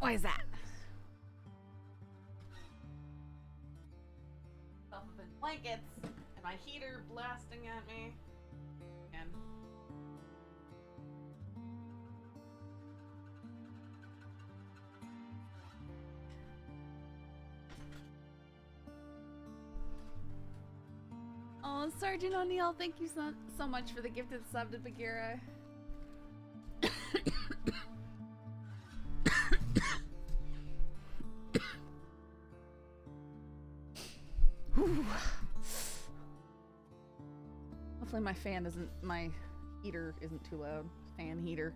Why is that? Stuff in blankets and my heater blasting at me. And oh, Sergeant O'Neill, thank you so much for the gifted sub to Bagheera. Hopefully my heater isn't too loud. Fan heater.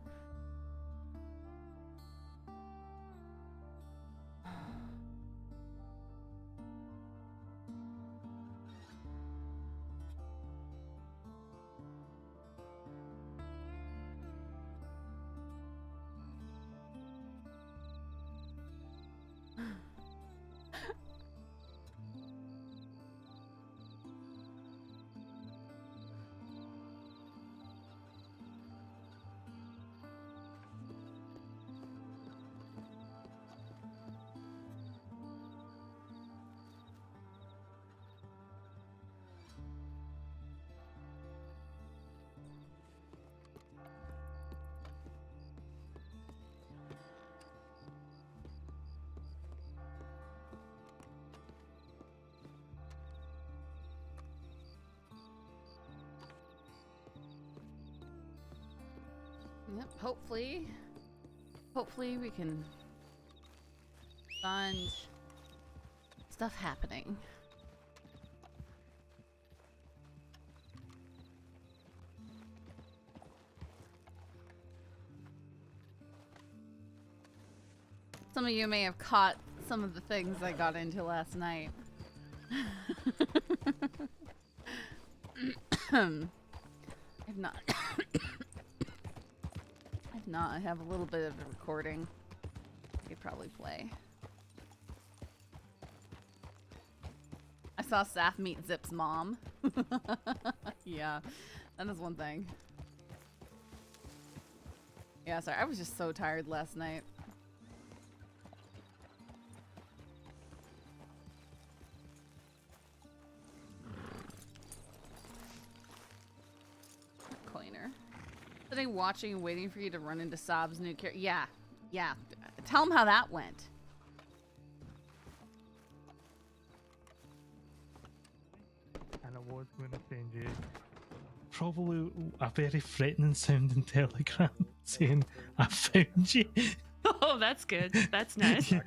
Yep, hopefully we can find stuff happening. Some of you may have caught some of the things I got into last night. I've not. I have a little bit of a recording. I could probably play. I saw Saf meet Zip's mom. Yeah, that is one thing. Yeah, sorry, I was just so tired last night. Cleaner. Sitting watching and waiting for you to run into Saab's new character. Yeah. Tell him how that went. And I was going to send you probably a very threatening sounding telegram saying, I found you. Oh, that's good. That's nice. Yeah.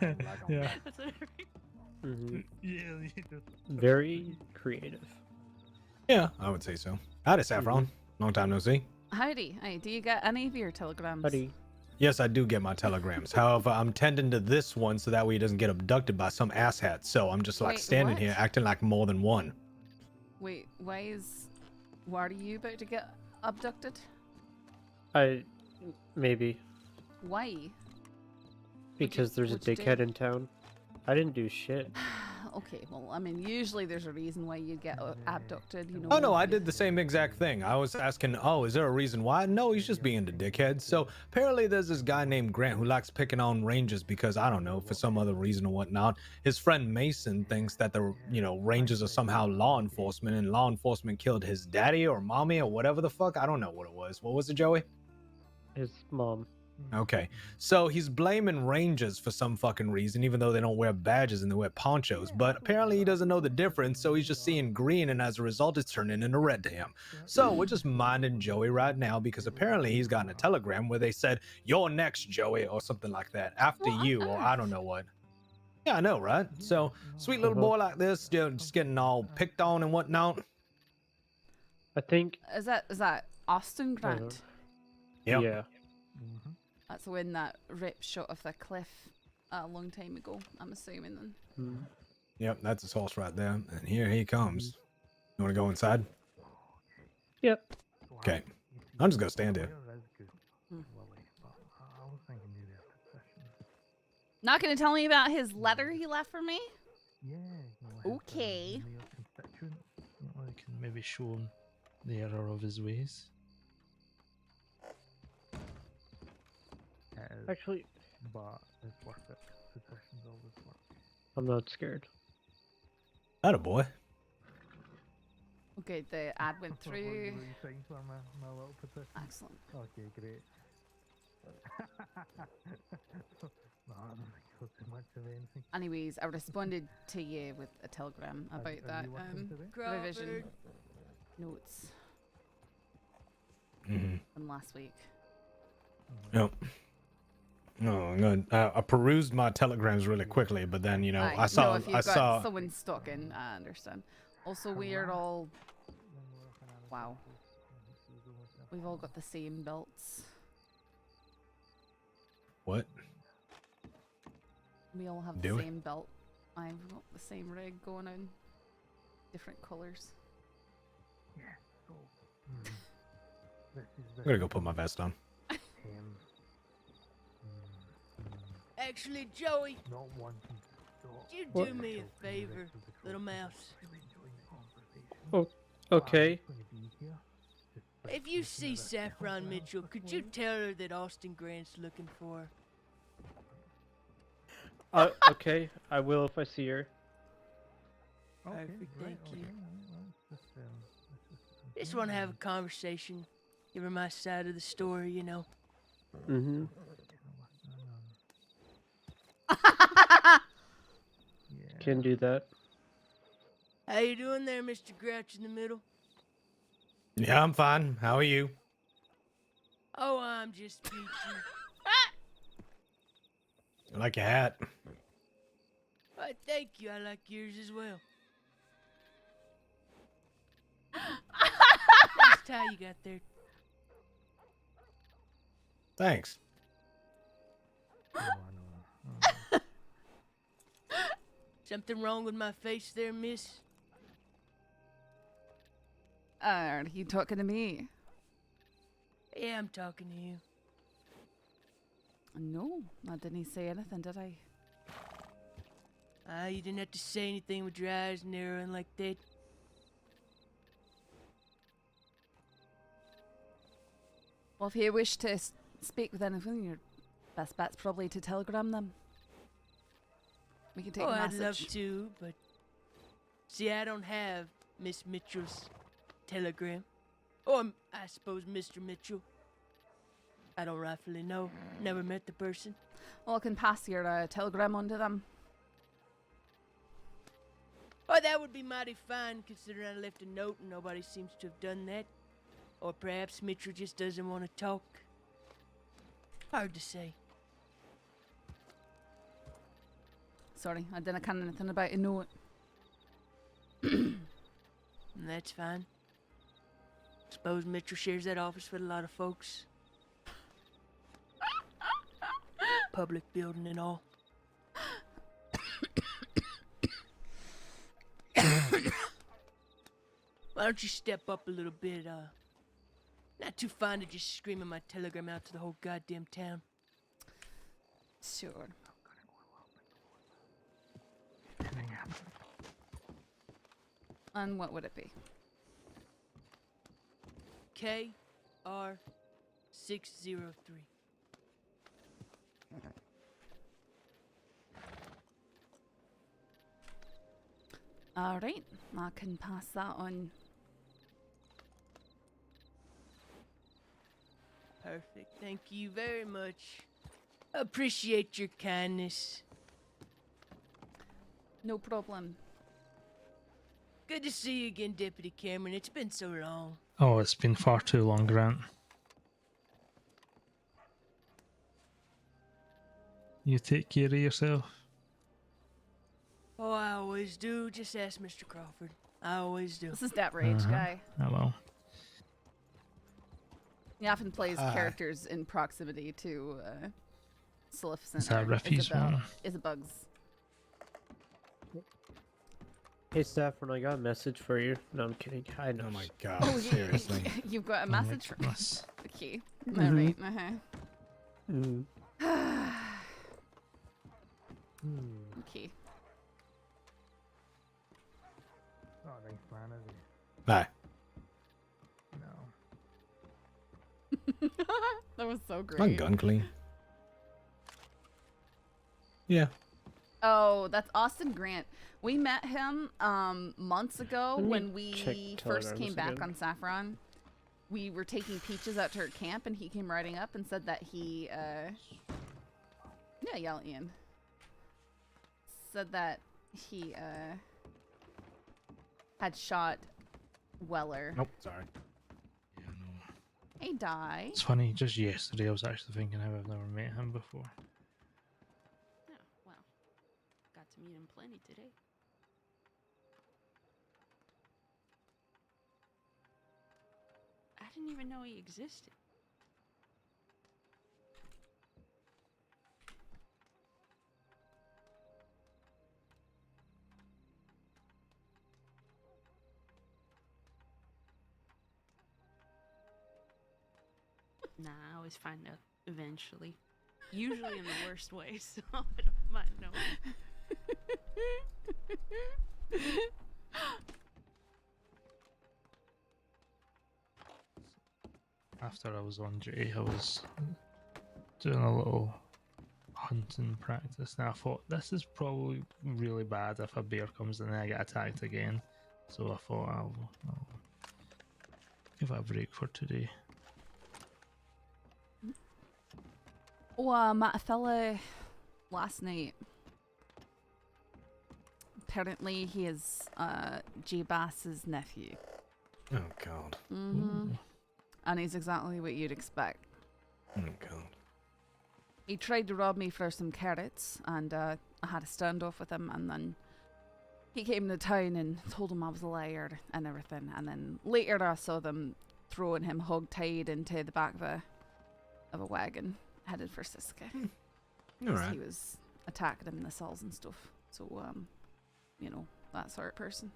That's what Yeah, you just... Very creative. Yeah, I would say so. Howdy, Saffron. Long time no see. Howdy. Hey, do you get any of your telegrams? Buddy. Yes, I do get my telegrams. However, I'm tending to this one so that way he doesn't get abducted by some asshat. So I'm just like Wait, standing what? here acting like more than one. Wait, why are you about to get abducted? Maybe. Why? Because there's a what'd you do? dickhead in town. I didn't do shit. Okay, well, I mean, usually there's a reason why you get abducted, you know. Oh no, I did the same exact thing. I was asking, oh, is there a reason why? No, he's just being the dickhead. So apparently there's this guy named Grant who likes picking on rangers because, I don't know, for some other reason or whatnot. His friend Mason thinks that the, rangers are somehow law enforcement and law enforcement killed his daddy or mommy or whatever the fuck. I don't know what it was. What was it, Joey? His mom. Okay, so he's blaming rangers for some fucking reason, even though they don't wear badges and they wear ponchos. But apparently he doesn't know the difference, so he's just seeing green, and as a result, it's turning into red to him. So we're just minding Joey right now because apparently he's gotten a telegram where they said, "You're next, Joey," or something like that, after you, or I don't know what. Yeah, I know, right? So sweet little boy like this, just getting all picked on and whatnot. I think. Is that Austin Grant? Yep. Yeah. That's when that rip shot off the cliff a long time ago, I'm assuming then. Mm. Yep, that's his horse right there, and here he comes. You want to go inside? Yep. Okay, I'm just gonna stand here. Not gonna tell me about his letter he left for me? Yeah. Okay. You can maybe show him the error of his ways. Actually, but it's worth it. Petitions always work. I'm not scared. Atta boy. Okay, the ad went What were you through. saying for my little petition? Excellent. Okay, great. No, I don't think so too much of anything. Anyways, I responded to you with a telegram Are- about are that you working today? revision notes Mm-hmm. from last week. Yep. No, I'm good. I perused my telegrams really quickly, but then you know Aye, I saw no, if you've I got saw. someone stalking, I understand. Also, we are all. Wow. We've all got the same belts. What? We all have Do the we? same belt. I've got the same rig going on. Different colours. Yeah, so. This is I'm gonna go put my vest on. him. Actually, Joey, Not wanting to stop. could you What? do me a favor, little mouse? Really enjoying the conversation. Okay. But I'm just gonna be here. Just If you looking see at it. Saffron Mitchell, could you tell her that Austin Grant's looking for her? Okay, I will if I see her. Okay, Perfect, right, thank you. okay, well, let's just, Just want to have a conversation. Give her my side of the story, you know. Mm-hmm. Yeah. Can do that. How you doing there, Mr. Grouch in the middle? Yeah, I'm fine. How are you? Oh, I'm just peachy. I like your hat. Why, thank you. I like yours as well. Nice tie you got there. Thanks. Oh, I know. Something wrong with my face there, miss? Are you talking to me? Yeah, I'm talking to you. No, I didn't say anything, did I? You didn't have to say anything with your eyes narrowing like that. Well, if you wish to speak with anyone, your best bet's probably to telegram them. We can take Oh, a I'd message. love to, but see, I don't have Miss Mitchell's telegram. Or, I suppose, Mr. Mitchell. I don't rightfully know. Never met the person. Well, I can pass your telegram on to them. Oh, that would be mighty fine, considering I left a note and nobody seems to have done that. Or perhaps Mitchell just doesn't want to talk. Hard to say. Sorry, I didn't know anything about a note. And that's fine. Suppose Mitchell shares that office with a lot of folks. Public building and all. Why don't you step up a little bit, not too fine to just screaming my telegram out to the whole goddamn town. Sure. And what would it be? KR603. All right, I can pass that on. Perfect. Thank you very much. Appreciate your kindness. No problem. Good to see you again, Deputy Cameron. It's been so long. Oh, it's been far too long, Grant. You take care of yourself. Oh, I always do. Just ask Mr. Crawford. I always do. This is that rage Uh-huh. guy. Oh well. He often plays Hi. characters in proximity to Maleficent Is that or refuse Isabel- one? Isabugs. Hey, Saffron, I got a message for you. No, I'm kidding. I know. Oh my god, Oh, seriously. You've got a Oh my message for me. goodness. Okay. Mhm. All right. Uh-huh. Mm. Okay. Oh, nice man, is he? Hi. No. That was so Is my great. gun clean? Yeah. Oh, that's Austin Grant. We met him months ago Let me when we check first Telegrams came back again. on Saffron. We were taking Peaches out to her camp, and he came riding up and said that he, yeah, yell at Ian. Said that he, had shot Weller. Nope. Sorry. Yeah, no. Hey, Die. It's funny, just yesterday I was actually thinking how I've never met him before. Oh, well. Got to meet him plenty today. I didn't even know he existed. Nah, I always find out eventually. Usually in the worst way, so I don't mind knowing. After I was on duty, I was doing a little hunting practice, and I thought this is probably really bad if a bear comes in and I get attacked again. So I thought I'll give it a break for today. Oh, I met a fella last night. Apparently, he is J Bass's nephew. Oh God. Mm-hmm. And he's exactly what you'd expect. Oh God. He tried to rob me for some carrots, and I had a standoff with him, and then he came to town and told him I was a liar and everything. And then later I saw them throwing him hog-tied into the back of a wagon, headed for Siska. All right. He was attacking him in the cells and stuff. So, you know, that sort of person.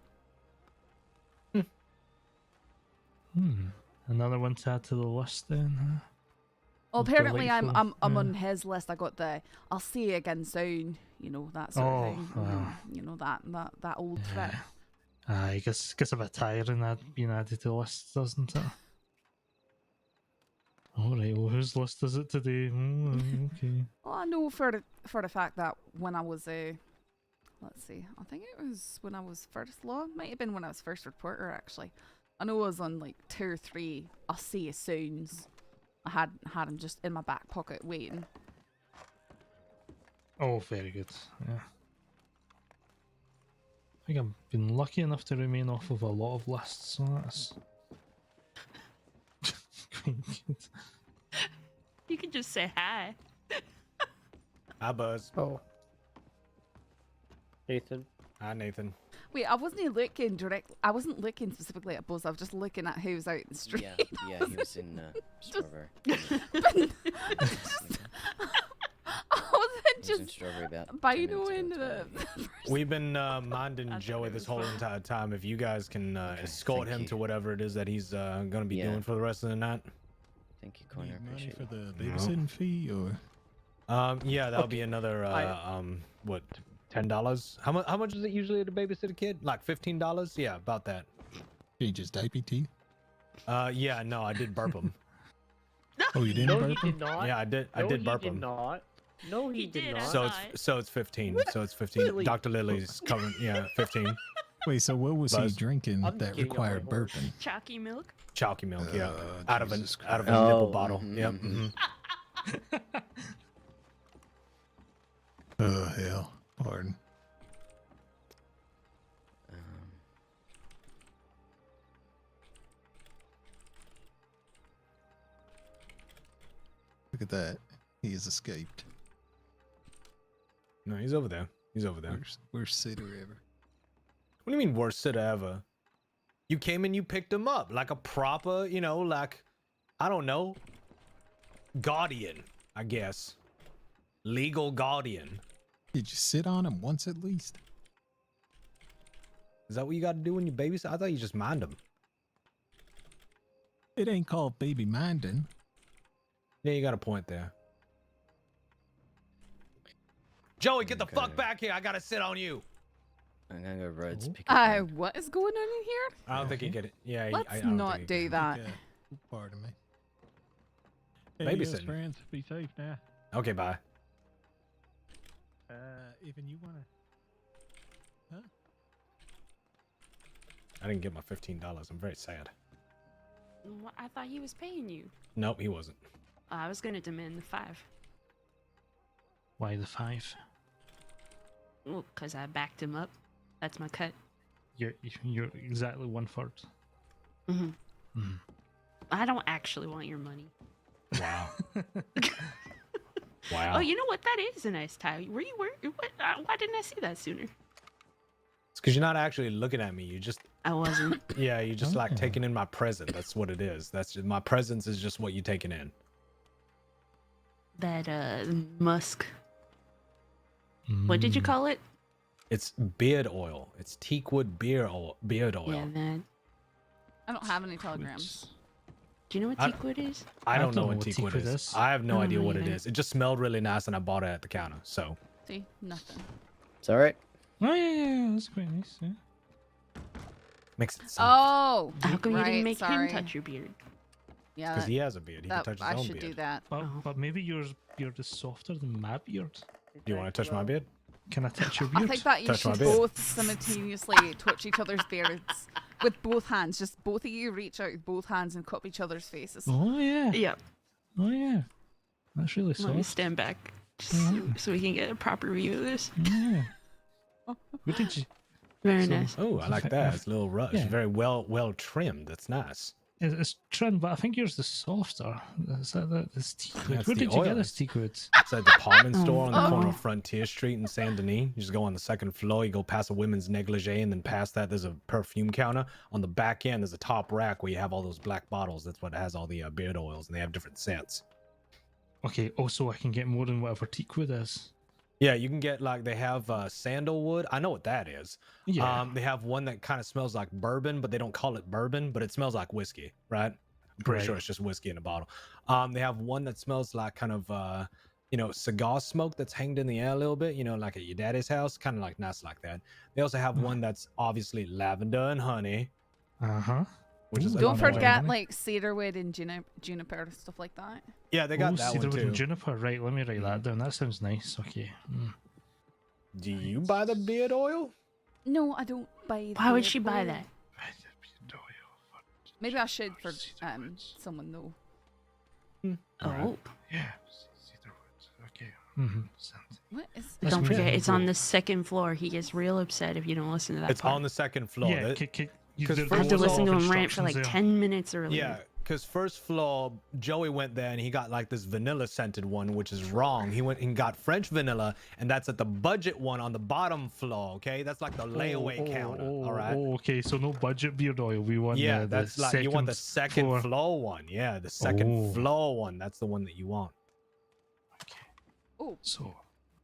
Another one to add to the list then, huh? Well, Of apparently I'm delightful, on yeah. his list. I got the I'll see you again soon. You know, that sort of thing. wow. You know, that old threat. I guess a bit tiring that being added to the list, doesn't it? Alright, well whose list is it today? Okay. Well, I know for the fact that when I was let's see, I think it was when I was first law. Might have been when I was first reporter actually. I know I was on like 2 or 3 I'll see you soons. I had him just in my back pocket waiting. Oh, very good. Yeah. I think I've been lucky enough to remain off of a lot of lists, so that's quite good. You can just say hi. Hi, Buzz. Oh. Nathan. Hi, Nathan. Wait, I wasn't looking direct. I wasn't looking specifically at Buzz. I was just looking at who was out in the street. Yeah, he was in Strawberry. I wasn't He was in just Strawberry about 10 by minutes knowing ago, the. We've been minding I thought Joey it this was whole fun. entire time. If you guys can escort thank him you. to whatever it is that he's gonna be Yeah. doing for the rest of the night. Thank you, Connor. Need money Appreciate for it. the babysitting fee, or Yeah, that'll be another what, $10? How much is it usually to babysit a kid? Like $15? Yeah, about that. he just IPT? Yeah, no, I did burp him. Oh, you didn't No, burp he him? did not. Yeah, I did No, burp he him. did not. No, he He did did, not. I So saw it's it. 15. So it's 15. Really? Dr. Lily's covering. Yeah, 15. Wait, so what was Buzz. he drinking I'm that getting on my required horse. burping? Chalky milk. Chalky milk. Yeah, Oh, out of Jesus a Christ. nipple Oh, bottle. mhm, Yep. mhm. Oh, hell. Pardon. Um, Look at that. He has escaped. No, he's over there. He's over there. Worst sitter ever. What do you mean worst sitter ever? You came and you picked him up like a proper, you know, like, I don't know, guardian, I guess. Legal guardian. Did you sit on him once at least? Is that what you got to do when you babysit? I thought you just mind him. It ain't called baby minding. Yeah, you got a point there. Joey, get the fuck Okay. back here. I got to sit on you. I'm gonna go roads pick up. What is going on in here? I don't think he get it. Yeah, I Let's don't not think he do get that. Okay. Pardon me. Babysitting. friends, be safe now. it. Okay, bye. Even you wanna? I didn't get my $15. I'm very sad. I thought he was paying you. Nope, he wasn't. I was gonna demand the 5. Why the 5? Well, cause I backed him up. That's my cut. You're exactly 1/3. Mm-hmm. I don't actually want your money. Wow. Wow. Oh, you know what? That is a nice tie. Were you wearing? What? Why didn't I see that sooner? It's because you're not actually looking at me. You just I wasn't. yeah, you just like Oh. taking in my present. That's what it is. That's just, my presence is just what you taking in. That musk. What did you call it? It's beard oil. It's teakwood beard oil. Yeah, that. I don't have any telegrams. Do you know what I- teakwood is? I don't know what teakwood teakwood is. is. I have no I don't idea know what it either. is. It just smelled really nice, and I bought it at the counter. So See, nothing. It's alright. Oh yeah, that's quite nice. Yeah. makes it sound Oh, How come you right, didn't make sorry. him touch your beard? Yeah, because he has a beard. He can that, touch his I own should beard. do that. But maybe your beard is softer than my beard. Do you want to touch my beard? Can I touch your I beard? think that you Touch my should beard. both simultaneously touch each other's beards with both hands. Just both of you reach out with both hands and cup each other's faces. Oh yeah. Yeah. Oh yeah. That's really Let me soft. stand back just Mhm. so we can get a proper view of this. Yeah. What did you? Very So- nice. Oh, I like that. It's a little rush. Yeah. Very well trimmed. That's nice. It's trimmed, but I think yours is softer. Is that this teakwood? That's Where the did you oil. get this teakwood? It's a department store on the corner Oh. of Frontier Street in Saint Denis. You just go on the second floor. You go past a women's negligee, and then past that, there's a perfume counter. On the back end, there's a top rack where you have all those black bottles. That's what has all the beard oils, and they have different scents. Okay. Also, I can get more than whatever teakwood is. Yeah, you can get like they have sandalwood. I know what that is. Yeah. They have one that kind of smells like bourbon, but they don't call it bourbon, but it smells like whiskey, right? I'm pretty Right. sure it's just whiskey in a bottle. They have one that smells like kind of cigar smoke that's hanged in the air a little bit, like at your daddy's house, kind of like nice like that. They also have one that's obviously lavender and honey, Uh huh. which is Ooh, Don't annoying. forget like cedarwood and juniper stuff like that. yeah, they got that one cedarwood too. and juniper. Right. Let me write that down. That sounds nice. Okay. Do you buy the beard oil? No, I don't buy. Why would the she buy oil. that? Maybe I should for someone though. Oh, Yeah. Cedarwood. Okay. Mm-hmm. What is? That's don't weird. forget, it's on the second floor. He gets real upset if you don't listen to that. It's part. on the second floor. Yeah. That- You 'cause there- first I have there to was listen a to lot of him rant for like instructions there. 10 minutes earlier. Yeah, because first floor, Joey went there and he got like this vanilla scented one, which is wrong. He went and got French vanilla, and that's at the budget one on the bottom floor. Okay, that's like the layaway counter. All right. Oh, okay. So no budget beard oil. We want Yeah, the that's like you want the second floor. floor one. Yeah, the second Oh. floor one. That's the one that you want. Oh, So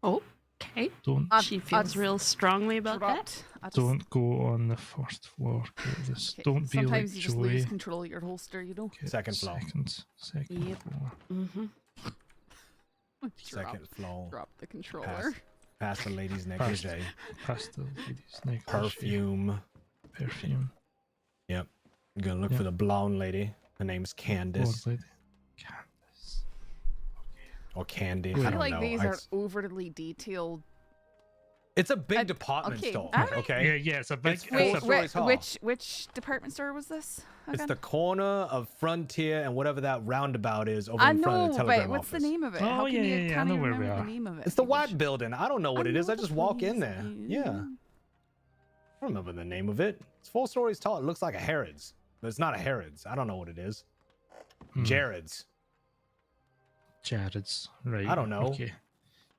Okay. don't She feels real strongly about that. dropped. I just, don't go on the first floor. Okay, okay, don't be like sometimes you just Joey. lose control of your holster, you know. Okay, Second floor. Second Yep. floor. Mm-hmm. Second floor. Drop the controller. Past the ladies' negligee. Past the ladies' negligee. Perfume. Perfume. Yep. You're gonna look Yep. for the blonde lady. Her name's Candace Blonde lady. Candace. or Candy. I I I don't feel like know. these are overly detailed. It's a big I- department okay, store. alright. Okay. Yeah, it's a big. It's It's four Wait, a, stories tall. which department store was this? It's Again? the corner of Frontier and whatever that roundabout is over I in front of know, the telegram but what's office. the name of it? Oh, How can yeah, you yeah, yeah, I can't know even where we remember are. the name of it? It's the You white should- building. I don't know what it is. I just walk in there. Yeah. I Yeah. don't remember the name of it. It's 4 stories tall. It looks like a Harrods, but it's not a Harrods. I don't know what it is. Jared's. Jared's. Right. I don't know. Okay.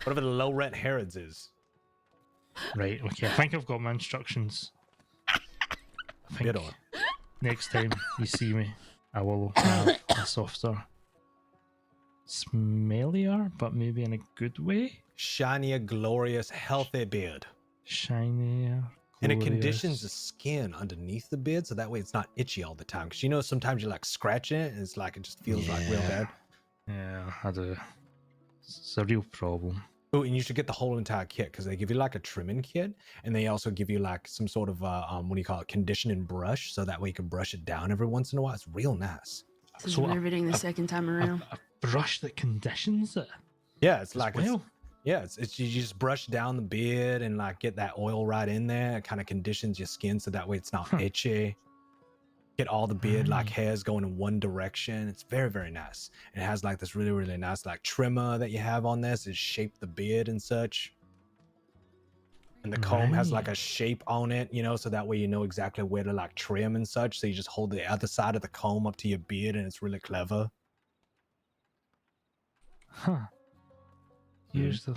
Whatever the low rent Harrods is. Right. Okay. I think I've got my instructions. I think Bit on. next time you see me, I will have a softer, smellier, but maybe in a good way. Shinier, glorious, healthy beard. Shinier. And it glorious. conditions the skin underneath the beard so that way it's not itchy all the time. Because you know sometimes you like scratching it and it's like it just feels like real bad. Yeah, I do. It's a real problem. Oh, and you should get the whole entire kit because they give you like a trimming kit, and they also give you like some sort of what do you call it, conditioning brush, so that way you can brush it down every once in a while. It's real nice. This is So, riveting the second time around. A brush that conditions it. Yeah, it's as like well. Yeah, it's you just brush down the beard and like get that oil right in there. It kind of conditions your skin so that way it's not itchy. Get all the beard like hairs going in one direction. It's very, very nice. And it has like this really, really nice like trimmer that you have on this to shape the beard and such. And the comb has like a shape on it, you know, so that way you know exactly where to like trim and such. So you just hold the other side of the comb up to your beard and it's really clever. Huh. Here's the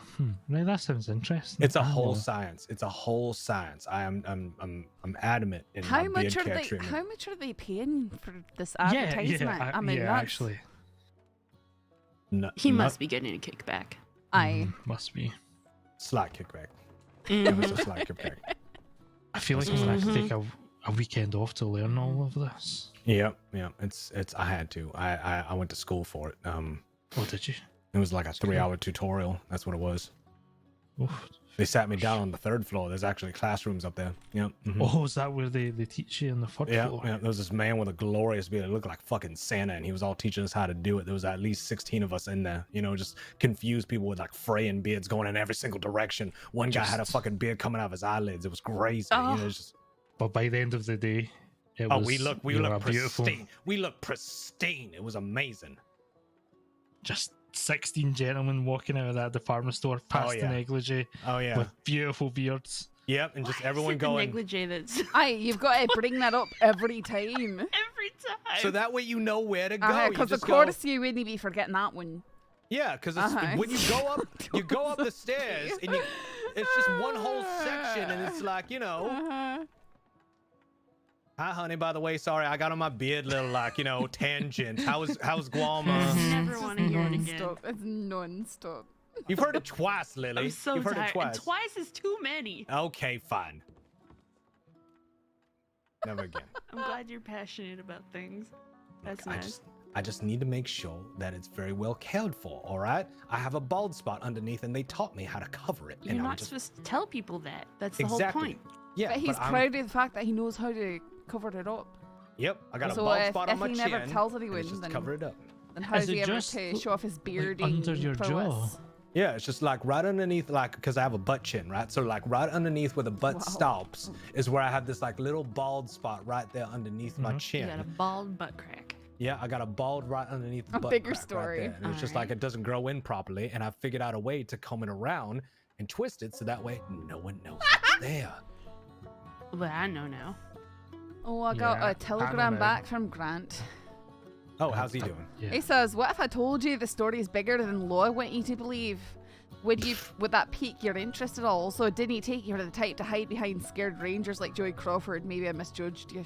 right. That sounds interesting. It's a whole science. It's a whole science. I'm adamant in How my much beard are care they? treatment. How much are they paying for this advertisement? I mean, that's, actually, He must be getting a kickback. must be slight kickback. Mhm. It was a slight kickback. I feel like I'm gonna have to take a weekend off to learn all of this. Yep. It's I had to. I went to school for it. Oh, did you? It was like a 3-hour tutorial. That's what it was. Oof. They sat me down on the 3rd floor. There's actually classrooms up there. Yep. Oh, is that where they teach you in the 3rd floor? Yeah. There was this man with a glorious beard. It looked like fucking Santa, and he was all teaching us how to do it. There was at least 16 of us in there. You know, just confused people with like fraying beards going in every single direction. One guy had a fucking beard coming out of his eyelids. It was crazy. You know, it's just... But by the end of the day, it was, we look beautiful. pristine. We look pristine. It was amazing. Just 16 gentlemen walking out of that department store past the negligee. Oh yeah, with beautiful beards. Yep, and just everyone going. Negligee that's you've got to bring that up every time. every time. So that way you know where to go. Because of course you wouldn't be forgetting that one. Yeah, because when you go up the stairs and it's just one whole section and it's like, you know. Hi, honey. By the way, sorry, I got on my beard little like, you know, tangent. How's Guam? Never want to hear it again. It's non-stop. You've heard it twice, Lily. I'm so You've heard tired. it twice. And twice is too many. Okay, fine. Never again. I'm glad you're passionate about things. That's Look, nice. I just need to make sure that it's very well cared for, all right? I have a bald spot underneath, and they taught me how to cover it. You're and not supposed to tell people that. That's the whole point. Yeah, but he's proud of the fact that he knows how to cover it up. Yep, I got So a bald if spot on my chin. he never tells and anyone, it's just then cover it up. Then how's Is it he ever just to show off his beard under your jaw? Yeah, it's just like right underneath, like, because I have a butt chin, right? So like right underneath where the butt stops is where I have this like little bald spot right there underneath my chin. You got a bald butt crack. Yeah, I got a bald right underneath the butt bigger crack story. right there. And it's just like it doesn't grow in properly, and I figured out a way to comb it around and twist it so that way no one knows it's there. Well, I know now. Oh, I got a telegram back from Grant. Oh, how's he doing? Yeah. He says, "What if I told you the story is bigger than Law want you to believe? Would that pique your interest at all? Also, didn't he take you for the type to hide behind scared rangers like Joey Crawford? Maybe I misjudged you.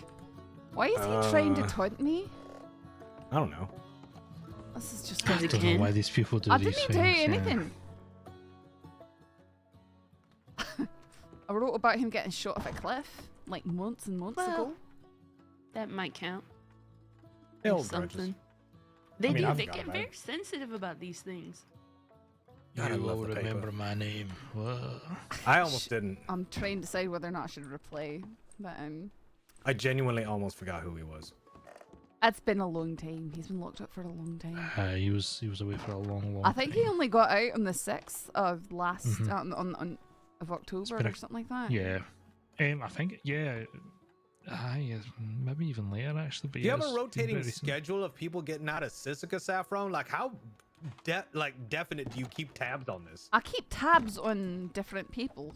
Why is he trying to taunt me? I don't know. This is just I don't know why these people do I these didn't things. do anything. I wrote about him getting shot off a cliff like months and months ago. That might count. They Or hold grudges. something. They I mean, do. I've They got get it, very right? sensitive about these things. God, I You love will the paper. remember my name. Whoa. I almost didn't. I'm trying to decide whether or not I should reply, but I genuinely almost forgot who he was. it's been a long time. He's been locked up for a long time. He was away for a long I think he time. only got out on the 6th of of October been or something like that. Yeah. I think, maybe even later actually. But Do you have it's a been rotating very recent. schedule of people getting out of Sisika, Saffron? Like how definite do you keep tabs on this? I keep tabs on different people.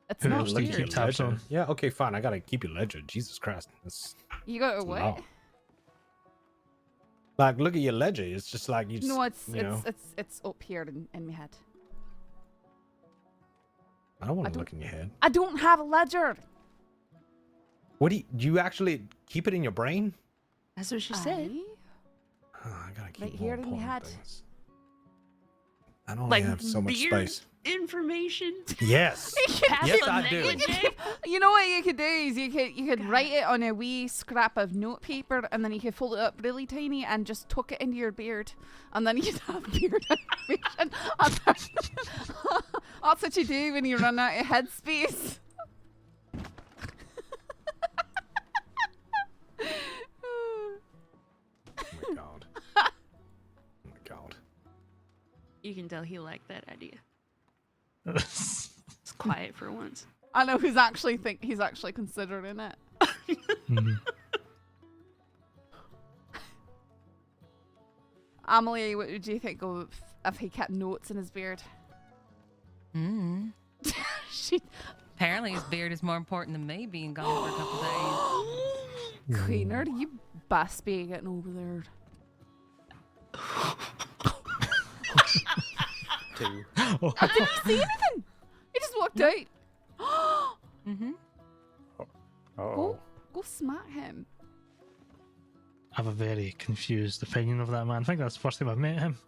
It's Who not else do you weird. keep tabs on? Yeah, okay, fine. I gotta keep your ledger. Jesus Christ. That's You got to a what? lot. Like, look at your ledger. It's just like you just, No, it's you know. it's up here in my head. I don't want I to look in your head. I don't have a ledger. What do you actually keep it in your brain? That's what she said. Oh, I gotta keep Right more here in your important head. things. I don't Like have so much beard space. information. Yes. Pass Yes, on I do. negligee. You know what you could do is you could write it on a wee scrap of note paper, and then you could fold it up really tiny and just tuck it into your beard, and then you'd have beard information. That's what you do when you run out of headspace. Oh my god. Oh my god. You can tell he liked that idea. It's quiet for once. I know he's actually considering it. Mhm. Amelie, what would you think of if he kept notes in his beard? She Apparently his beard is more important than me being gone for a couple days. Cleaner, you best be getting over there. 2. Oh, Did you see anything? He just walked out. Mm-hmm. Go smack him. I have a very confused opinion of that man. I think that's the first time I've met him.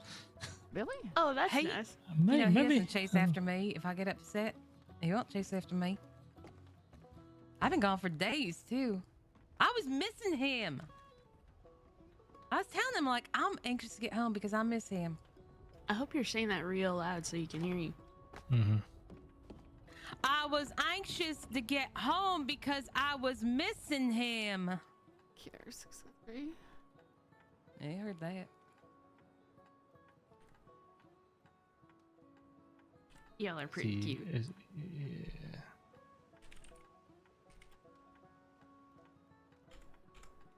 Really? Oh, that's Hey, nice. You know, he Maybe. doesn't chase after me if I get upset. He won't chase after me. I've been gone for days, too. I was missing him. I was telling him, like, I'm anxious to get home because I miss him. I hope you're saying that real loud so you can hear you. Mm-hmm. I was anxious to get home because I was missing him. KR603. Yeah, I heard that. Y'all are pretty cute. Yeah.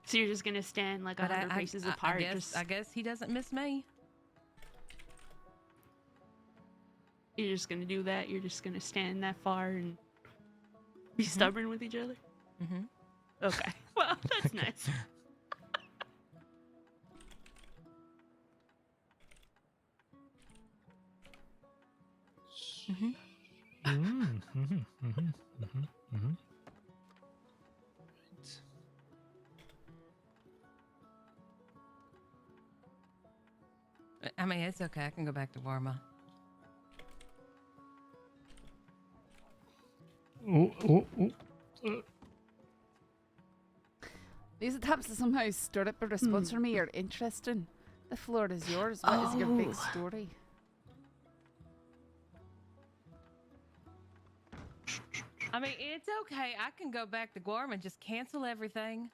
So you're just gonna stand like 100 paces apart? I guess he doesn't miss me. You're just gonna do that? You're just gonna stand that far and be stubborn with each other? Mm-hmm. Okay. Well, that's nice. Mm-hmm. I mean, it's okay. I can go back to Warma. These attempts to somehow stir up a response from me are interesting. The floor is yours. What is your big story? I mean, it's okay. I can go back to Gorm and just cancel everything.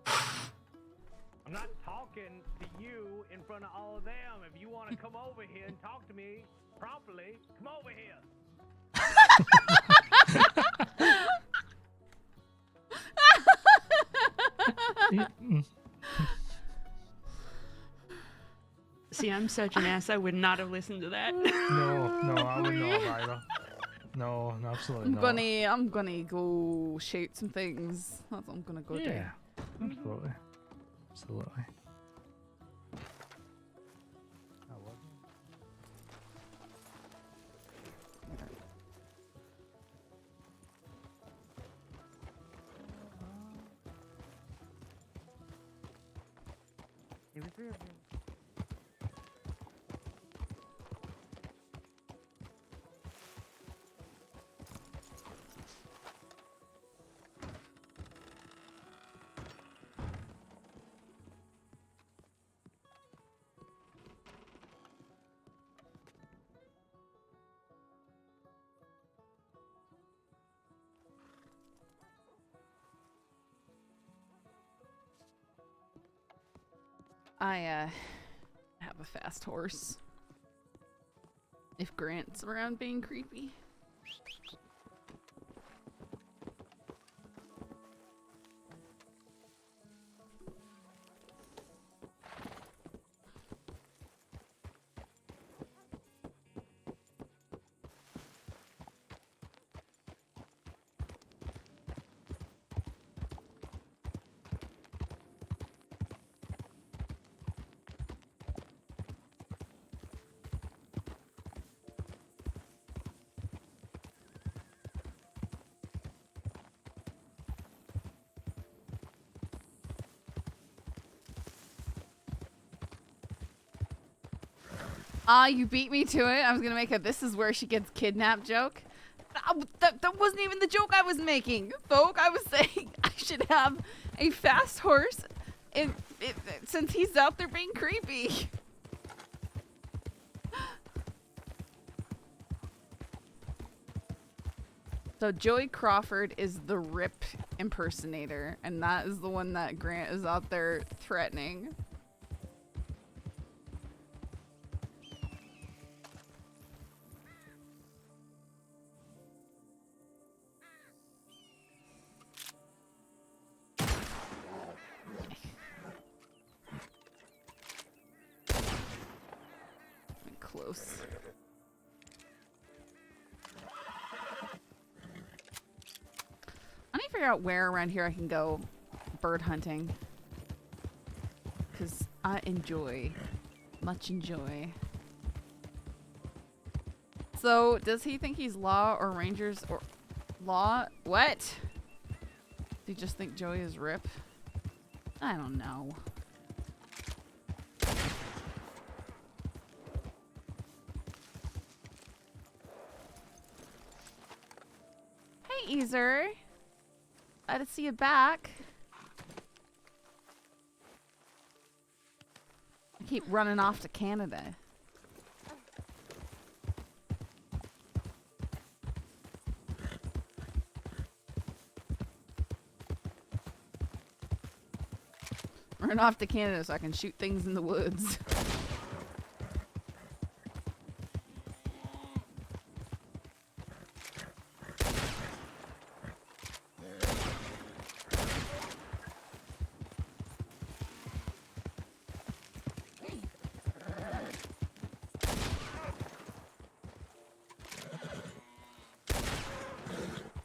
I'm not talking to you in front of all of them. If you want to come over here and talk to me properly, come over here. See, I'm such an ass. I would not have listened to that. No, I would not have either. No, absolutely not. I'm gonna go shoot some things. That's what I'm gonna go do. Yeah, absolutely. Absolutely. It was real. I have a fast horse. If Grant's around being creepy. You beat me to it. I was gonna make a "this is where she gets kidnapped" joke. That wasn't even the joke I was making, folk. I was saying I should have a fast horse, since he's out there being creepy. So Joey Crawford is the Rip impersonator, and that is the one that Grant is out there threatening. close. I need to figure out where around here I can go bird hunting. Because I much enjoy. So, does he think he's law or rangers or law? What? Do you just think Joey is Rip? I don't know. Hey, Easer. Glad to see you back. I keep running off to Canada. Run off to Canada so I can shoot things in the woods.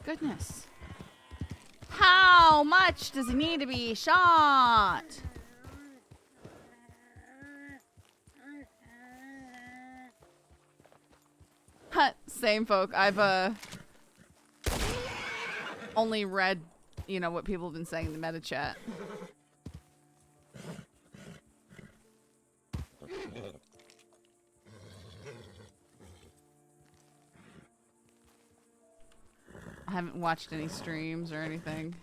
Goodness. How much does he need to be shot? Same folk. I've only read, you know, what people have been saying in the meta chat. I haven't watched any streams or anything.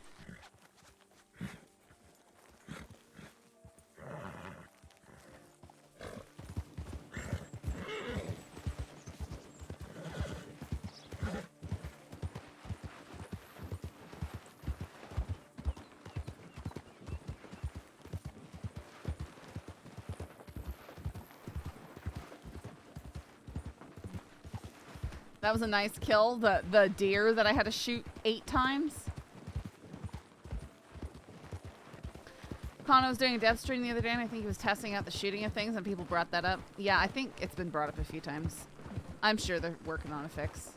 That was a nice kill. The deer that I had to shoot 8 times. Kano was doing a dev stream the other day, and I think he was testing out the shooting of things, and people brought that up. Yeah, I think it's been brought up a few times. I'm sure they're working on a fix.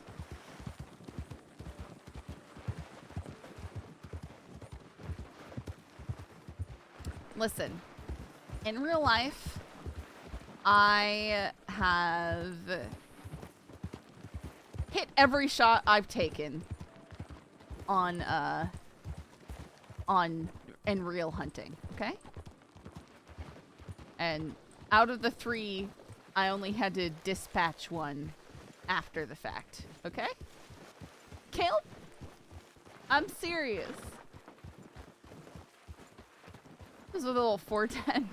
Listen, in real life, I have hit every shot I've taken on in real hunting, okay? And out of the 3, I only had to dispatch 1 after the fact, okay? Caleb, I'm serious. This was with a little 410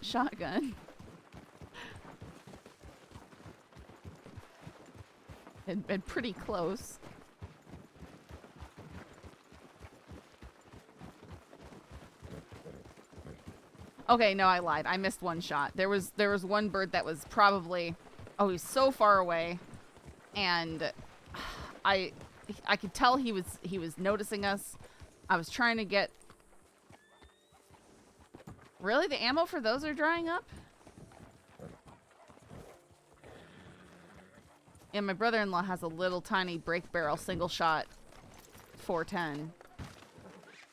shotgun. And pretty close. Okay, no, I lied. I missed 1 shot. There was 1 bird that was probably, oh, he's so far away, and I could tell he was noticing us. I was trying to get. Really, the ammo for those are drying up? And my brother-in-law has a little tiny break barrel single shot 410.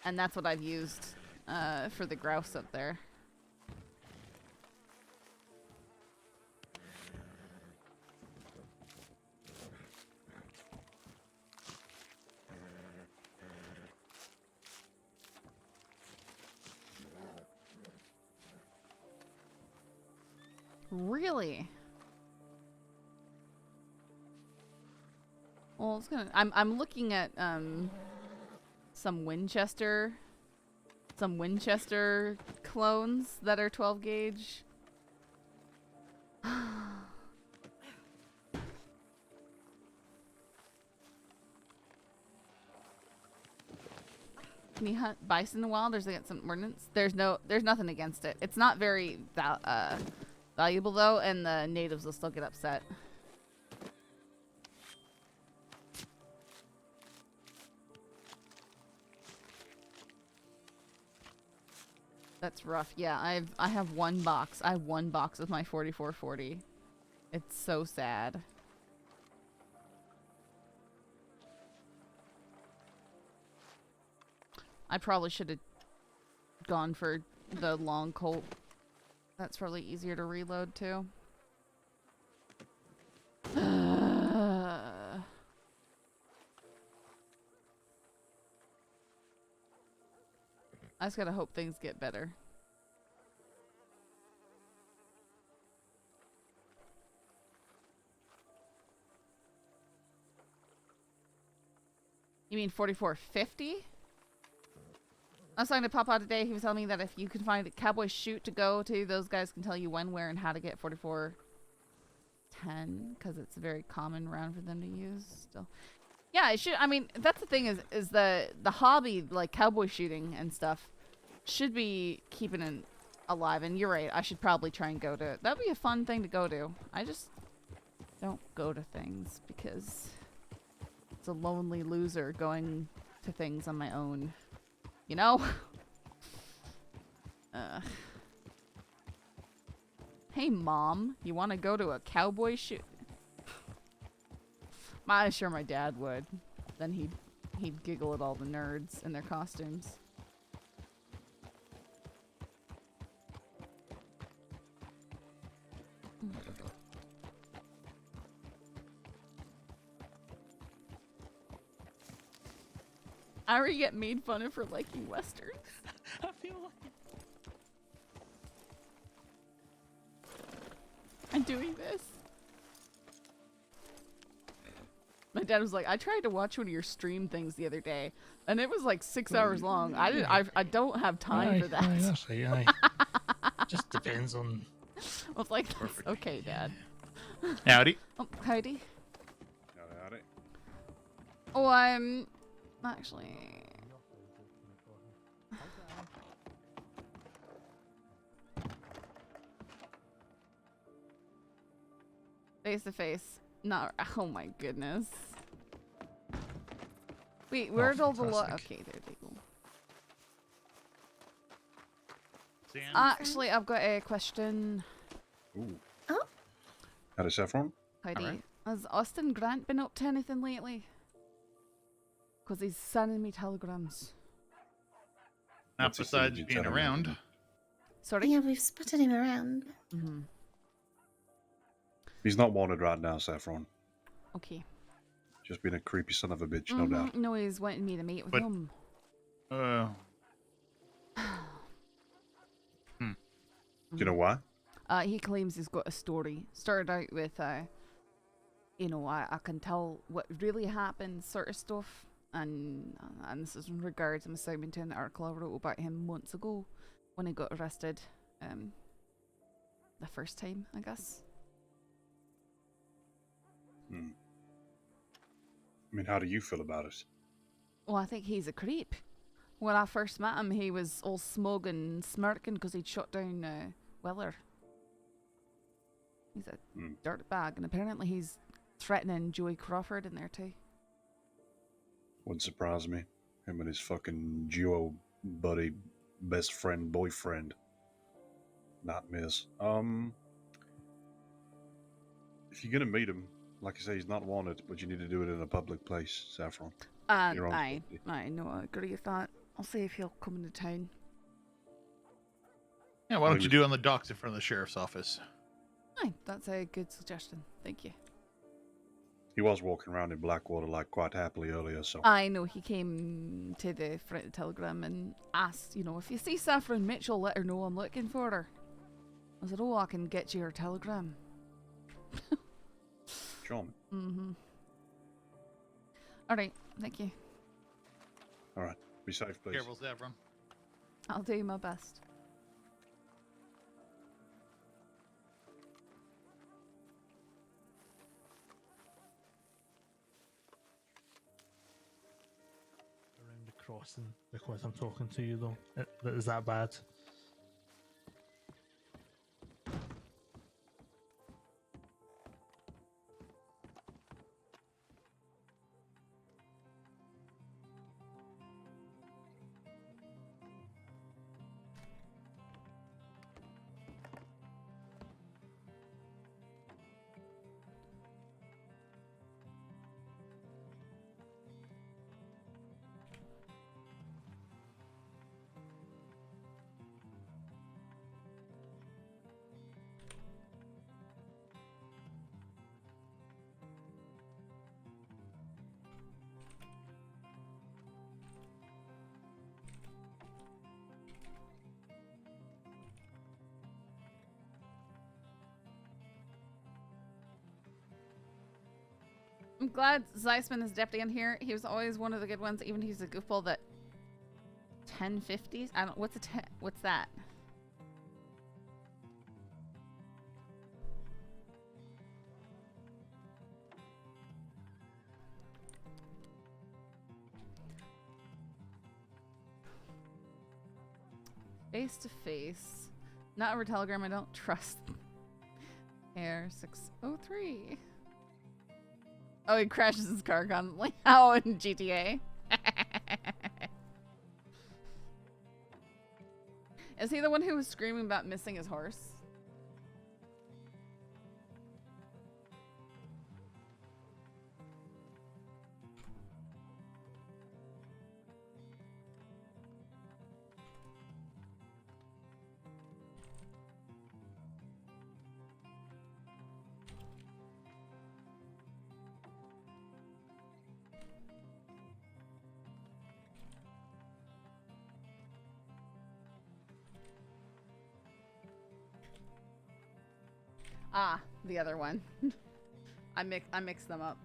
And that's what I've used for the grouse up there. Really? Well, it's gonna. I'm looking at some Winchester clones that are 12 gauge. Can you hunt bison in the wild? Or is it some ordinance? There's nothing against it. It's not very valuable though, and the natives will still get upset. That's rough. Yeah, I have 1 box. I have 1 box with my 4440. It's so sad. I probably should have gone for the long Colt. That's probably easier to reload too. I just gotta hope things get better. You mean 4450? I was talking to Papa today. He was telling me that if you can find a cowboy shoot to go to, those guys can tell you when, where, and how to get 4410 because it's a very common round for them to use still. Yeah, it should. I mean, that's the thing is the hobby, like cowboy shooting and stuff, should be keeping it alive. And you're right. I should probably try and go to. That'd be a fun thing to go to. I just don't go to things because it's a lonely loser going to things on my own. You know? Hey, Mom, you want to go to a cowboy shoot? I'm sure my dad would. Then he'd giggle at all the nerds in their costumes. I already get made fun of for liking westerns. I feel like I'm doing this. My dad was like, I tried to watch one of your stream things the other day, and it was like 6 hours long. I don't have time for that. That's right, just depends on. I was like, okay, Dad. Howdy. Oh, howdy. Howdy. Oh, I'm actually. Face to face. Not. Oh my goodness. Wait, where's all the okay, there they go. Actually, I've got a question. Ooh. Oh. Howdy, Saffron. Howdy. Right. Has Austin Grant been up to anything lately? Because he's sending me telegrams. Not besides being around. Sorry? Yeah, we've spotted him around. Mm-hmm. He's not wanted right now, Saffron. Okay. Just being a creepy son of a bitch, no doubt. No, he's wanting me to meet with But- him. Do you know why? He claims he's got a story. Started out with, you know, I can tell what really happened sort of stuff. And this is in regards, I'm assuming, to an article I wrote about him months ago when he got arrested. The first time, I guess. I mean, how do you feel about it? Well, I think he's a creep. When I first met him, he was all smug and smirking because he'd shot down Weller. He's a dirtbag, and apparently he's threatening Joey Crawford in there too. Wouldn't surprise me. Him and his fucking duo buddy, best friend, boyfriend. Not miss. If you're gonna meet him, like I say, he's not wanted, but you need to do it in a public place, Saffron. Your own I safety. know, I agree with that. I'll see if he'll come into town. Yeah, why don't you do it on the docks in front of the sheriff's office? Aye, that's a good suggestion. Thank you. He was walking around in Blackwater like quite happily earlier, so. I know he came to the front of the telegram and asked, you know, if you see Saffron Mitchell, let her know I'm looking for her. I said, oh, I can get you her telegram. Charming. Mm-hmm. Alright, thank you. Alright, be safe, please. Careful, Saffron. I'll do my best. Around the crossing because I'm talking to you though. Is that bad? glad Zeissman is deputy in here. He was always one of the good ones, even he's a goofball that 1050s? I don't what's that? Face to face. Not over Telegram, I don't trust. Air 603. Oh, he crashes his car constantly. How in GTA? Is he the one who was screaming about missing his horse? Ah, the other one. I mixed them up.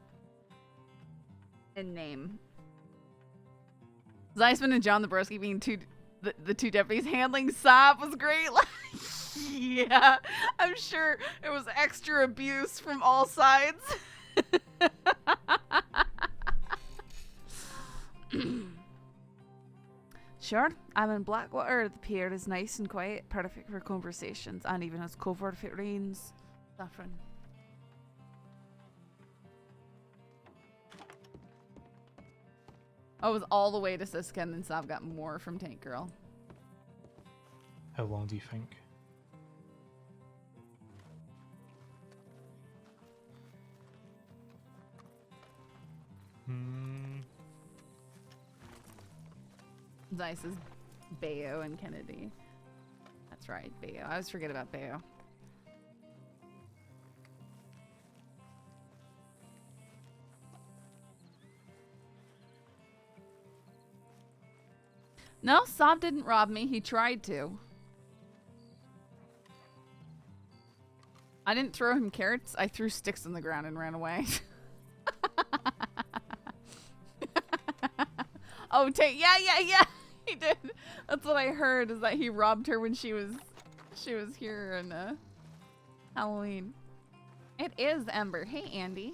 In name. Zeissman and John the Broski being the two deputies handling Saab was great. Yeah, I'm sure it was extra abuse from all sides. Sure, I'm in Blackwater. The pier is nice and quiet, perfect for conversations, and even has cover if it rains. Saffron. I was all the way to Siskin, and Sav got more from Tank Girl. How long do you think? Zeiss is Bayo and Kennedy. That's right, Bayo. I always forget about Bayo. No, Saab didn't rob me. He tried to. I didn't throw him carrots. I threw sticks on the ground and ran away. Oh, yeah. He did. That's what I heard. Is that he robbed her when she was here in Halloween. It is Ember. Hey, Andy.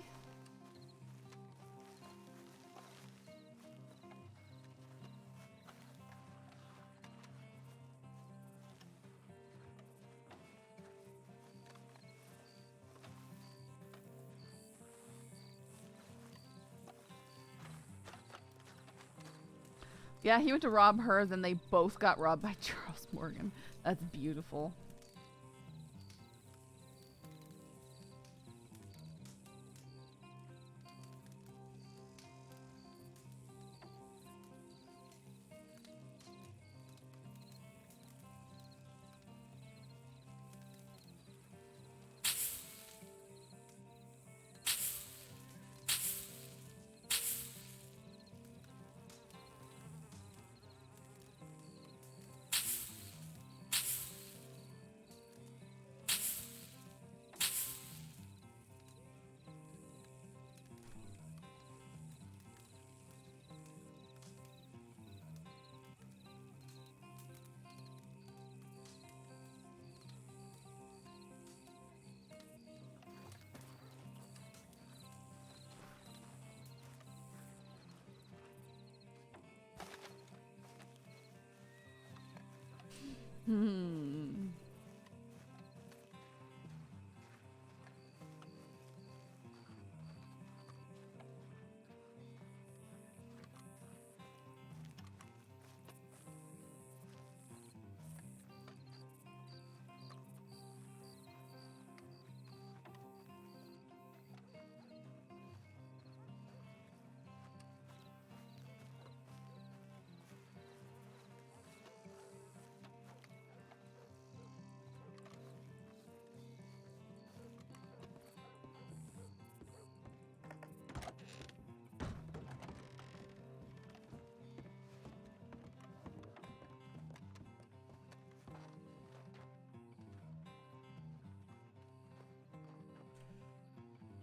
Yeah, he went to rob her, then they both got robbed by Charles Morgan. That's beautiful.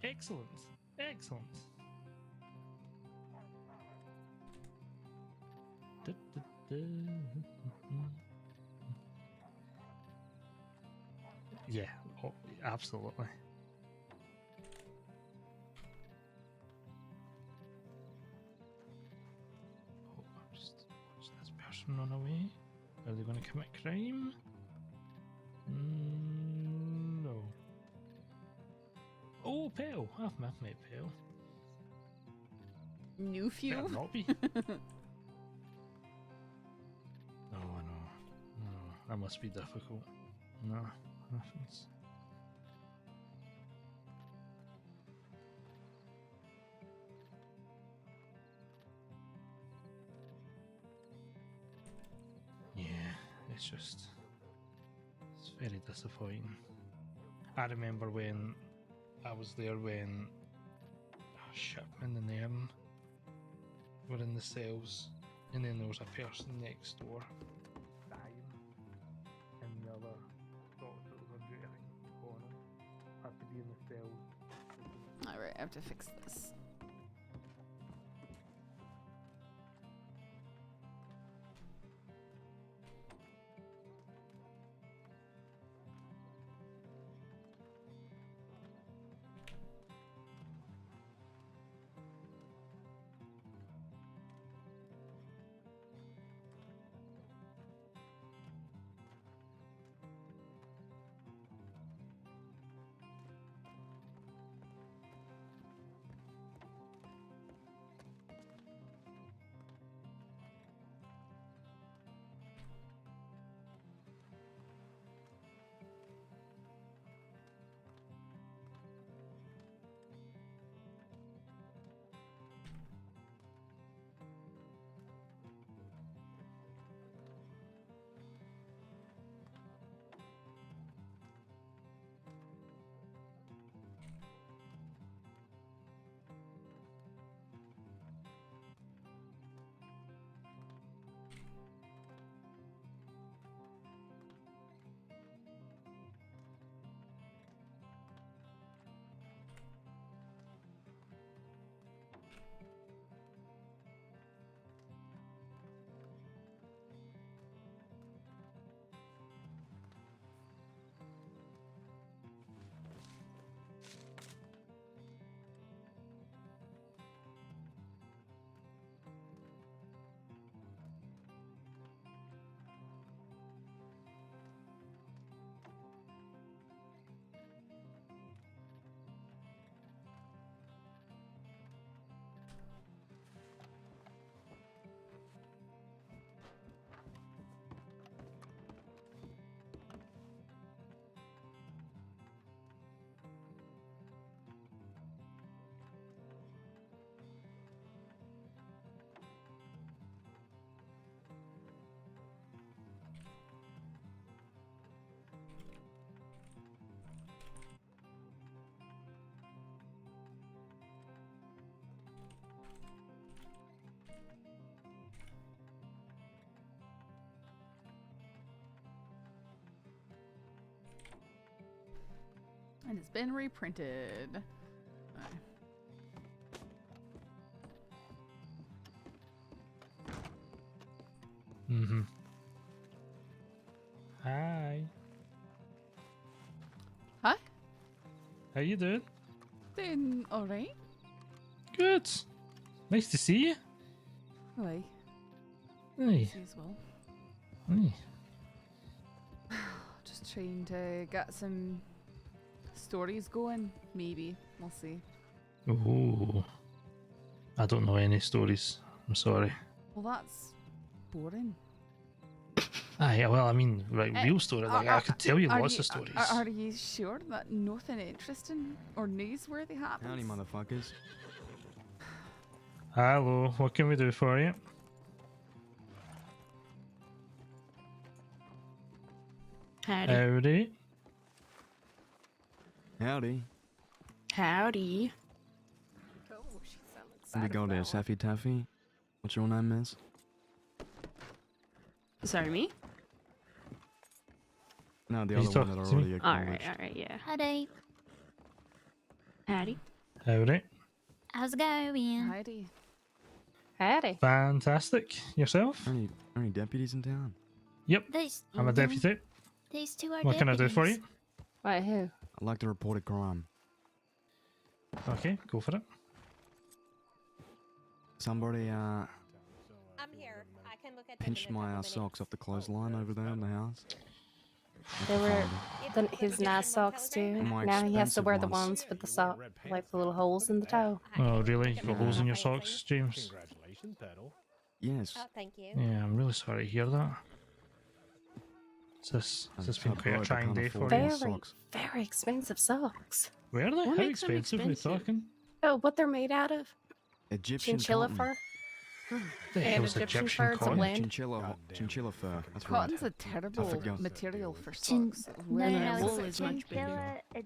Excellent. Excellent. Yeah, oh, absolutely. Oh, I'm just watching this person run away. Are they going to commit crime? No. Oh, Pale. I've met Pale. New few? Better not be. No, I know. No, that must be difficult. No, nothing's. Yeah, it's just. It's very disappointing. I remember when I was there when Shipman and them were in the cells, and then there was a person next door dying, and the other doctor was on duty, I think, in the corner, had to be in the cells. Alright, I have to fix this. And it's been reprinted. Mm-hmm. Hi. Hi. How you doing? Doing alright. Good. Nice to see you. Aye. Hey. You as well. Hey. Just trying to get some stories going. Maybe. We'll see. Ooh. I don't know any stories. I'm sorry. Well, that's boring. Aye, well, I mean, like real story. Like I could tell you lots of stories. Are you sure that nothing interesting or newsworthy happens? Howdy, motherfuckers. Hello, what can we do for you? Howdy. Howdy. Howdy. Howdy. Oh, she sounds We excited go there, about Saffy Taffy. What's your name, miss? Sorry, me? No, the He's other one that talking to me. already acknowledged. Alright, yeah. Howdy. Howdy. Howdy. How's it going? Heidi. Howdy. Fantastic. Yourself? I need Any deputies in town? Yep, These, I'm a deputy. These two are What can I do for you? deputies. Right, who? I'd like to report a crime. Okay, go for it. Somebody I'm here. I can look at them pinched in a my couple socks off the clothesline over there in the house. They were his nice socks too. My Now he has to expensive wear the ones. ones with the sock, like the little holes in the toe. Oh, really? You got holes in your socks, James? Congratulations, pedal. Yes. Oh, thank you. Yeah, I'm really sorry to hear that. Has this been quite a trying day for you? Very expensive socks. Where are they? What How makes them expensive are we expensive? talking? Oh, what they're made out of? Egyptian Chinchilla cotton. fur? The And hell's Egyptian Egyptian fur, it's a cotton? blend. Chinchilla fur. That's right. Cotton's a terrible forgot. material for Chin- socks. It's no, really no, wool it's is much better. I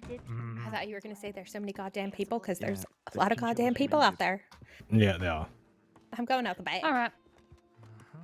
thought you were going to say there's so many goddamn people because Yeah, there's a the lot of chinchillas goddamn are people out dangerous. there. Yeah, they are. I'm going out the back. All right.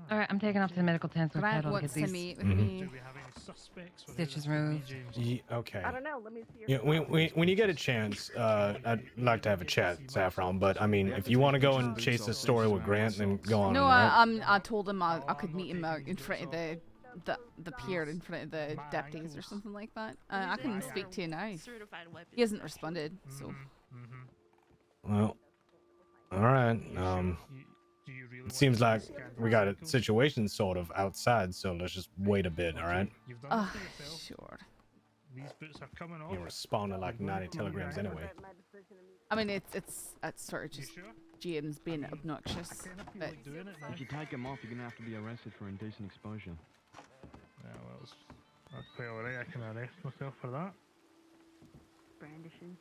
All right, I'm taking off to the medical tent with Grant Pedal to wants get to these meet with Mhm. me. Do we have any suspects? for who stitches this could be, removed. James? Okay. I don't know. Let me see your Yeah, when you get a chance, I'd like to have a chat, Saffron. But I mean, if you want to go and chase the story with Grant, then go on. No, alright? I told him I could meet him out in front of the pier in front of the deputies or something like that. I can speak to you now. Certified weapons. He hasn't responded, so. Well, all right. Do you really It seems like want to scan we got a vehicles? situation sort of outside, so let's just wait a bit. All right. You've done this Ah, to yourself. sure. These boots are coming off. You're responding like 90 telegrams anyway. I mean, it's sort of You just sure? James being I obnoxious. kind of feel But like doing it now. If you take them off, you're gonna have to be arrested for indecent exposure. Yeah, well, that's quite alright. I can arrest myself for that. Brandishing.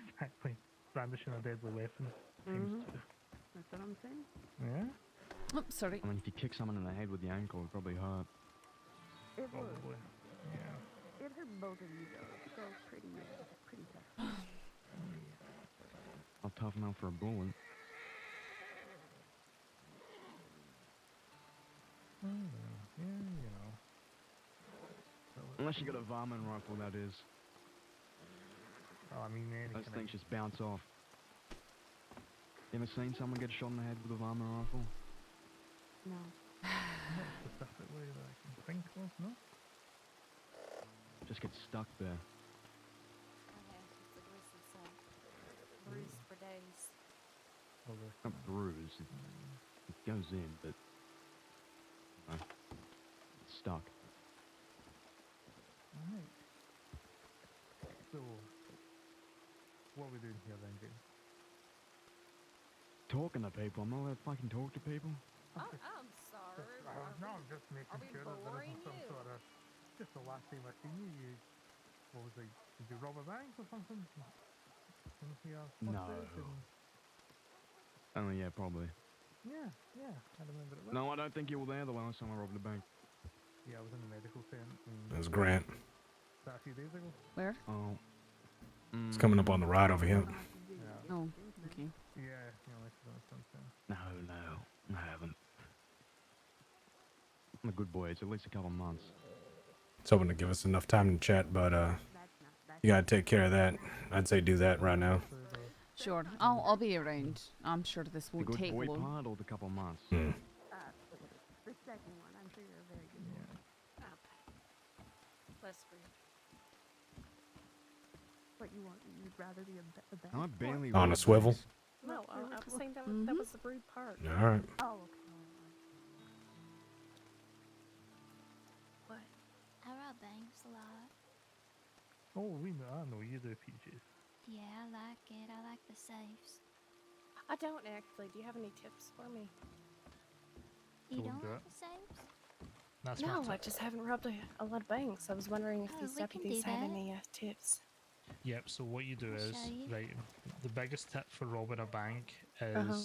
Exactly. Brandishing a deadly weapon. Times two. That's what I'm saying. Yeah? oh, sorry. I mean, if you kick someone in the head with the ankle, it'd probably hurt. Probably. Yeah. It hurt both of you though. So pretty tough. I'll toughen up for a bullet. Oh, yeah, you know. Unless you got a varmint rifle, that is. Oh, I mean, Those things just bounce off. You ever seen someone get shot in the head with a varmint rifle? No. Not specifically that I can think of, no? Just get stuck there. Bruised for days. Not bruised. It goes in, but you know, it's stuck. Alright. So, what are we doing here then, James? Talking to people. I'm not allowed to fucking talk to people. Oh, I'm sorry. No, I'm just making Are we sure that there boring isn't some you? sort of... Just the last time I seen you, what was it? Did you rob a bank or something? In here, No. hostage Oh yeah, probably. yeah, I remember it well. No, I don't think you were there the last time I robbed a bank. Yeah, I was in the medical tent. There's Grant. Was that a few days ago? Where? Oh. It's coming up on the ride over here. Yeah. Oh, okay. Yeah, like something. No, I haven't. I'm a good boy. It's at least a couple months. It's hoping to give us enough time to chat, but you gotta take care of that. I'd say do that right now. Sure. I'll be around. I'm sure this The won't good take boy long. part or the couple months? Hmm. The second one. I'm sure you're a very good boy. Less rude. What you want? You'd rather be a bad I barely On a robbed swivel. banks. No, I was saying that was the rude part. All right. Oh, okay. What? I rob banks a lot. Oh, I know you do, Peaches. Yeah, I like it. I like the safes. I don't actually. Do you have any tips for me? You Go don't and do like it. the safes? That's No, my I just haven't robbed a lot of banks. I was wondering if Oh, these we can deputies do had that. any tips. Yep, so what you do I'll is, show you. right, the biggest tip for robbing a bank is, Uh-huh.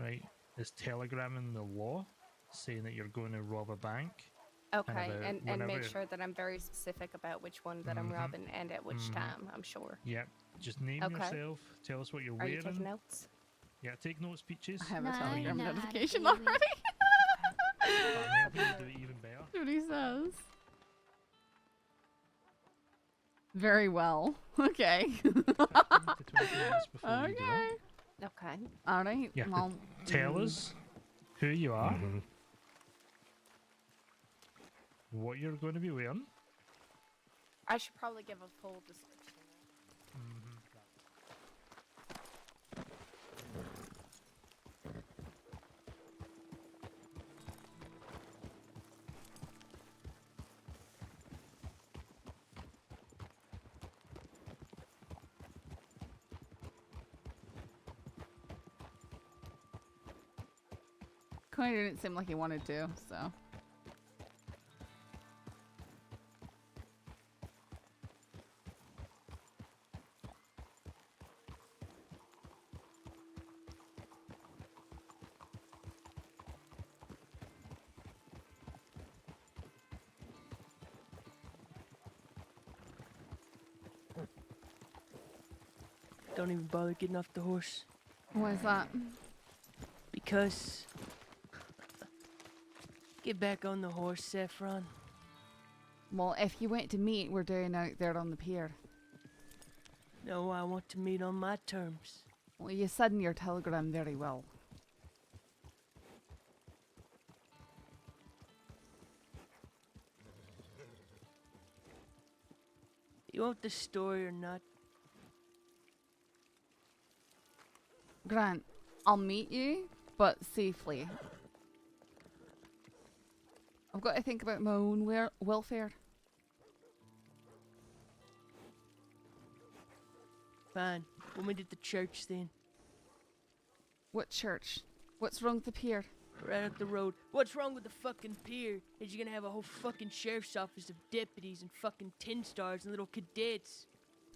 right, is telegramming the law saying that you're going to rob a bank. Okay, about and whenever- make sure that I'm very specific about which one that I'm Mhm. robbing and at which Mhm. time, I'm sure. Yep, just name Okay. yourself, tell us what you're Are wearing. you taking notes? Yeah, take notes, Peaches. I have No, a you Telegram know how to notification do it. already. I'm helping you do it even better. That's what he says. Very well. Okay. 15 to 20 minutes before you do Okay. it. Okay. All right. Yeah, Well, Tell us who you are, Mhm. what you're going to be wearing. I should probably give a full description. Kind of didn't seem like he wanted to, so. Don't even bother getting off the horse. Why is that? Because... Get back on the horse, Saffron. Well, if you went to meet, we're doing out there on the pier. No, I want to meet on my terms. Well, you said in your telegram very well. You want the story or not? Grant, I'll meet you, but safely. I've got to think about my own welfare. Fine. We'll meet at the church then. What church? What's wrong with the pier? Right up the road. What's wrong with the fucking pier? Is you gonna have a whole fucking sheriff's office of deputies and fucking 10 stars and little cadets?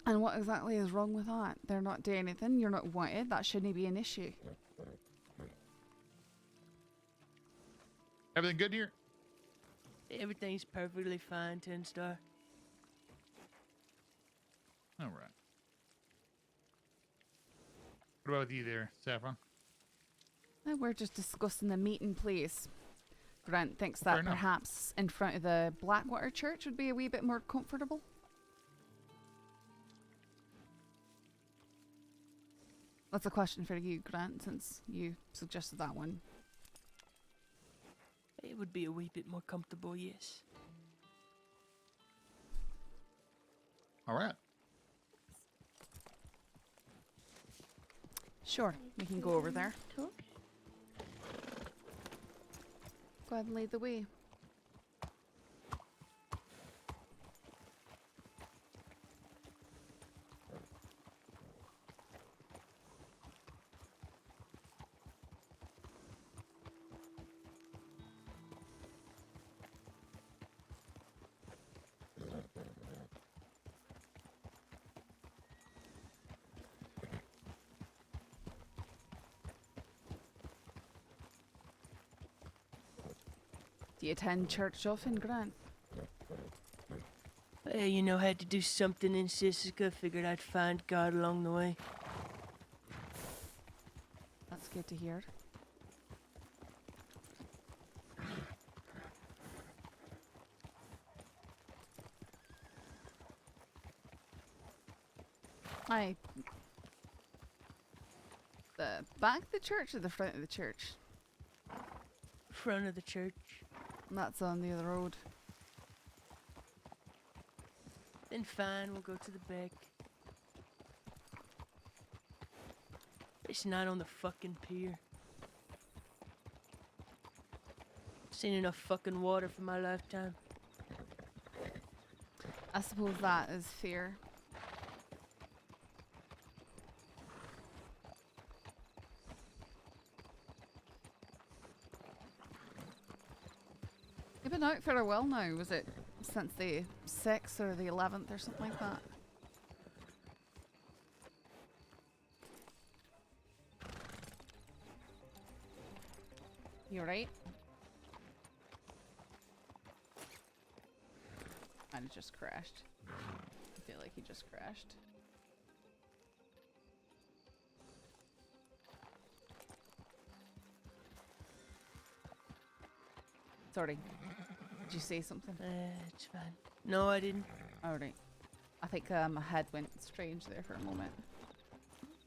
And what exactly is wrong with that? They're not doing anything, you're not wanted, that shouldn't be an issue. Everything good here? Everything's perfectly fine, 10 star. All right. What about you there, Saffron? We're just discussing the meeting place. Grant thinks Fair that enough. perhaps in front of the Blackwater Church would be a wee bit more comfortable. That's a question for you, Grant, since you suggested that one. It would be a wee bit more comfortable, yes. All right. Sure, we can go over there. Go ahead and lead the way. Do you attend church often, Grant? Well, you know, had to do something in Sisika. Figured I'd find God along the way. That's good to hear. The back of the church or the front of the church? Front of the church. That's on the other road. Then fine, we'll go to the back. It's not on the fucking pier. Seen enough fucking water for my lifetime. I suppose that is fair. You've been out for a while now. Was it since the 6th or the 11th or something like that? You right? Might have just crashed. I feel like he just crashed. Sorry. Did you say something? It's fine. No, I didn't. Alright. I think my head went strange there for a moment.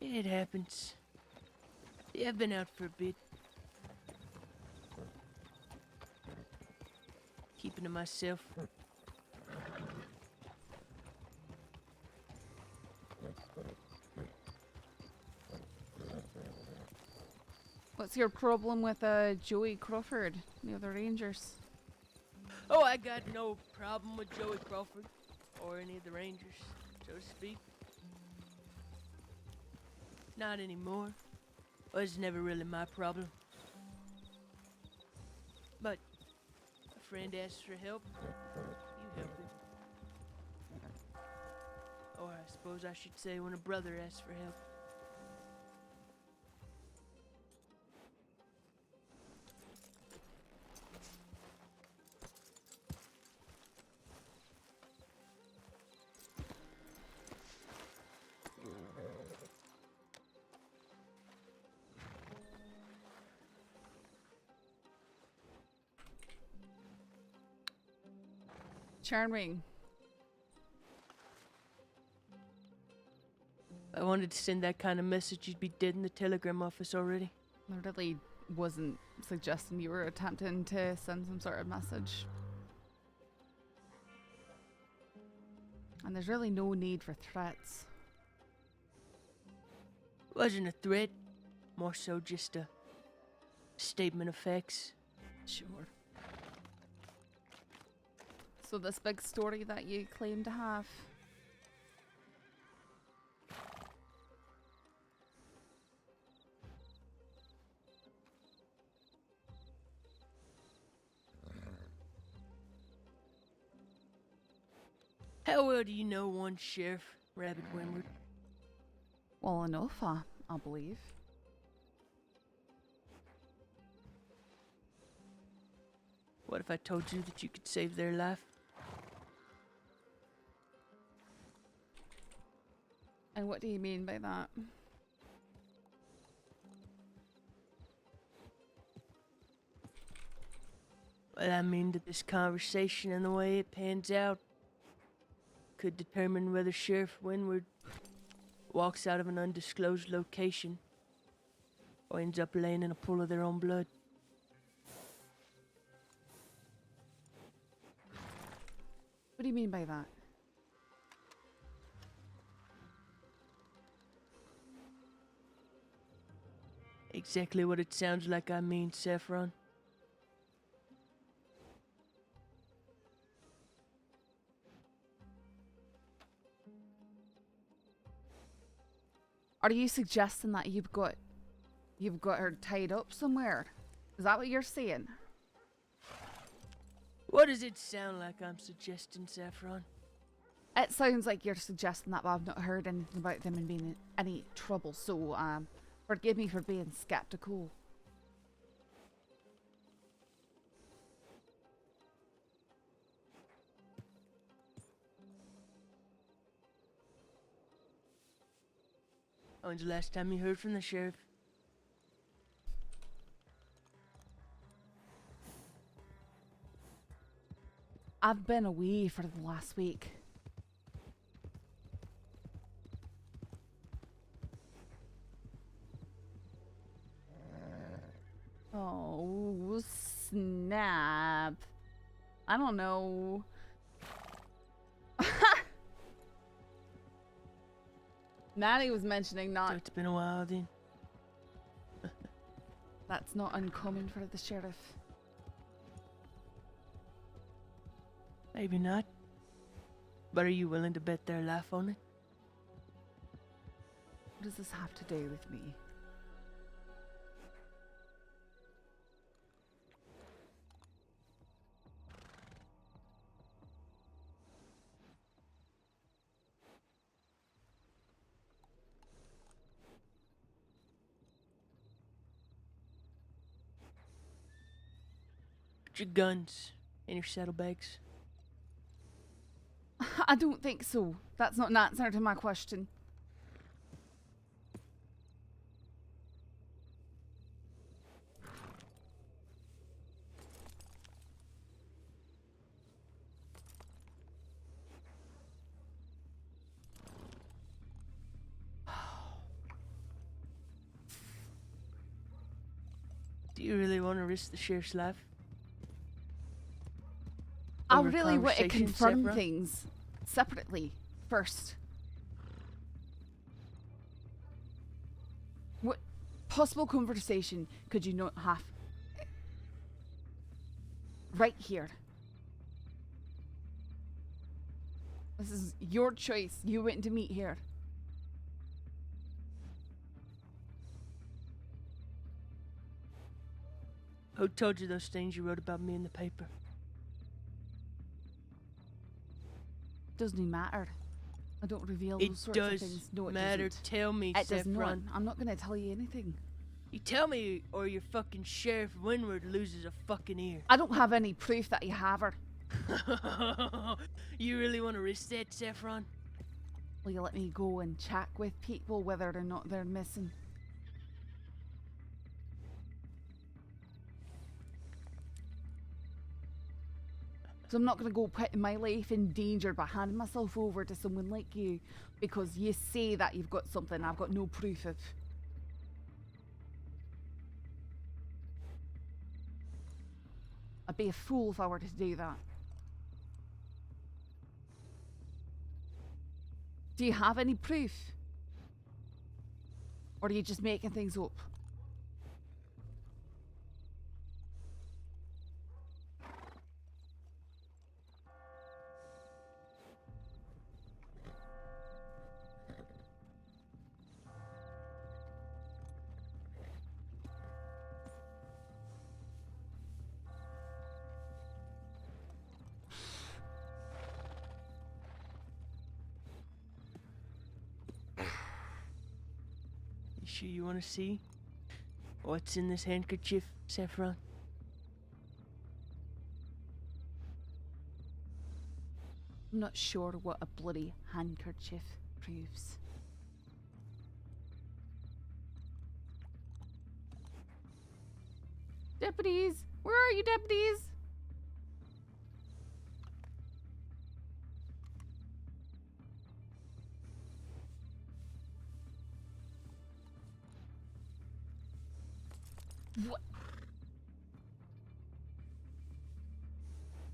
It happens. Yeah, I've been out for a bit. Keeping to myself. What's your problem with Joey Crawford, the other Rangers? Oh, I got no problem with Joey Crawford or any of the Rangers, so to speak. Not anymore. Was never really my problem. But a friend asks for help, you help him. Or I suppose I should say when a brother asks for help. Charming. I wanted to send that kind of message, you'd be dead in the telegram office already. I really wasn't suggesting you were attempting to send some sort of message. And there's really no need for threats. Wasn't a threat, more so just a statement of facts. Sure. So this big story that you claim to have. How well do you know one Sheriff, Rabbit Windward? Well enough, I believe. What if I told you that you could save their life? And what do you mean by that? Well, I mean that this conversation and the way it pans out could determine whether Sheriff Windward walks out of an undisclosed location or ends up laying in a pool of their own blood. What do you mean by that? Exactly what it sounds like I mean, Saffron. Are you suggesting that you've got her tied up somewhere? Is that what you're saying? What does it sound like I'm suggesting, Saffron? It sounds like you're suggesting that I've not heard anything about them and being in any trouble, so forgive me for being skeptical. When's the last time you heard from the sheriff? I've been away for the last week. Oh, snap. I don't know. Maddie was mentioning not... So it's been a while then. That's not uncommon for the sheriff. Maybe not. But are you willing to bet their life on it? What does this have to do with me? Put your guns in your saddlebags. I don't think so. That's not an answer to my question. Do you really want to risk the sheriff's life? longer really want to conversation, confirm Saffron? things separately first. What possible conversation could you not have right here? This is your choice. You went to meet here. Who told you those things you wrote about me in the paper? Doesn't even matter. I don't reveal It those sorts does of things. No, it matter. doesn't. Tell me, It does not. Saffron. I'm not going to tell you anything. You tell me, or your fucking Sheriff Windward loses a fucking ear. I don't have any proof that you have her. You really want to risk that, Saffron? Will you let me go and chat with people whether or not they're missing? So I'm not going to go putting my life in danger by handing myself over to someone like you because you say that you've got something I've got no proof of. I'd be a fool if I were to do that. Do you have any proof? Or are you just making things up? You sure you want to see what's in this handkerchief, Saffron? I'm not sure what a bloody handkerchief proves. Deputies! Where are you, deputies? What?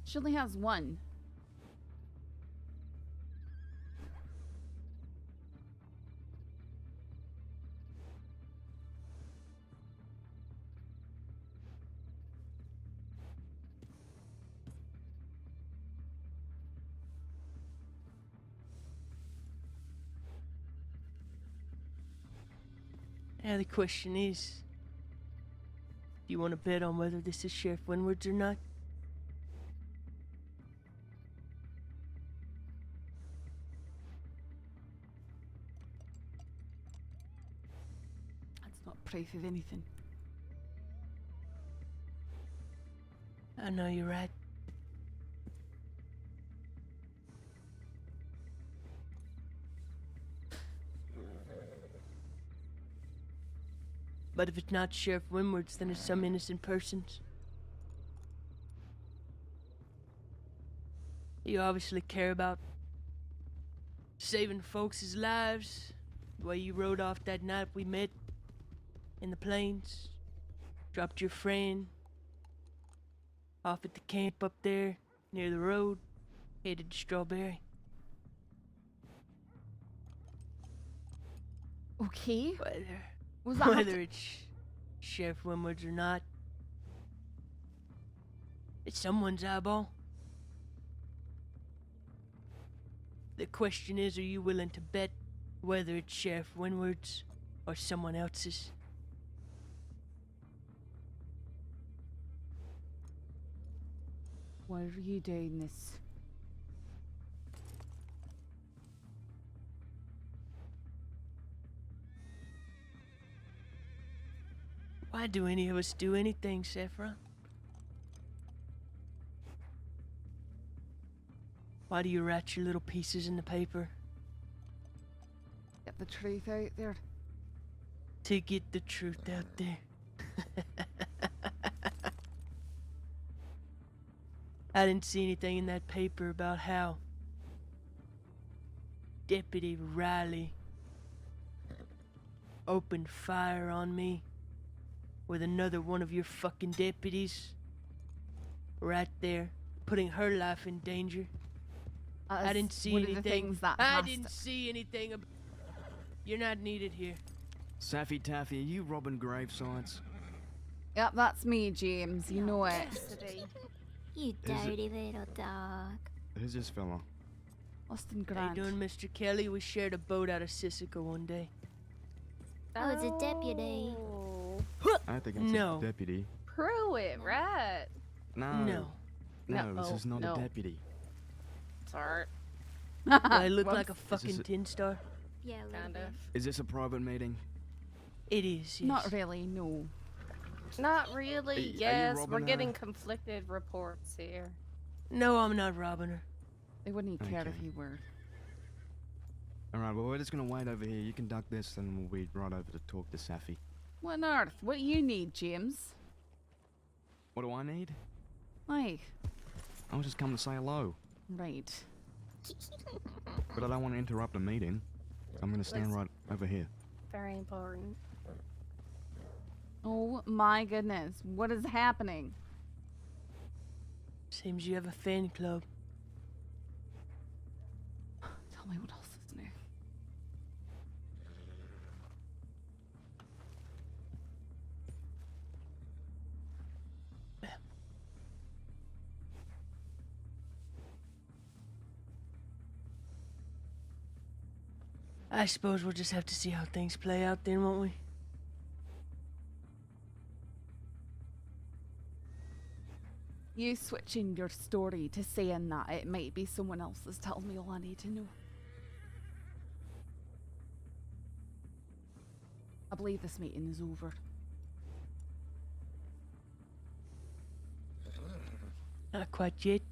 She only has one. Now the question is, do you want to bet on whether this is Sheriff Windward's or not? That's not proof of anything. I know you're right. But if it's not Sheriff Windward's, then it's some innocent person's. You obviously care about saving folks' lives, the way you rode off that night we met in the plains, dropped your friend off at the camp up there near the road, headed to Strawberry. Okay. Whether it's Sheriff Windward's or not, it's someone's eyeball. The question is, are you willing to bet whether it's Sheriff Windward's or someone else's? Why are you doing this? Why do any of us do anything, Saffron? Why do you write your little pieces in the paper? Get the truth out there. To get the truth out there. I didn't see anything in that paper about how Deputy Riley opened fire on me with another one of your fucking deputies right there, putting her life in danger. I didn't see one of anything. the things that I has didn't to- see anything. You're not needed here. Saffy Taffy, are you robbing gravesites? Yep, that's me, James. You know it. You dirty little dog. Who's this fella? Austin How you Grant. doing, Mr. Kelly? We shared a boat out of Sisika one day. Oh, it's a deputy. I think it's No. a deputy. Prove it, right? No. No. No, this No, is not no. a deputy. Sorry. Do I look Whoops. like a fucking a- tin star? Yeah, a little Kind bit. of. Is this a private meeting? It is, yes. Not really, no. Not really. Are you Yes, we're robbing getting her? conflicted reports here. No, I'm not robbing her. They wouldn't care if Okay. you were. Alright, well, we're just gonna wait over here. You can duck this, and we'll be right over to talk to Saffy. What on earth? What do you need, James? What do I need? Like, I was just coming to say hello. right. But I don't want to interrupt a meeting. I'm gonna stand Let's- right over here. Very important. Oh my goodness. What is happening? Seems you have a fan club. Tell me what else is new. I suppose we'll just have to see how things play out then, won't we? You switching your story to saying that it might be someone else that's telling me all I need to know. I believe this meeting is over. Not quite yet.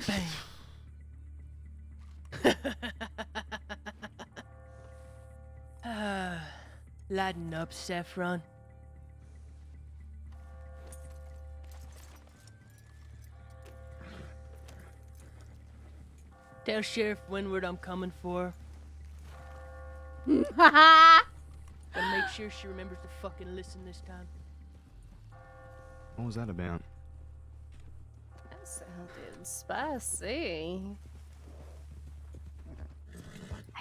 Bang. Lighten up, Saffron. Tell Sheriff Windward I'm coming for her. Gotta make sure she remembers to fucking listen this time. What was that about? That sounded spicy.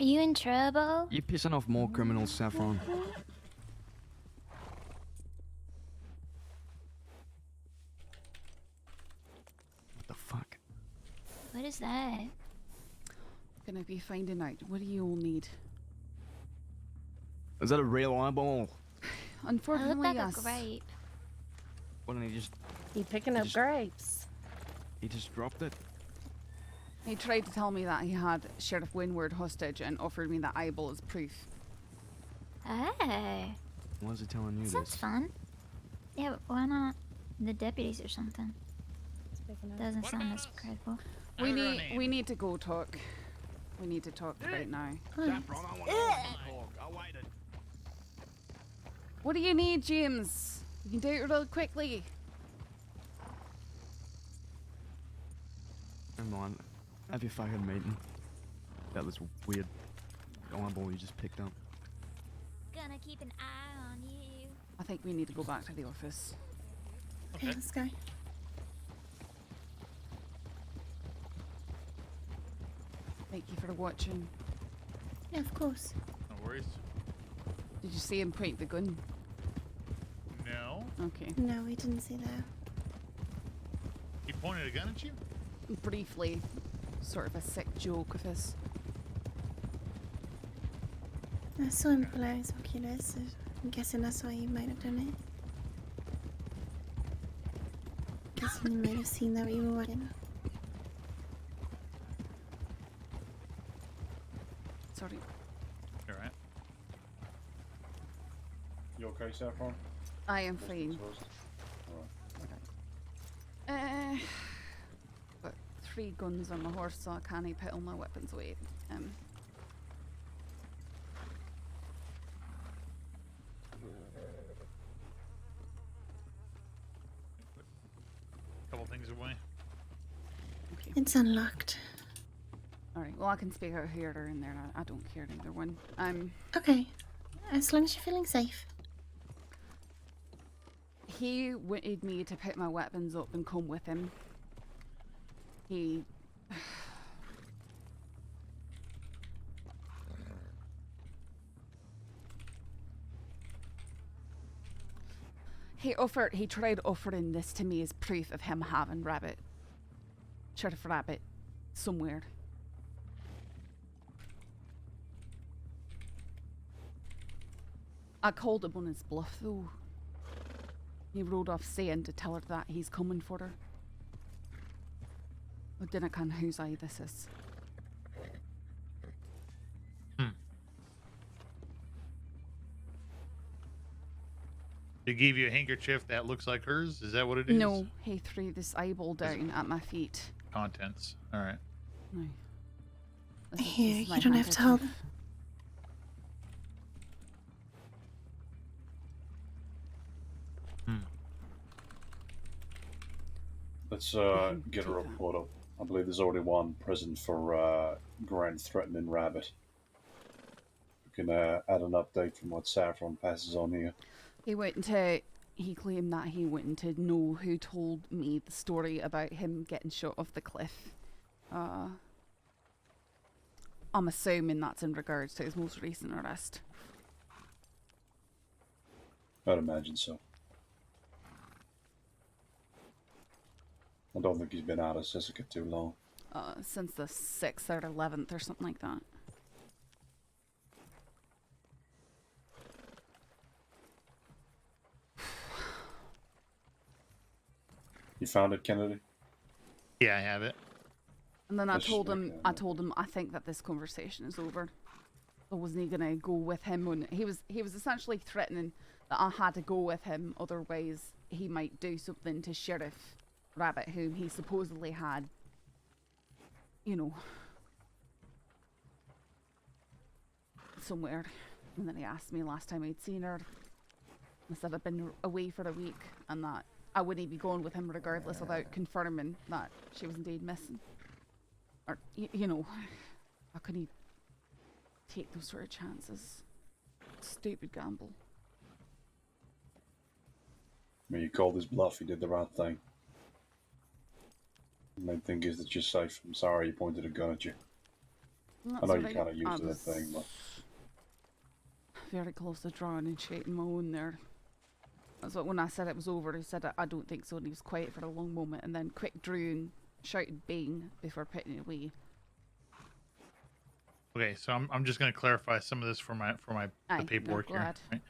Are you in trouble? You pissing off more criminals, Saffron. What the fuck? What is that? Gonna be finding out. What do you all need? Is that a real eyeball? I look Unfortunately, like yes. a grape. Why don't he just You picking up grapes? dropped it? He tried to tell me that he had Sheriff Windward hostage and offered me that eyeball as proof. Oh, Why is he telling you sounds this? fun. Yeah, but why not the deputies or something? Doesn't sound as credible. We need to go talk. We need to talk right now. What do you need, James? You can do it real quickly. Never mind. Have your fucking meeting. That was weird eyeball you just picked up. Gonna keep an eye on you. I think we need to go back to the office. Okay, let's go. Thank you for watching. Yeah, of course. No worries. Did you see him point the gun? No. Okay. No, we didn't see that. He pointed a gun at you? Briefly. Sort of a sick joke of his. I saw him pull out his Oculus, so I'm guessing that's why he might have done it. Guessing he might have seen that we were watching. Sorry. You're right. You okay, Saffron? I am fine. Got 3 guns on my horse, so I can't put all my weapons away. bags away. It's unlocked. Alright, well I can speak out here or in there. I don't care either one. Okay. As long as you're feeling safe. He wanted me to pick my weapons up and come with him. He... He tried offering this to me as proof of him having Sheriff Rabbit somewhere. I called him on his bluff though. He rode off saying to tell her that he's coming for her. I didn't ken whose eye this is. He gave you a handkerchief that looks like hers? Is that what it is? No, he threw this eyeball down at my feet. Contents. Alright. No. Here, you don't have to hold them. Let's get a report up. I believe there's already one present for Grand Threatening Rabbit. We can add an update from what Saffron passes on here. He claimed that he wanted to know who told me the story about him getting shot off the cliff. I'm assuming that's in regards to his most recent arrest. I'd imagine so. I don't think he's been out of Sisika too long. Since the 6th or 11th or something like that. You found it, Kennedy? Yeah, I have it. And then I told him I think that this conversation is over. I wasn't gonna go with him on he was essentially threatening that I had to go with him, otherwise he might do something to Sheriff Rabbit, whom he supposedly had, you know, somewhere. And then he asked me last time I'd seen her. I said I'd been away for a week and that I wouldn't be going with him regardless without confirming that she was indeed missing. Or, you know, how could he take those sort of chances? Stupid gamble. I mean, you called his bluff, he did the right thing. The main thing is that you're safe. I'm sorry he pointed a gun at you. I know you kind of used to that thing, but... Very close to drawing and shaking my own there. That's what when I said it was over, he said I don't think so, and he was quiet for a long moment, and then quick drew and shouted bang before putting it away. Okay, so I'm just going to clarify some of this for the paperwork here. Right?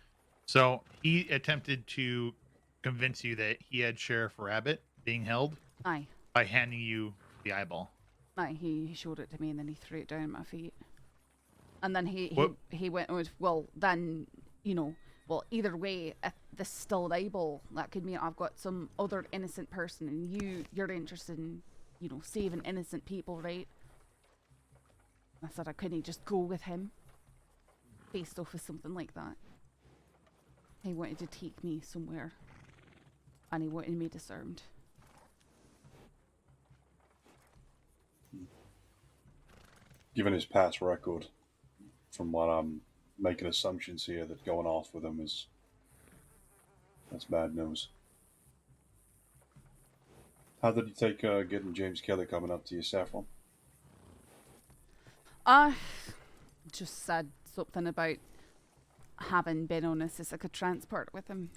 So he attempted to convince you that he had Sheriff Rabbit being held. Aye. By handing you the eyeball. Aye, he showed it to me and then he threw it down at my feet. And then he went with, well, then, you know, well, either way, if this is still an eyeball, that could mean I've got some other innocent person and you're interested in, you know, saving innocent people, right? I said I couldn't just go with him based off of something like that. He wanted to take me somewhere and he wanted me disarmed. Given his past record, from what I'm making assumptions here, that going off with him that's bad news. How did you take getting James Kelly coming up to you, Saffron? Just said something about having been on a Sisika transport with him.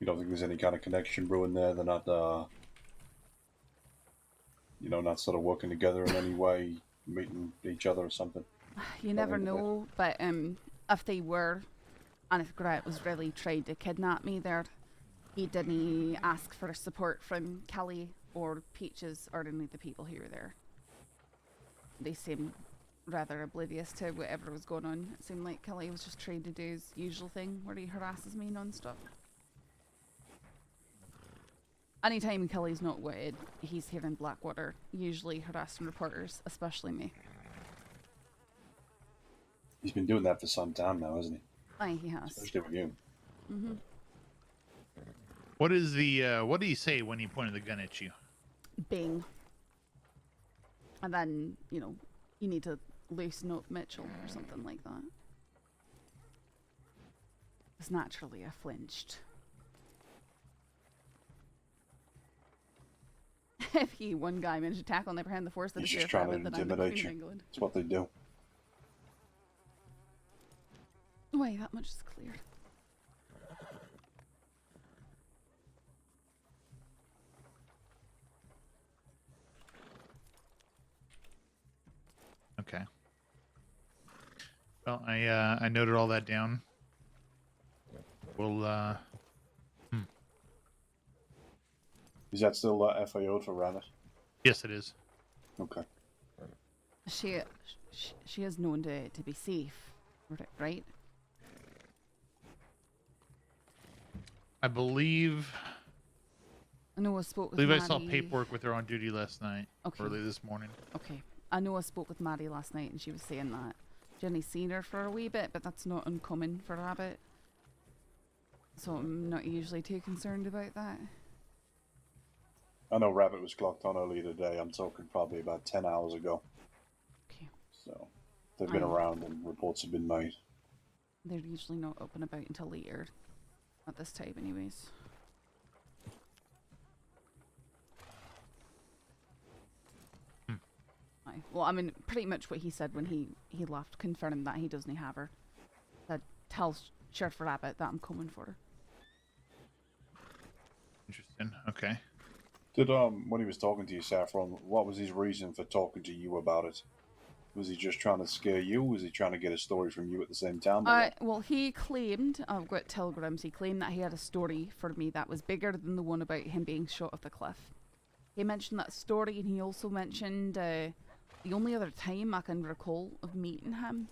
You don't think there's any kind of connection brewing there? They're not, you know, not sort of working together in any way, meeting each other or something? You never know, but if they were, and if Grant was really trying to kidnap me there, he didn't ask for support from Kelly or Peaches or any of the people who were there. They seemed rather oblivious to whatever was going on. It seemed like Kelly was just trying to do his usual thing where he harasses me non-stop. Anytime Kelly's not wanted, he's here in Blackwater, usually harassing reporters, especially me. He's been doing that for some time now, hasn't he? Aye, he has. Especially with you. Mm-hmm. What is the what did he say when he pointed the gun at you? Bing. And then, you know, you need to loosen up Mitchell or something like that. Because naturally I flinched. If he, one guy, managed to tackle and apprehend the force that He's is just here trying to forever, then I'm the intimidate Queen of you. England. That's what they do. Wait, that much is clear. Okay. Well, I noted all that down. We'll Is that still FAO'd for Rabbit? Yes, it is. Okay. She is known to be safe, right? I believe. I know I spoke with I Maddie. saw paperwork with her on duty last night. Okay. Early this morning. Okay. I know I spoke with Maddie last night and she was saying that Jenny's seen her for a wee bit, but that's not uncommon for Rabbit. So I'm not usually too concerned about that. I know Rabbit was clocked on earlier today. I'm talking probably about 10 hours ago. Okay. So they've been around and reports have been made. They're usually not up and about until later at this time anyways. Aye. Well, I mean, pretty much what he said when he left, confirmed that he doesn't have her. That tells Sheriff Rabbit that I'm coming for her. Interesting. Okay. Did when he was talking to you, Saffron, what was his reason for talking to you about it? Was he just trying to scare you? Was he trying to get a story from you at the same time? Well, he claimed, I've got telegrams, he claimed that he had a story for me that was bigger than the one about him being shot off the cliff. He mentioned that story, and he also mentioned the only other time I can recall of meeting him,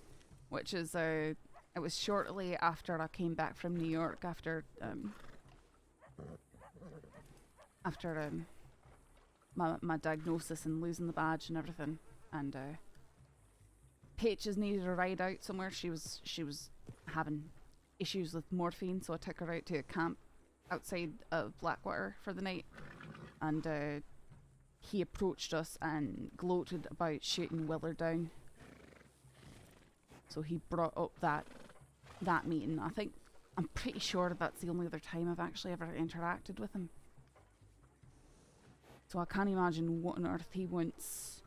which is it was shortly after I came back from New York after my diagnosis and losing the badge and everything, and Peaches needed a ride out somewhere. She was having issues with morphine, so I took her out to a camp outside of Blackwater for the night, and he approached us and gloated about shooting Willer down. So he brought up that meeting. I'm pretty sure that's the only other time I've actually ever interacted with him. So I can't imagine what on earth he wants.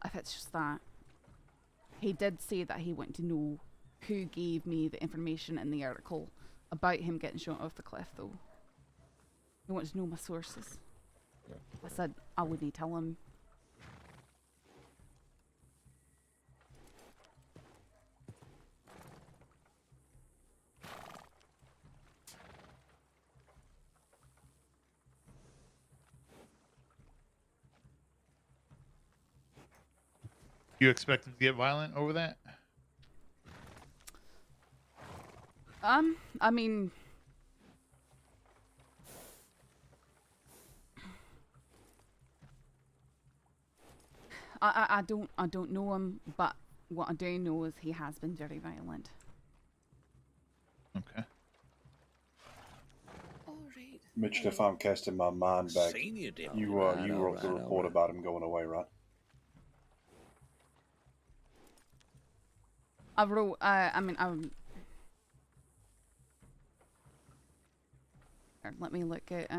If it's just that. He did say that he wanted to know who gave me the information in the article about him getting shot off the cliff, though. He wanted to know my sources. I said I wouldn't tell him. You expect it to get violent over that? I mean, I don't know him, but what I do know is he has been very violent. Okay. Mitch, if I'm casting my mind back, you wrote the report about him going away, right? I wrote, let me look at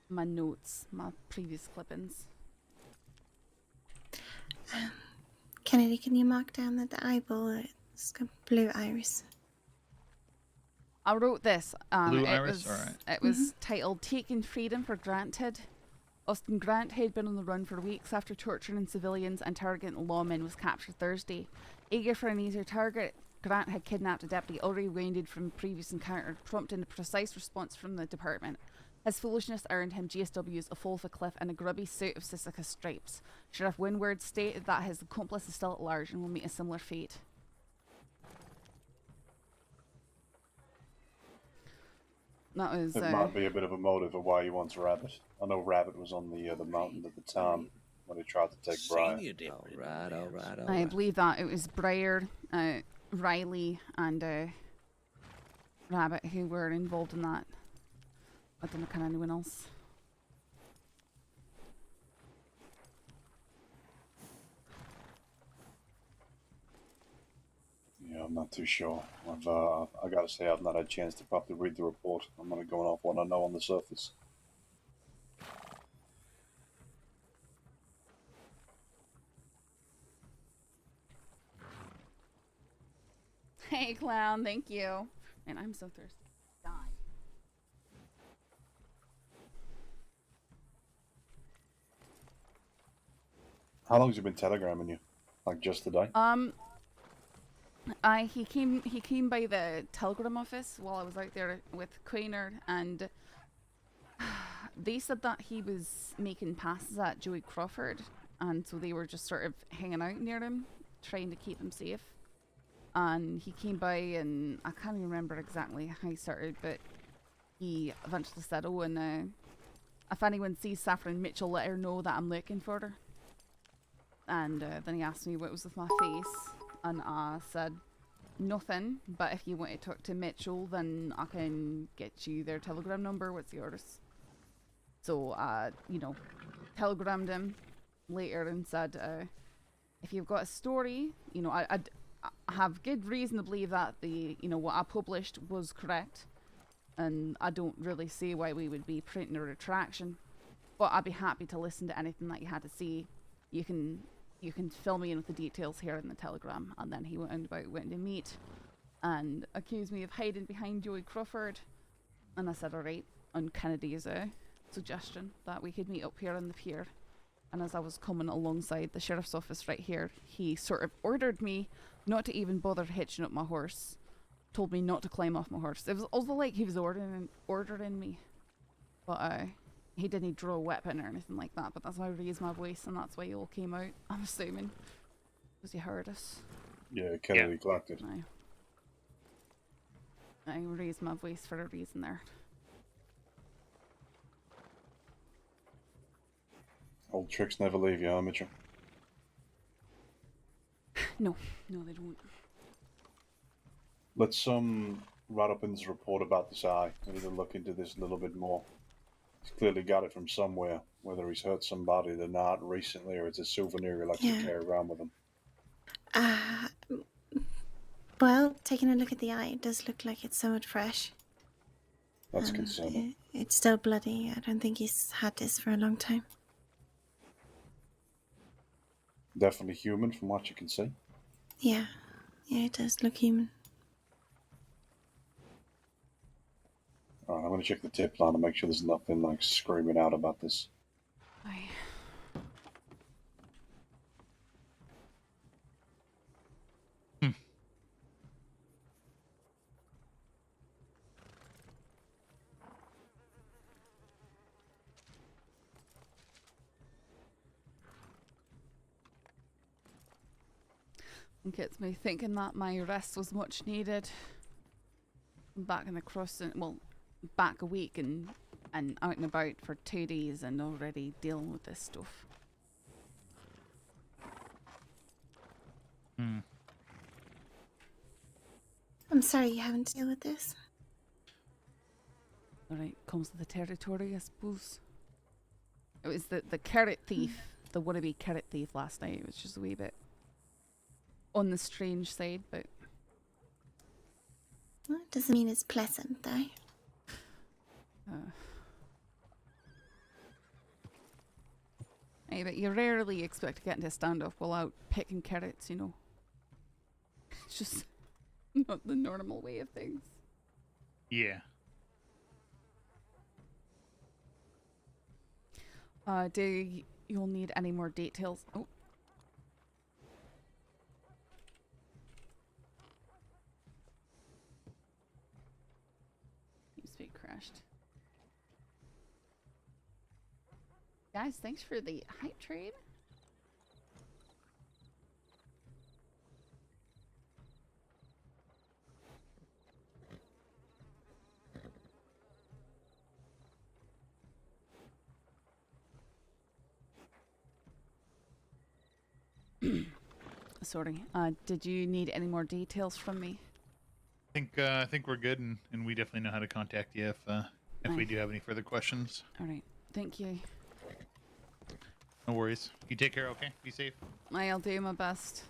my notes, my previous clippings. Kennedy, can you mark down that the eyeball is got blue iris? I wrote this. Blue iris? Alright. It was titled Taking Freedom for Granted. Austin Grant had been on the run for weeks after torturing civilians and targeting lawmen was captured Thursday. Eager for an easier target, Grant had kidnapped a deputy already wounded from a previous encounter, prompting a precise response from the department. His foolishness earned him GSW's A Fall off a Cliff and a grubby suit of Sisyphus stripes. Sheriff Winward stated that his accomplice is still at large and will meet a similar fate. That was. It might be a bit of a motive of why he wants Rabbit. I know Rabbit was on the mountain at the time when he tried to take Brian. I believe that it was Briar. Riley and Rabbit who were involved in that. I don't know, can anyone else? Yeah, I'm not too sure. I gotta say, I've not had a chance to properly read the report. I'm only going off what I know on the surface. Hey, Clown, thank you. And I'm so thirsty. Die. How long has he been telegramming you? Like just today? He came by the telegram office while I was out there with Quainer, and they said that he was making passes at Joey Crawford, and so they were just sort of hanging out near him, trying to keep him safe. And he came by, and I can't even remember exactly how he started, but he eventually said, "Oh, and if anyone sees Saffron Mitchell, let her know that I'm looking for her." And then he asked me what was with my face, and I said nothing, but if you want to talk to Mitchell, then I can get you their telegram number. What's yours? So you know, telegrammed him later and said, if you've got a story, you know, I have good reason to believe that what I published was correct, and I don't really see why we would be printing a retraction, but I'd be happy to listen to anything that you had to say. You can fill me in with the details here in the telegram. And then he went to meet and accused me of hiding behind Joey Crawford, and I said alright, on Kennedy's suggestion that we could meet up here on the pier. And as I was coming alongside the sheriff's office right here, he sort of ordered me not to even bother hitching up my horse. Told me not to climb off my horse. It was also like he was ordering me. But he didn't draw a weapon or anything like that. But that's why I raised my voice, and that's why you all came out, I'm assuming. Because you heard us. Yeah, Kennedy collected. I raised my voice for a reason there. Old tricks never leave you, huh, Mitchell? No, they don't. Let's write up in this report about this eye. I need to look into this a little bit more. He's clearly got it from somewhere. Whether he's hurt somebody or not recently, or it's a souvenir he likes to carry around with him. Well, taking a look at the eye, it does look like it's somewhat fresh. That's concerning. It's still bloody. I don't think he's had this for a long time. Definitely human from what you can see. Yeah, it does look human. Alright, I'm going to check the tip line to make sure there's nothing like screaming out about this. Aye. It gets me thinking that my rest was much needed. I'm back in the crossing, well, back a week and out and about for 2 days and already dealing with this stuff. I'm sorry you having to deal with this. Alright, comes with the territory, I suppose. It was the carrot thief, the wannabe carrot thief last night. It was just a wee bit on the strange side, but... Well, it doesn't mean it's pleasant, though. Hey, but you rarely expect to get into a standoff while out picking carrots, you know. It's just not the normal way of things. Yeah. Do you'll need any more details? Oh. Speak crashed. Guys, thanks for the hype trade. Sorry. Did you need any more details from me? I think we're good, and we definitely know how to contact you if we do have any further questions. All right. Thank you. No worries. You take care. Okay. Be safe. I'll do my best.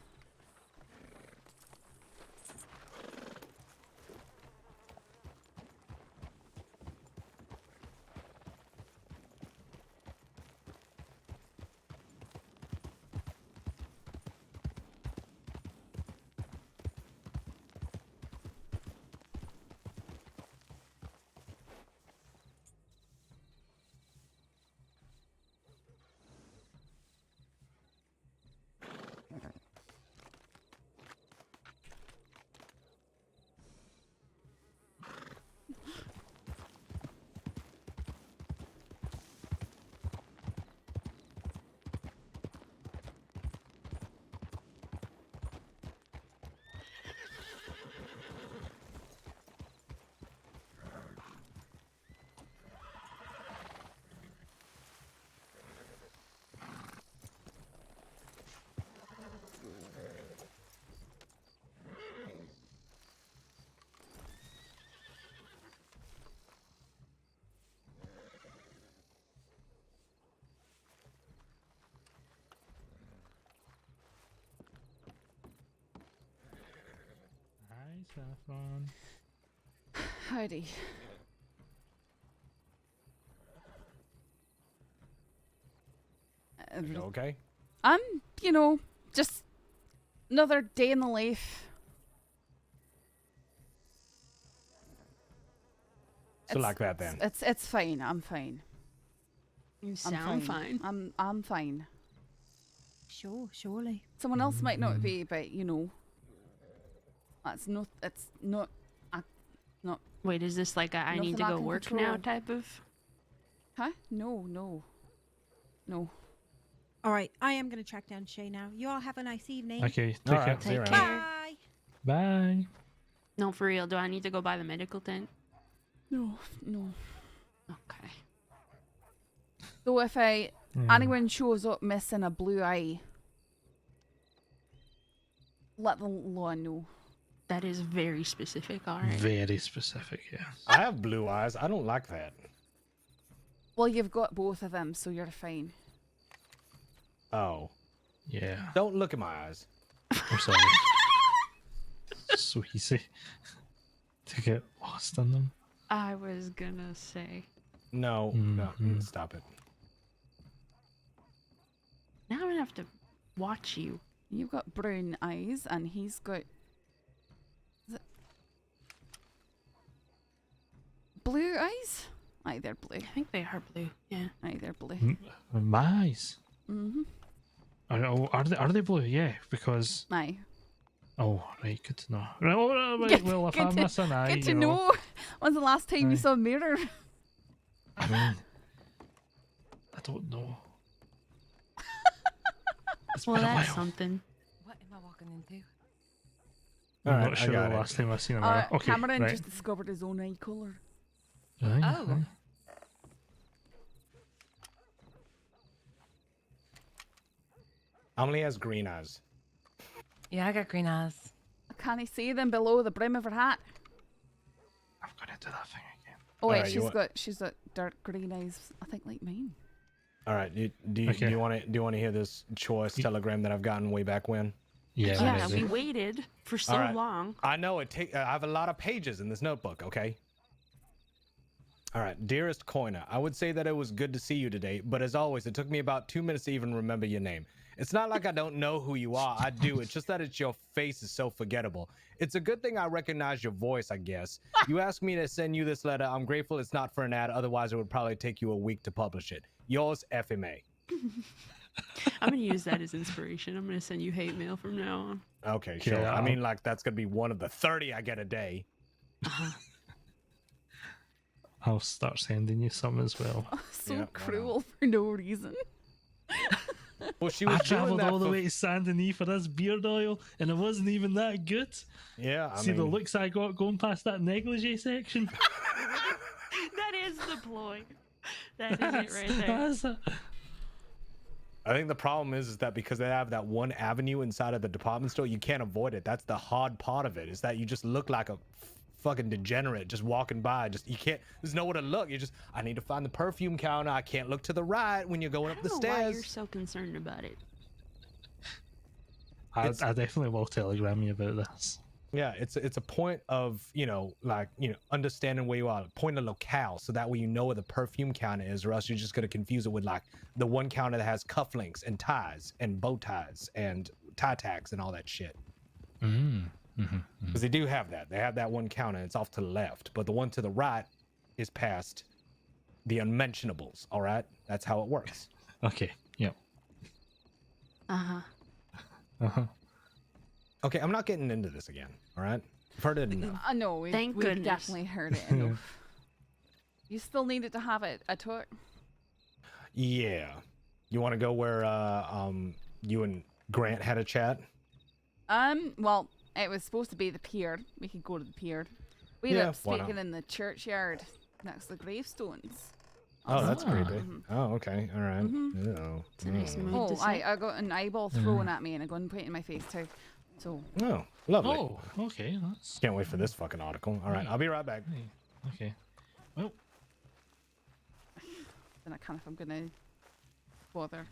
Hi, Saffron. Howdy. You okay? You know, just another day in the life. So like that then. It's fine. I'm fine. You sound fine. I'm fine. Sure, surely. Someone else might not be, but you know, it's not. Wait, is this like a I need to go work now type of? Huh? No. All right, I am going to track down Shay now. You all have a nice evening. Okay, Take care. Bye. Bye. No, for real. Do I need to go buy the medical tent? No. Okay. So if anyone shows up missing a blue eye, let the law know. That is very specific, alright. Very specific, yeah. I have blue eyes. I don't like that. Well, you've got both of them, so you're fine. Oh. Yeah. Don't look at my eyes. I'm sorry. So easy to get lost in them. I was gonna say. No, stop it. Now I'm gonna have to watch you. You've got brown eyes, and he's got... Is it blue eyes? Aye, they're blue. I think they are blue. Yeah. Aye, they're blue. My eyes. Mm-hmm. Are they blue? Yeah, because. Aye. Oh, right, good to know. Right, well, if I miss an eye, good to know. When's the last time you saw a mirror? I mean, I don't know. Well, that's something. What am I walking into? I'm not sure the last time I've seen a mirror. Okay, Cameron right. just discovered his own eye colour. Right, Oh. right. Emily has green eyes. Yeah, I got green eyes. Can I see them below the brim of her hat? I'm gonna do that thing again. Oh wait, Alright, she's got dark green eyes. I think like mine. All right. Do you want to hear this choice telegram that I've gotten way back when? Yeah, we waited for so long. I know I have a lot of pages in this notebook. Okay. All right, dearest Koina, I would say that it was good to see you today, but as always, it took me about 2 minutes to even remember your name. It's not like I don't know who you are. I do. It's just that your face is so forgettable. It's a good thing I recognize your voice, I guess. You asked me to send you this letter. I'm grateful it's not for an ad. Otherwise, it would probably take you a week to publish it. Yours, FMA. I'm going to use that as inspiration. I'm going to send you hate mail from now on. Okay, sure. Yeah. I mean, like, that's going to be one of the 30 I get a day. I'll start sending you some as well. Oh, so cruel for no reason. Well, she was I travelled doing that all the way to Saint Denis for this beard oil, and it wasn't even that good. Yeah, I See mean... the looks I got going past that negligee section. That is the ploy. That is it right there. I think the problem is that because they have that one avenue inside of the department store, you can't avoid it. That's the hard part of it, is that you just look like a fucking degenerate just walking by. Just you can't. There's nowhere to look. You just. I need to find the perfume counter. I can't look to the right when you're going up the stairs. Why you're so concerned about it? I definitely will telegram you about this. Yeah, it's a point of understanding where you are, point of locale, so that way you know where the perfume counter is, or else you're just gonna confuse it with like the one counter that has cufflinks and ties and bow ties and tie tags and all that shit. Because they do have that. They have that one counter. It's off to the left, but the one to the right is past the unmentionables. All right, that's how it works. Okay. Yep. Okay, I'm not getting into this again. All right, I've heard it enough. No, we've definitely heard it enough. You still needed to have it a tour. Yeah, you want to go where you and Grant had a chat? Well, it was supposed to be the pier. We could go to the pier. We ended up speaking in the churchyard next to the gravestones. Oh, that's creepy. Oh, okay. All right. It's a nice mood. I got an eyeball thrown at me and I got put it in my face too. So. Oh, lovely. Oh, okay. Can't wait for this fucking article. All right, I'll be right back. Okay. Well. Then I can't if I'm gonna bother.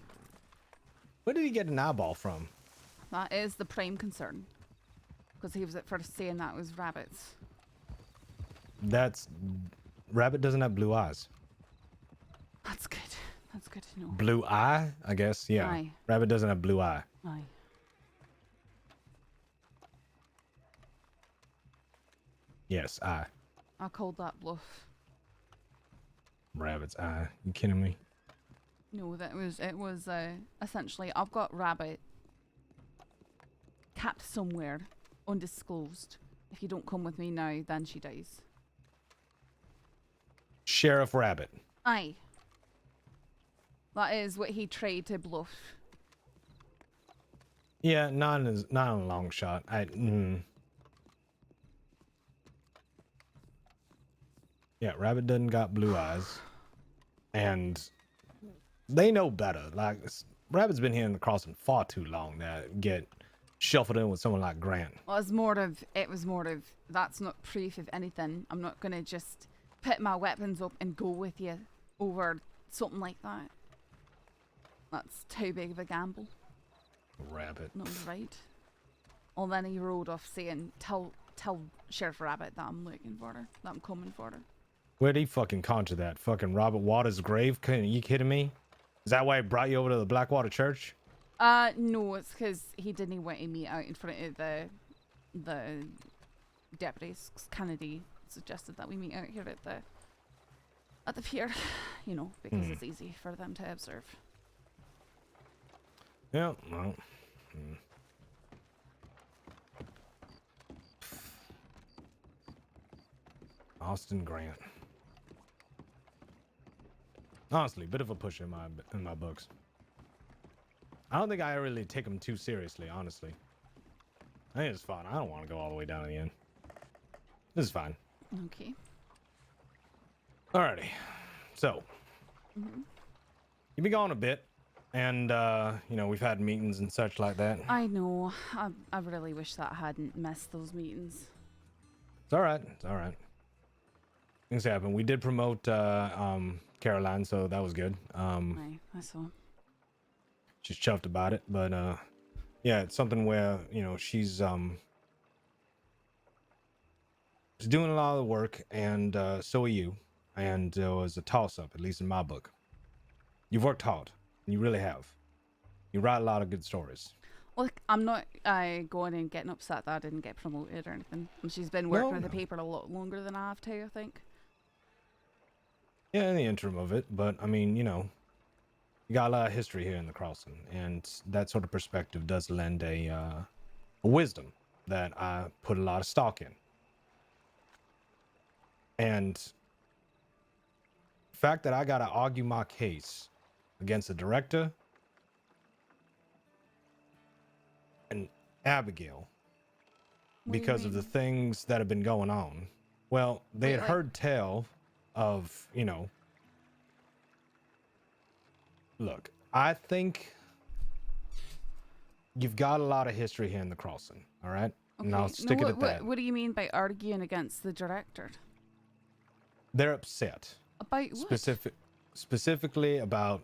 Where did he get an eyeball from? That is the prime concern. Because he was at first saying that was rabbits. Rabbit doesn't have blue eyes. That's good. That's good to know. Blue eye, I guess. Yeah. Aye. Rabbit doesn't have blue eye. Aye. Yes, eye. I called that bluff. Rabbit's eye. You kidding me? No, it was essentially I've got rabbit capped somewhere undisclosed. If you don't come with me now, then she dies. Sheriff Rabbit. Aye. That is what he tried to bluff. Yeah, not a long shot. Yeah, Rabbit doesn't got blue eyes, and they know better. Like Rabbit's been here in the crossing far too long to get shuffled in with someone like Grant. Well, it was more of that's not proof of anything. I'm not gonna just put my weapons up and go with you over something like that. That's too big of a gamble. Rabbit. Not right. Well, then he rode off saying, tell Sheriff Rabbit that I'm looking for her, that I'm coming for her. Where'd he fucking conjure that? Fucking Robert Waters' grave? Are you kidding me? Is that why he brought you over to the Blackwater Church? No, it's because he didn't want to meet out in front of the deputies. Kennedy suggested that we meet out here at the pier, because it's easy for them to observe. Yeah, well. Austin Grant. Honestly, bit of a push in my books. I don't think I really take him too seriously, honestly. I think it's fun. I don't want to go all the way down to the end. This is fine. Okay. Alrighty. So, you've been gone a bit, and we've had meetings and such like that. I know. I really wish that I hadn't missed those meetings. It's all right. It's all right. Things happen. We did promote Caroline, so that was good. I saw. She's chuffed about it, but yeah, it's something where she's doing a lot of the work, and so are you. And it was a toss-up, at least in my book. You've worked hard, and you really have. You write a lot of good stories. Well, I'm not going and getting upset that I didn't get promoted or anything. And she's been working with the paper a lot longer than I have too, I think. Yeah, in the interim of it, but I mean, you got a lot of history here in the crossing, and that sort of perspective does lend a wisdom that I put a lot of stock in. And the fact that I got to argue my case against the director and Abigail because of the things that have been going on. Well, they had heard tell of, look, I think you've got a lot of history here in the crossing, all right? Okay. And I'll stick it at that. What do you mean by arguing against the director? They're upset. About what? Specifically about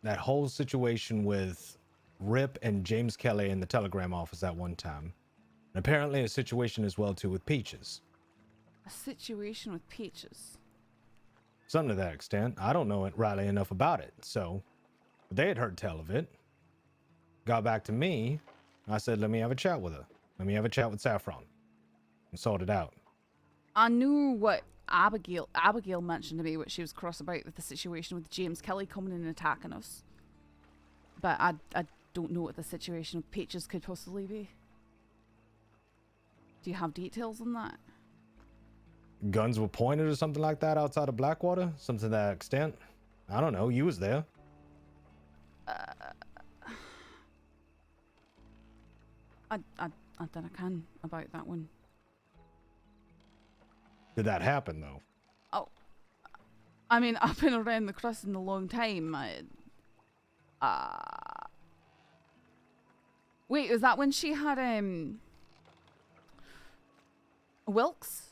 that whole situation with Rip and James Kelly in the telegram office at one time. And apparently a situation as well, too, with Peaches. A situation with Peaches? Something to that extent. I don't know it rightly enough about it, so they had heard tell of it. Got back to me. I said, let me have a chat with her. Let me have a chat with Saffron. And sort it out. I knew what Abigail mentioned to me, what she was cross about with the situation with James Kelly coming in and attacking us. But I don't know what the situation with Peaches could possibly be. Do you have details on that? Guns were pointed or something like that outside of Blackwater? Something to that extent? I don't know. You was there. I don't know about that one. Did that happen, though? Oh. I mean, I've been around the crossing a long time. Wait, was that when she had, Wilkes?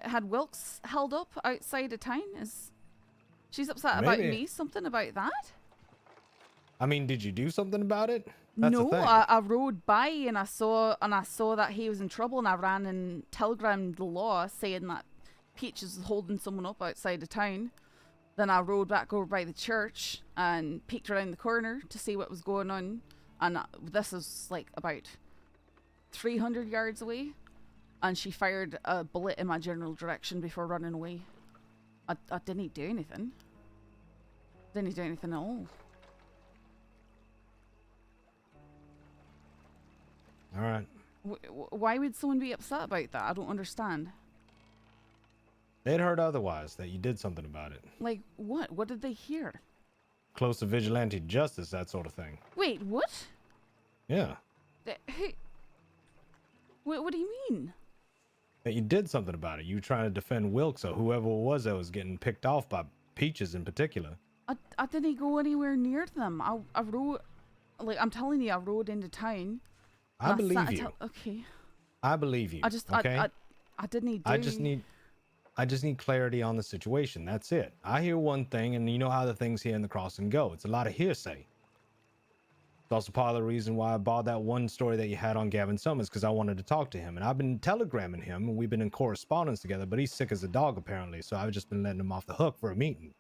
Had Wilkes held up outside of town? She's upset about me? Something about that? I mean, did you do something about it? That's no, the thing. I rode by and I saw that he was in trouble, and I ran and telegrammed the law saying that Peaches was holding someone up outside of town. Then I rode back over by the church and peeked around the corner to see what was going on. And this is like about 300 yards away. And she fired a bullet in my general direction before running away. I didn't do anything. Didn't do anything at all. All right. Why would someone be upset about that? I don't understand. They'd heard otherwise, that you did something about it. Like what? What did they hear? Close to vigilante justice, that sort of thing. Wait, what? Yeah. What do you mean? That you did something about it. You were trying to defend Wilkes or whoever it was that was getting picked off by Peaches in particular. I didn't go anywhere near them. I rode, like I'm telling you, I rode into town. I believe you. Okay. I believe you. I just okay? I didn't. I just need clarity on the situation. That's it. I hear one thing, and you know how the things here in the crossing go. It's a lot of hearsay. It's also part of the reason why I bought that one story that you had on Gavin Summers, because I wanted to talk to him. And I've been telegramming him, and we've been in correspondence together, but he's sick as a dog, apparently. So I've just been letting him off the hook for a meeting.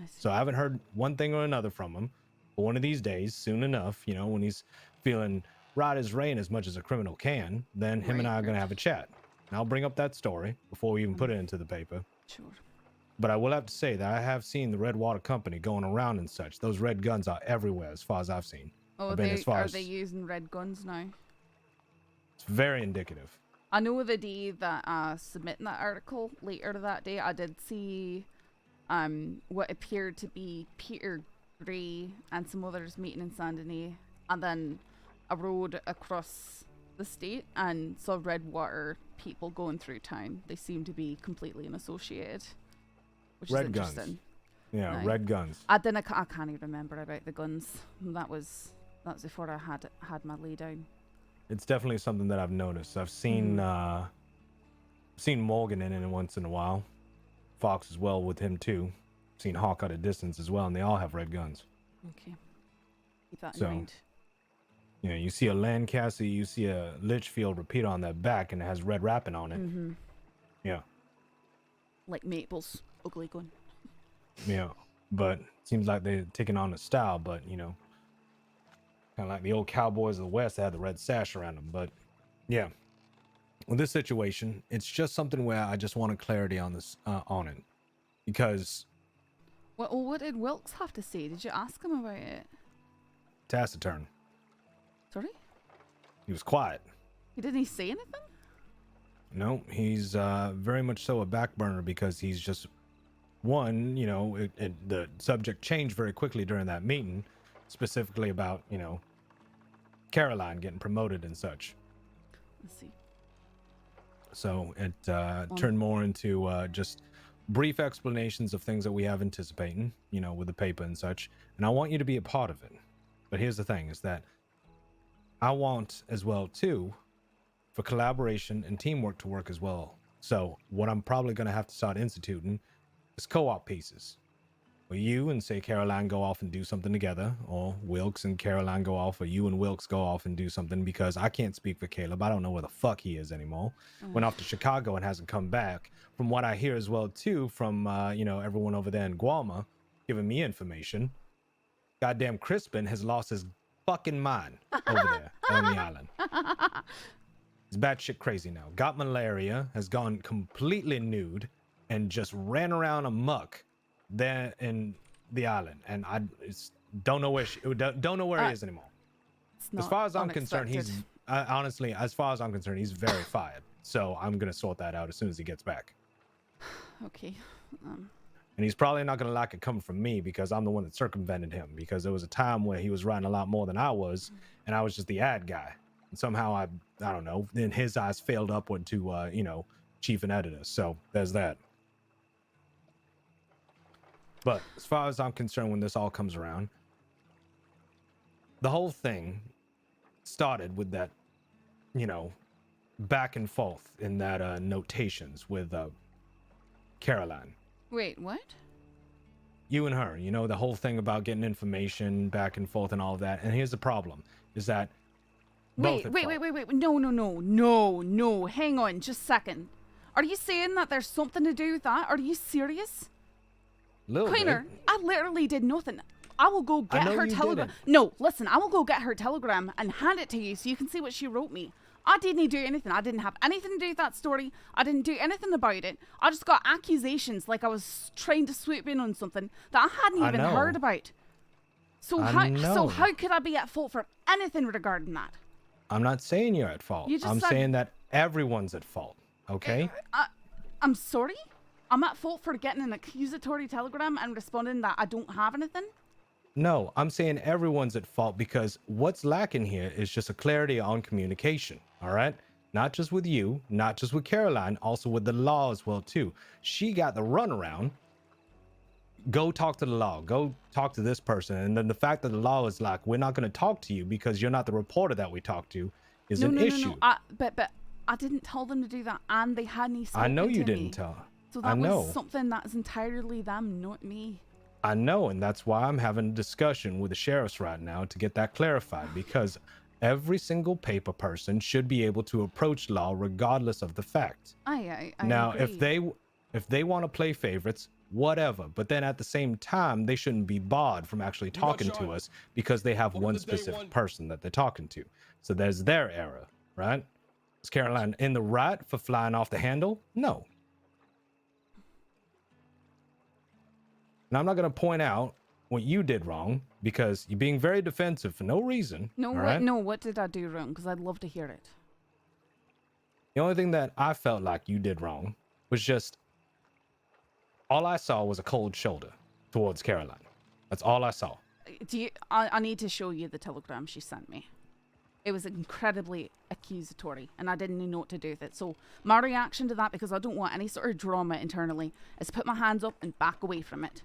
So I haven't heard one thing or another from him. But one of these days, soon enough, you know, when he's feeling right as rain as much as a criminal can, then him and I are going to have a chat. And I'll bring up that story before we even put it into the paper. Sure. But I will have to say that I have seen the Redwater Company going around and such. Those red guns are everywhere as far as I've seen. Oh, are they using red guns now? It's very indicative. I know the day that submitting that article later that day, I did see what appeared to be Peter Gray and some others meeting in Saint Denis, and then I rode across the state and saw Redwater people going through town. They seem to be completely unassociated, which is interesting. Guns. Yeah, No. red guns. I can't even remember about the guns. That was before I had my lay down. It's definitely something that I've noticed. I've seen seen Morgan in it once in a while. Fox as well with him too. Seen Hawk at a distance as well, and they all have red guns. Okay. Keep that in So, mind. you know, you see a Lancaster, you see a Litchfield repeater on that back, and it has red wrapping on it. Mm-hmm. Yeah. Like Maple's ugly gun. Yeah. But seems like they're taking on a style, but you know, kind of like the old cowboys of the West that had the red sash around them. But yeah, with this situation, it's just something where I just wanted clarity on this, on it, because. Well, what did Wilkes have to say? Did you ask him about it? Taciturn. Sorry? He was quiet. Didn't he say anything? No, he's very much so a back burner, because he's just one, you know, the subject changed very quickly during that meeting, specifically about, you know, Caroline getting promoted and such. Let's see. So it turned more into just brief explanations of things that we have anticipating, you know, with the paper and such. And I want you to be a part of it. But here's the thing, is that I want as well too for collaboration and teamwork to work as well. So what I'm probably going to have to start instituting is co-op pieces, where you and say Caroline go off and do something together, or Wilkes and Caroline go off, or you and Wilkes go off and do something, because I can't speak for Caleb. I don't know where the fuck he is anymore. Went off to Chicago and hasn't come back. From what I hear as well too from everyone over there in Gualma giving me information, goddamn Crispin has lost his fucking mind over there on the island. He's batshit crazy now. Got malaria, has gone completely nude, and just ran around amok there in the island. And don't know where he is anymore. As far as I'm concerned, he's honestly, as far as I'm concerned, he's very fired. So I'm gonna sort that out as soon as he gets back. Okay. And he's probably not gonna like it coming from me, because I'm the one that circumvented him. Because there was a time where he was writing a lot more than I was, and I was just the ad guy. And somehow I don't know, in his eyes failed upward to chief and editor. So there's that. But as far as I'm concerned, when this all comes around, the whole thing started with that, back and forth in that notations with Caroline. Wait, what? You and her, the whole thing about getting information back and forth and all of that. And here's the problem, is that Wait. No. Hang on, just a second. Are you saying that there's something to do with that? Are you serious? Cleaner, I literally did nothing. I will go get her telegram. No, listen, I will go get her telegram and hand it to you so you can see what she wrote me. I didn't do anything. I didn't have anything to do with that story. I didn't do anything about it. I just got accusations like I was trying to swoop in on something that I hadn't even heard about. So how could I be at fault for anything regarding that? I'm not saying you're at fault. I'm saying that everyone's at fault, okay? I'm sorry? I'm at fault for getting an accusatory telegram and responding that I don't have anything? No, I'm saying everyone's at fault, because what's lacking here is just a clarity on communication, all right? Not just with you, not just with Caroline, also with the law as well, too. She got the runaround. Go talk to the law. Go talk to this person. And then the fact that the law is like, we're not going to talk to you because you're not the reporter that we talked to is an issue. No. But I didn't tell them to do that, and they hadn't spoken to me. I know you didn't tell. So that was something that's entirely them, not me. I know, and that's why I'm having a discussion with the sheriffs right now to get that clarified, because every single paper person should be able to approach law regardless of the fact. I now, agree. if they want to play favorites, whatever, but then at the same time, they shouldn't be barred from actually talking to us because they have one specific person that they're talking to. So there's their error, right? Is Caroline in the right for flying off the handle? No. Now, I'm not going to point out what you did wrong, because you're being very defensive for no reason. What did I do wrong? Because I'd love to hear it. The only thing that I felt like you did wrong was just, all I saw was a cold shoulder towards Caroline. That's all I saw. I need to show you the telegram she sent me. It was incredibly accusatory, and I didn't know what to do with it. So my reaction to that, because I don't want any sort of drama internally, is put my hands up and back away from it.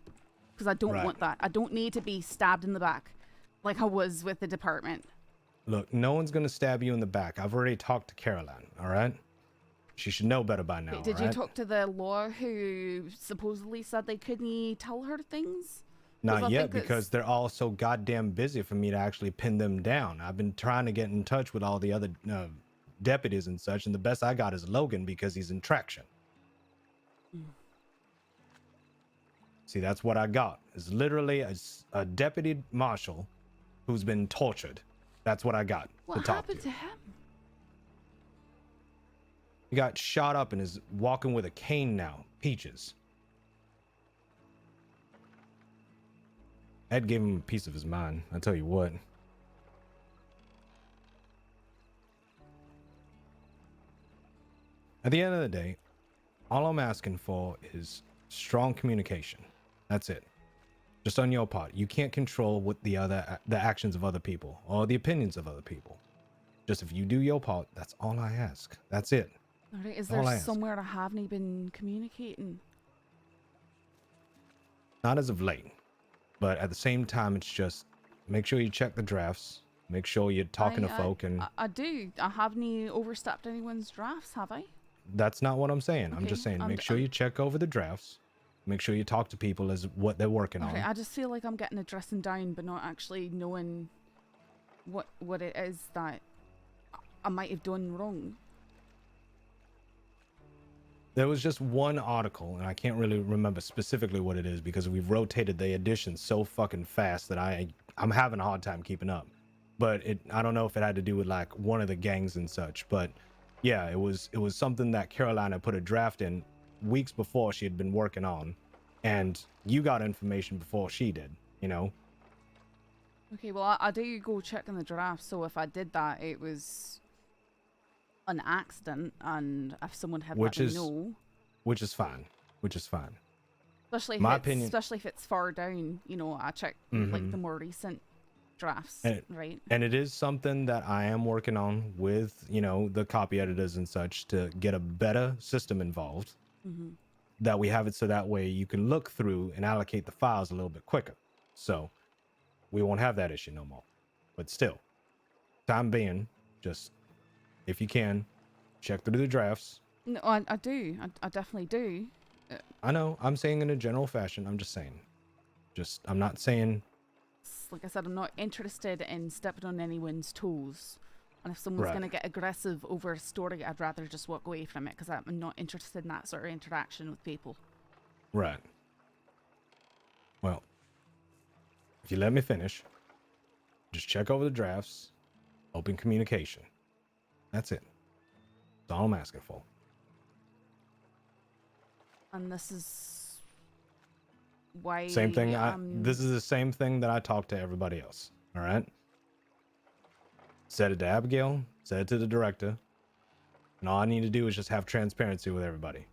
Because I don't want that. I don't need to be stabbed in the back like I was with the department. Look, no one's going to stab you in the back. I've already talked to Caroline, all right? She should know better by now. Did you talk to the law who supposedly said they couldn't tell her things? Not yet, because they're all so goddamn busy for me to actually pin them down. I've been trying to get in touch with all the other deputies and such, and the best I got is Logan, because he's in traction. See, that's what I got. It's literally a deputy marshal who's been tortured. That's what I got to talk to. What happened to him? He got shot up and is walking with a cane now. Peaches. Ed gave him a piece of his mind. I tell you what. At the end of the day, all I'm asking for is strong communication. That's it. Just on your part. You can't control what the actions of other people or the opinions of other people. Just if you do your part, that's all I ask. That's it. All right, is there somewhere I haven't been communicating? Not as of late. But at the same time, it's just make sure you check the drafts. Make sure you're talking to folk, and I do. I haven't overstepped anyone's drafts, have I? that's not what I'm saying. I'm Okay, just saying, make sure you check over the drafts. Make sure you talk to people as what they're working on. I just feel like I'm getting a dressing down, but not actually knowing what it is that I might have done wrong. There was just one article, and I can't really remember specifically what it is because we've rotated the editions so fucking fast that I'm having a hard time keeping up. But I don't know if it had to do with like one of the gangs and such. But yeah, it was something that Carolina put a draft in weeks before she had been working on, and you got information before she did, you know. Okay, well, I do go checking the draft, so if I did that, it was an accident, and if someone had let me know. Which is fine. Especially especially if it's far down, you know, I check like the more recent drafts, right? And it is something that I am working on with, you know, the copy editors and such to get a better system involved. That we have it so that way you can look through and allocate the files a little bit quicker. So we won't have that issue no more. But still, time being, just if you can, check through the drafts. No, I do. I definitely do. I know. I'm saying in a general fashion. I'm just saying. I'm not saying. Like I said, I'm not interested in stepping on anyone's toes. And if someone's going to get aggressive over a story, I'd rather just walk away from it because I'm not interested in that sort of interaction with people. Right. Well, if you let me finish, just check over the drafts, open communication. That's it. That's all I'm asking for. And this is why... Same thing. This is the same thing that I talk to everybody else. All right? Said it to Abigail, said it to the director, and all I need to do is just have transparency with everybody.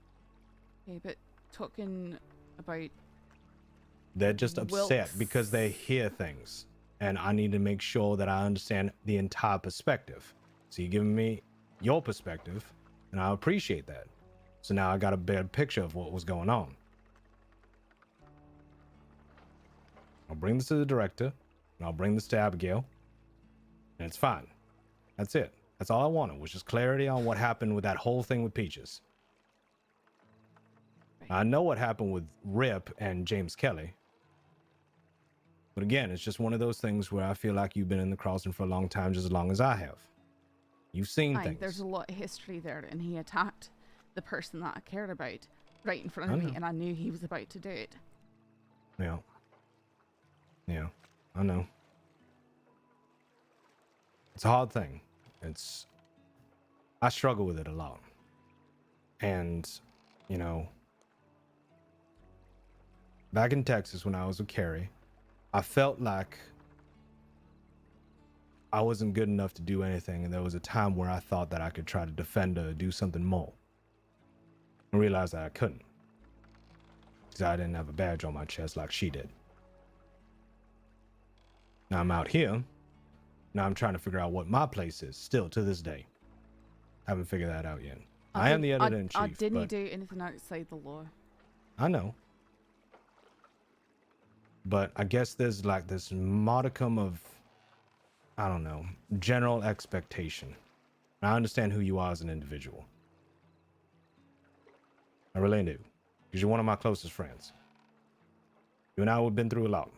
Okay, but talking about... They're just upset because they hear things, and I need to make sure that I understand the entire perspective. So you're giving me your perspective, and I appreciate that. So now I got a better picture of what was going on. I'll bring this to the director, and I'll bring this to Abigail, and it's fine. That's it. That's all I wanted, was just clarity on what happened with that whole thing with Peaches. I know what happened with Rip and James Kelly. But again, it's just one of those things where I feel like you've been in the crossing for a long time, just as long as I have. You've seen things. There's a lot of history there, and he attacked the person that I cared about right in front of me, and I knew he was about to do it. Yeah. Yeah, I know. It's a hard thing. I struggle with it a lot. And, you know, back in Texas when I was with Carrie, I felt like I wasn't good enough to do anything, and there was a time where I thought that I could try to defend her, do something more. I realized that I couldn't, because I didn't have a badge on my chest like she did. Now I'm out here. Now I'm trying to figure out what my place is, still to this day. Haven't figured that out yet. I am the editor-in-chief. I didn't do anything outside the law. I know. But I guess there's like this modicum of, I don't know, general expectation. I understand who you are as an individual. I really do. Because you're one of my closest friends. You and I have been through a lot.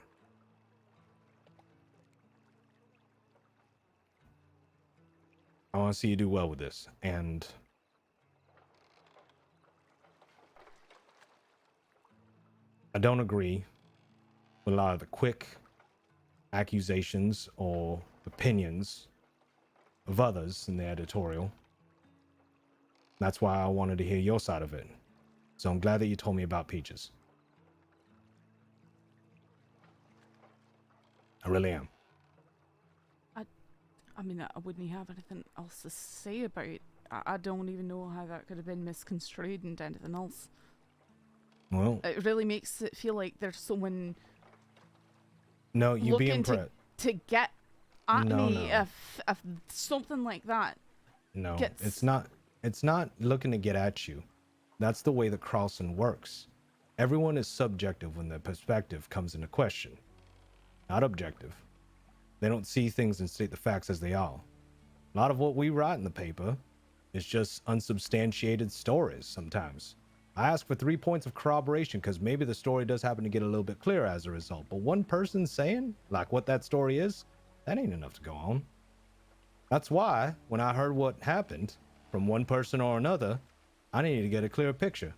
I want to see you do well with this. And I don't agree with a lot of the quick accusations or opinions of others in the editorial. That's why I wanted to hear your side of it. So I'm glad that you told me about Peaches. I really am. I mean, I wouldn't have anything else to say about it. I don't even know how that could have been misconstrued into anything else. Well, it really makes it feel like there's someone. No, you being to get at me. If something like that. No, it's not. It's not looking to get at you. That's the way the crossing works. Everyone is subjective when their perspective comes into question, not objective. They don't see things and state the facts as they are. A lot of what we write in the paper is just unsubstantiated stories sometimes. I ask for 3 points of corroboration because maybe the story does happen to get a little bit clearer as a result. But one person saying, like, what that story is, that ain't enough to go on. That's why, when I heard what happened from one person or another, I needed to get a clearer picture.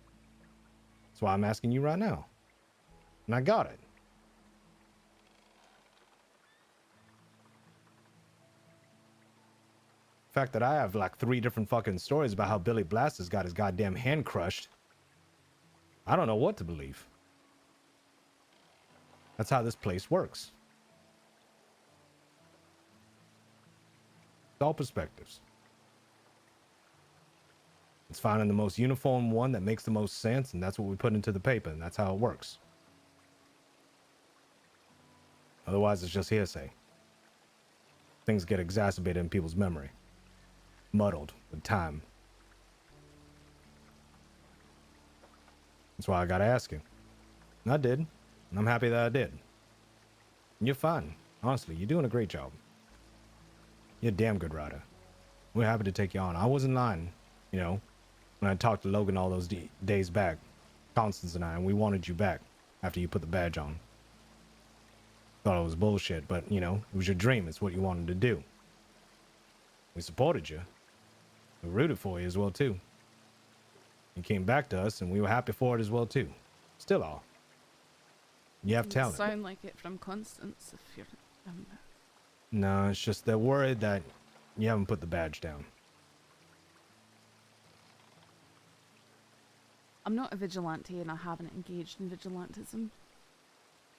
That's why I'm asking you right now. And I got it. The fact that I have like 3 different fucking stories about how Billy Blasters got his goddamn hand crushed, I don't know what to believe. That's how this place works. It's all perspectives. It's finding the most uniform one that makes the most sense, and that's what we put into the paper, and that's how it works. Otherwise, it's just hearsay. Things get exacerbated in people's memory, muddled with time. That's why I gotta ask you. And I did, and I'm happy that I did. And you're fine. Honestly, you're doing a great job. You're a damn good writer. We're happy to take you on. I wasn't lying, you know, when I talked to Logan all those days back, Constance and I, and we wanted you back after you put the badge on. Thought it was bullshit, but, you know, it was your dream. It's what you wanted to do. We supported you. We rooted for you as well, too. You came back to us, and we were happy for it as well, too. Still are. You have talent. Sound like it from Constance if you're... No, it's just they're worried that you haven't put the badge down. I'm not a vigilante and I haven't engaged in vigilantism.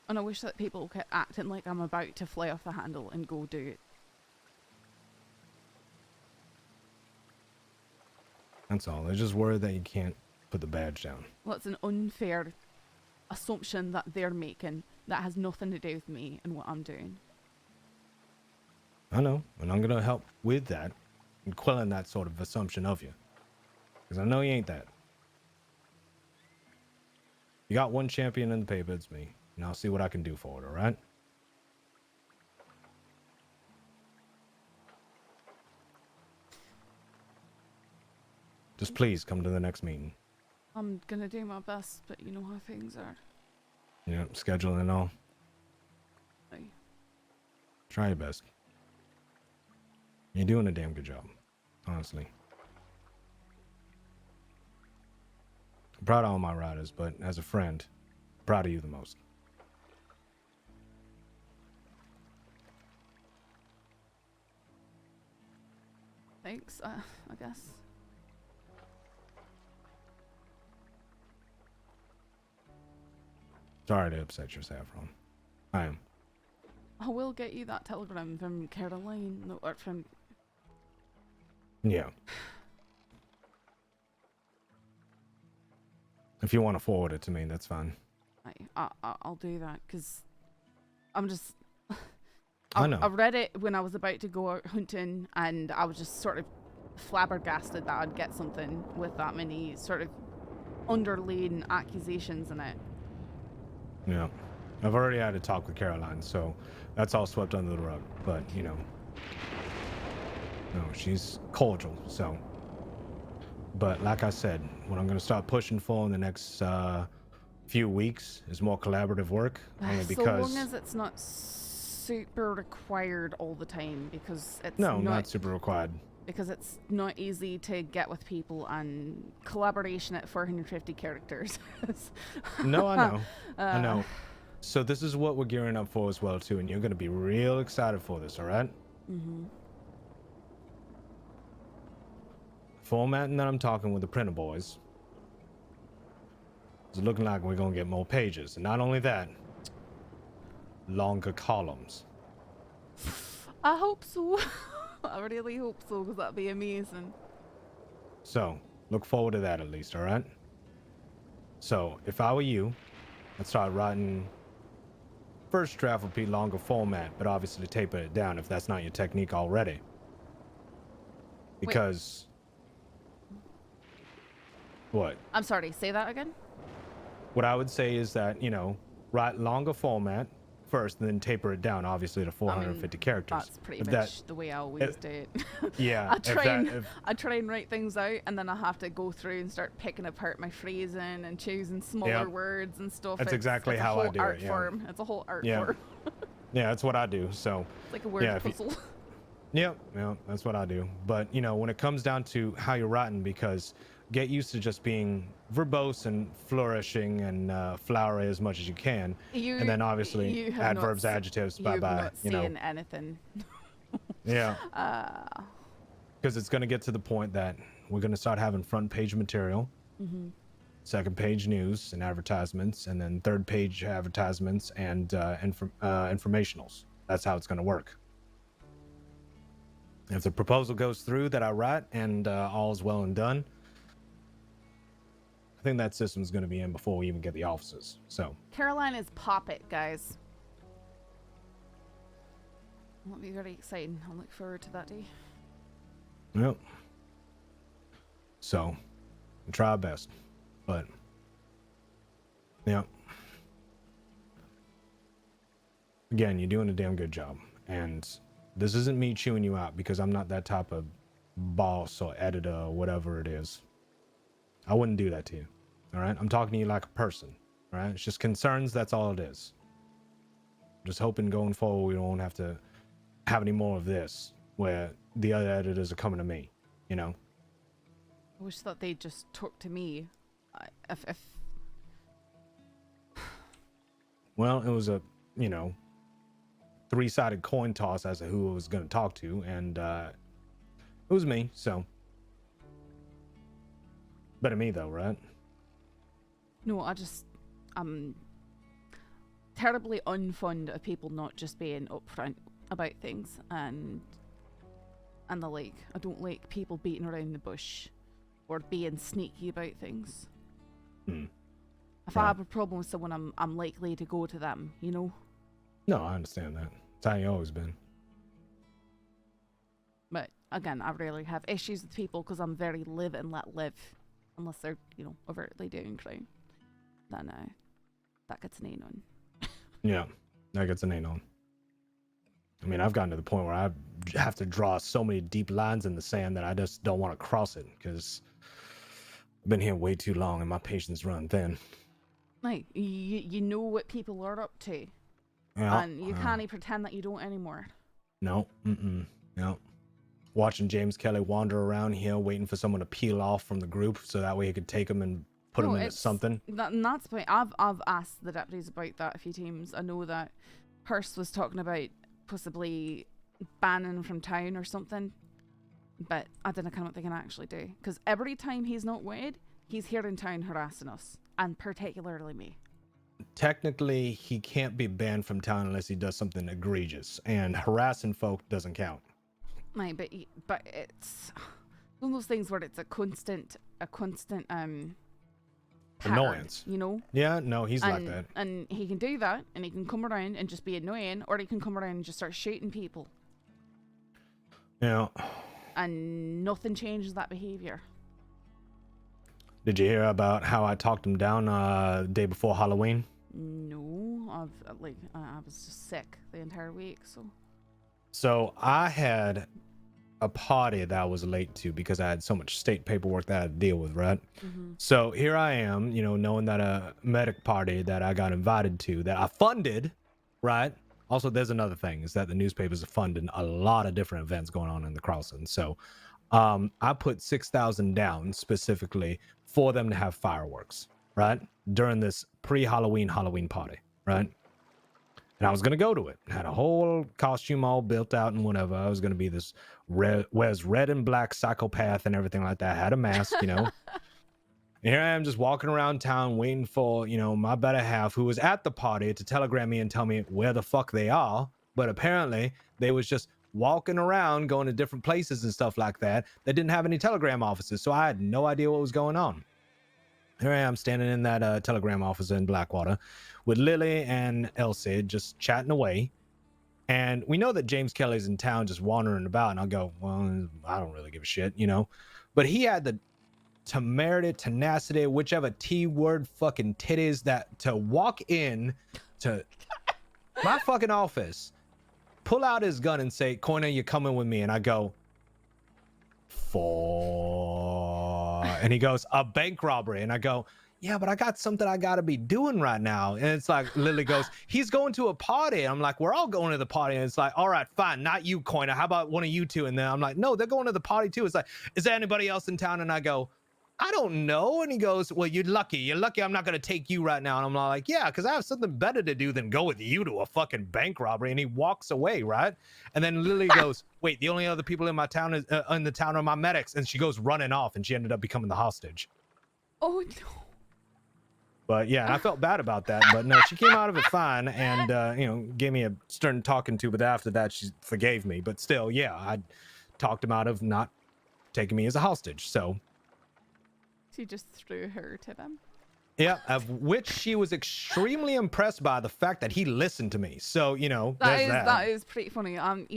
And I wish that people kept acting like I'm about to fly off the handle and go do it. That's all. They're just worried that you can't put the badge down. Well, it's an unfair assumption that they're making that has nothing to do with me and what I'm doing. I know, and I'm gonna help with that and quelling that sort of assumption of you. Because I know you ain't that. You got one champion in the paper, it's me. And I'll see what I can do for it, alright? Just please come to the next meeting. I'm gonna do my best, but you know how things are. Yeah, scheduling and all. Aye. Try your best. You're doing a damn good job, honestly. I'm proud of all my riders, but as a friend, I'm proud of you the most. Thanks, I guess. Sorry to upset your Saffron. I am. I will get you that telegram from Caroline, no, or from... Yeah. If you want to forward it to me, that's fine. I'll do that, because I'm just... I know. I read it when I was about to go out hunting, and I was just sort of flabbergasted that I'd get something with that many sort of underlying accusations in it. Yeah. I've already had a talk with Caroline, so that's all swept under the rug. But, you know, no, she's cordial, so. But like I said, what I'm going to start pushing for in the next few weeks is more collaborative work. Only because... So long as it's not super required all the time, because it's not super required. Because it's not easy to get with people, and collaboration at 450 characters. No, I know. I know. So this is what we're gearing up for as well, too, and you're going to be real excited for this, all right? Mm-hmm. Formatting that I'm talking with the printer boys. It's looking like we're going to get more pages. And not only that, longer columns. I hope so. I really hope so, because that'd be amazing. So, look forward to that at least, all right? So, if I were you, I'd start writing first draft would be longer format, but obviously taper it down if that's not your technique already. Because... Wait. What? I'm sorry, say that again? What I would say is that, you know, write longer format, first and then taper it down, obviously, to 450 characters. That's pretty If much the way I always do it. Yeah. I try and write things out, and then I have to go through and start picking apart my phrasing and choosing smaller words and stuff. That's exactly how I do it. Yeah. Form. It's a whole art Yeah. form. Yeah, that's what I do. So It's like a word puzzle. Yeah, that's what I do. But when it comes down to how you're writing, because get used to just being verbose and flourishing and flowery as much as you can, and then obviously adverbs, adjectives, bye. You're not saying anything. Yeah. Because it's going to get to the point that we're going to start having front page material, second page news and advertisements, and then third page advertisements and informationals. That's how it's going to work. If the proposal goes through that I write and all is well and done, I think that system is going to be in before we even get the offices. So Carolina's Pop It, guys. That'll be very exciting. I'll look forward to that day. Yep. So we'll try our best, but yeah. Again, you're doing a damn good job, and this isn't me chewing you out because I'm not that type of boss or editor or whatever it is. I wouldn't do that to you. All right. I'm talking to you like a person. All right. It's just concerns. That's all it is. Just hoping going forward, we won't have to have any more of this where the other editors are coming to me, I wish that they just talk to me. Well, it was a, three-sided coin toss as to who I was going to talk to, and it was me, so. Better me, though, right? No, I'm terribly unfond of people not just being upfront about things, and the like. I don't like people beating around the bush or being sneaky about things. If I have a problem with someone, I'm likely to go to them, No, I understand that. It's how you always been. But again, I rarely have issues with people because I'm very live and let live, unless they're overtly doing crime. Then that gets an on. Yeah, that gets an on. I mean, I've gotten to the point where I have to draw so many deep lines in the sand that I just don't want to cross it because I've been here way too long and my patience run thin. Like, you know what people are up to. Yeah, and you can't pretend that you don't anymore. No. No. Watching James Kelly wander around here waiting for someone to peel off from the group so that way he could take him and put him into something. That's the point. I've asked the deputies about that a few times. I know that Hearst was talking about possibly banning from town or something, but I don't know what they can actually do, because every time he's not wanted, he's here in town harassing us, and particularly me. Technically, he can't be banned from town unless he does something egregious, and harassing folk doesn't count. Right, but it's one of those things where it's a constant pattern, annoyance. Yeah, no, he's like that. And he can do that, and he can come around and just be annoying, or he can come around and just start shooting people. Yeah. And nothing changes that behavior. Did you hear about how I talked him down the day before Halloween? No, I was just sick the entire week, so. So I had a party that I was late to because I had so much state paperwork that I had to deal with, right? So here I am, knowing that a medic party that I got invited to that I funded, right? Also, there's another thing, is that the newspapers are funding a lot of different events going on in the Carlson. So I put $6,000 down specifically for them to have fireworks, right? During this pre-Halloween party, right? And I was going to go to it. Had a whole costume all built out and whatever. I was going to be this wears red and black psychopath and everything like that. Had a mask, And here I am just walking around town waiting for, my better half who was at the party to telegram me and tell me where the fuck they are. But apparently they was just walking around going to different places and stuff like that didn't have any telegram offices. So I had no idea what was going on. Here I am standing in that telegram office in Blackwater with Lily and Elsie just chatting away. And we know that James Kelly's in town just wandering about. And I'll go, well, I don't really give a shit, But he had the temerity, tenacity, whichever T word fucking titties, that to walk in to my fucking office, pull out his gun and say, Koina, you're coming with me. And I go, and he goes, a bank robbery. And I go, yeah, but I got something I gotta be doing right now. And it's like, Lily goes, he's going to a party. I'm like, we're all going to the party. And it's like, all right, fine, not you, Koina. How about one of you two? And then I'm like, no, they're going to the party too. It's like, is there anybody else in town? And I go, I don't know. And he goes, well, you're lucky. I'm not gonna take you right now. And I'm like, yeah, because I have something better to do than go with you to a fucking bank robbery. And he walks away, right? And then Lily goes, wait, the only other people in my town is in the town are my medics. And she goes running off, and she ended up becoming the hostage. Oh no. But yeah, I felt bad about that. But no, she came out of it fine, and gave me a stern talking to. But after that, she forgave me. But still, yeah, I talked him out of not taking me as a hostage. So she just threw her to them. Yeah, of which she was extremely impressed by the fact that he listened to me. So that is pretty funny. That's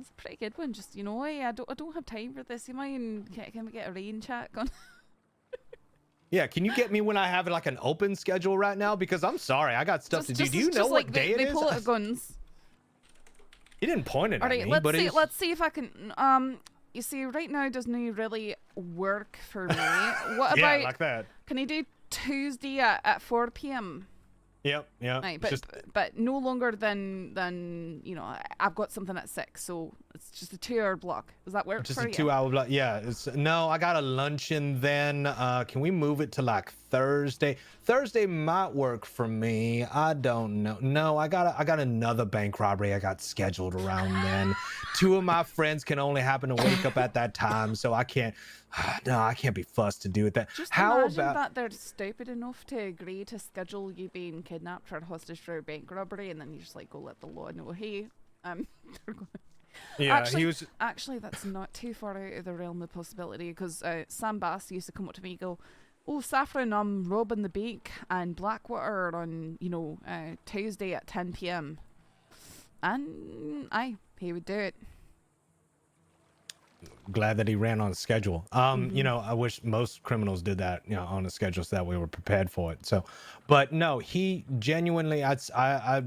a pretty good one. Just hey, I don't have time for this. You mind can we get a rain check on? Yeah, can you get me when I have like an open schedule right now? Because I'm sorry, I got stuff to do. Do you know what day it is? They pull out guns. He didn't point it at me, but let's see if I can. You see, right now doesn't really work for me. What about? Yeah, like that. Can you do Tuesday at 4 p.m.? Yep. Right, but no longer than I've got something at 6, so it's just a 2-hour block. Does that work? Just for a you? 2-hour block. Yeah. I got a luncheon then. Can we move it to like Thursday? Thursday might work for me. I don't know. No, I got another bank robbery I got scheduled around then. 2 of my friends can only happen to wake up at that time, so I can't. No, I can't be fussed to do with that. Just imagine that they're stupid enough to agree to schedule you being kidnapped or hostage for a bank robbery, and then you just like go let the law know, hey, yeah, actually that's not too far out of the realm of possibility, because Sam Bass used to come up to me and go, oh, Saffron, I'm robbing the bank and Blackwater on Tuesday at 10 p.m. and he would do it. Glad that he ran on a schedule. I wish most criminals did that, on a schedule, so that we were prepared for it. So, but no, he genuinely, I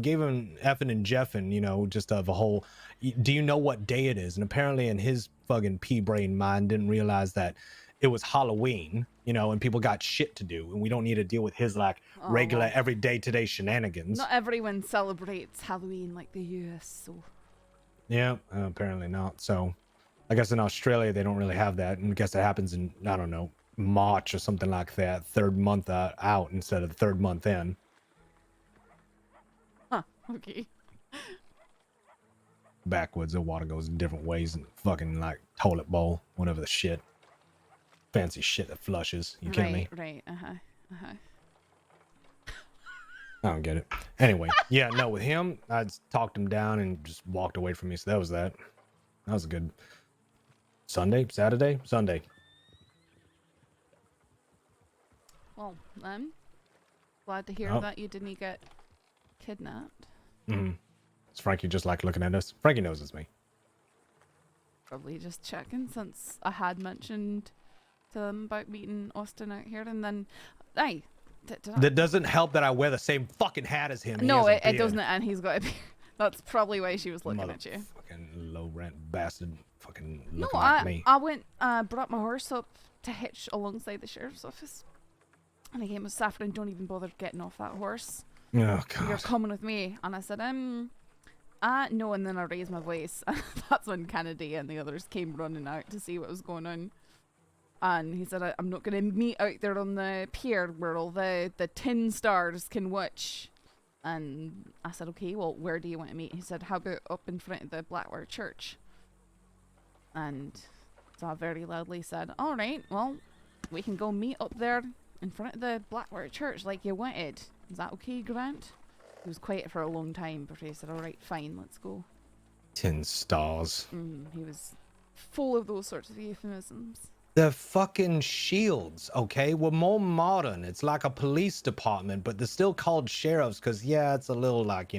gave him effing and jeffing, just of a whole, do you know what day it is? And apparently in his fucking pea brain mind didn't realize that it was Halloween, and people got shit to do, and we don't need to deal with his regular everyday today shenanigans. Not everyone celebrates Halloween like the US, so. Yeah, apparently not. So I guess in Australia they don't really have that, and I guess it happens in, I don't know, March or something like that, 3rd month out instead of the 3rd month in. Huh, okay. Backwards, the water goes in different ways, and fucking like toilet bowl, whatever the shit. Fancy shit that flushes. You kidding me? Right, I don't get it. Anyway, yeah, no, with him, I just talked him down and just walked away from me, so that was that. That was a good Sunday. Well, I'm glad to hear that you didn't get kidnapped. Mm-hmm. Is Frankie just like looking at us? Frankie knows it's me. Probably just checking, since I had mentioned to them about meeting Austin out here, and then, that doesn't help that I wear the same fucking hat as him. No, it doesn't, and he's got a beard. That's probably why she was looking at you. Fucking low rent bastard. Fucking no, looking like me. I went, brought my horse up to hitch alongside the sheriff's office, and I came with Saffron. Don't even bother getting off that horse. Oh God. You're coming with me. And I said, no, and then I raised my voice. That's when Kennedy and the others came running out to see what was going on. And he said, I'm not going to meet out there on the pier where all the tin stars can watch. And I said, okay, well, where do you want to meet? He said, how about up in front of the Blackwater Church? And so I very loudly said, all right, well, we can go meet up there in front of the Blackwater Church like you wanted. Is that okay, Grant? He was quiet for a long time, but he said, all right, fine, let's go. Tin stars. He was full of those sorts of euphemisms. They're fucking shields, okay? We're more modern. It's like a police department, but they're still called sheriffs because, yeah, it's a little like,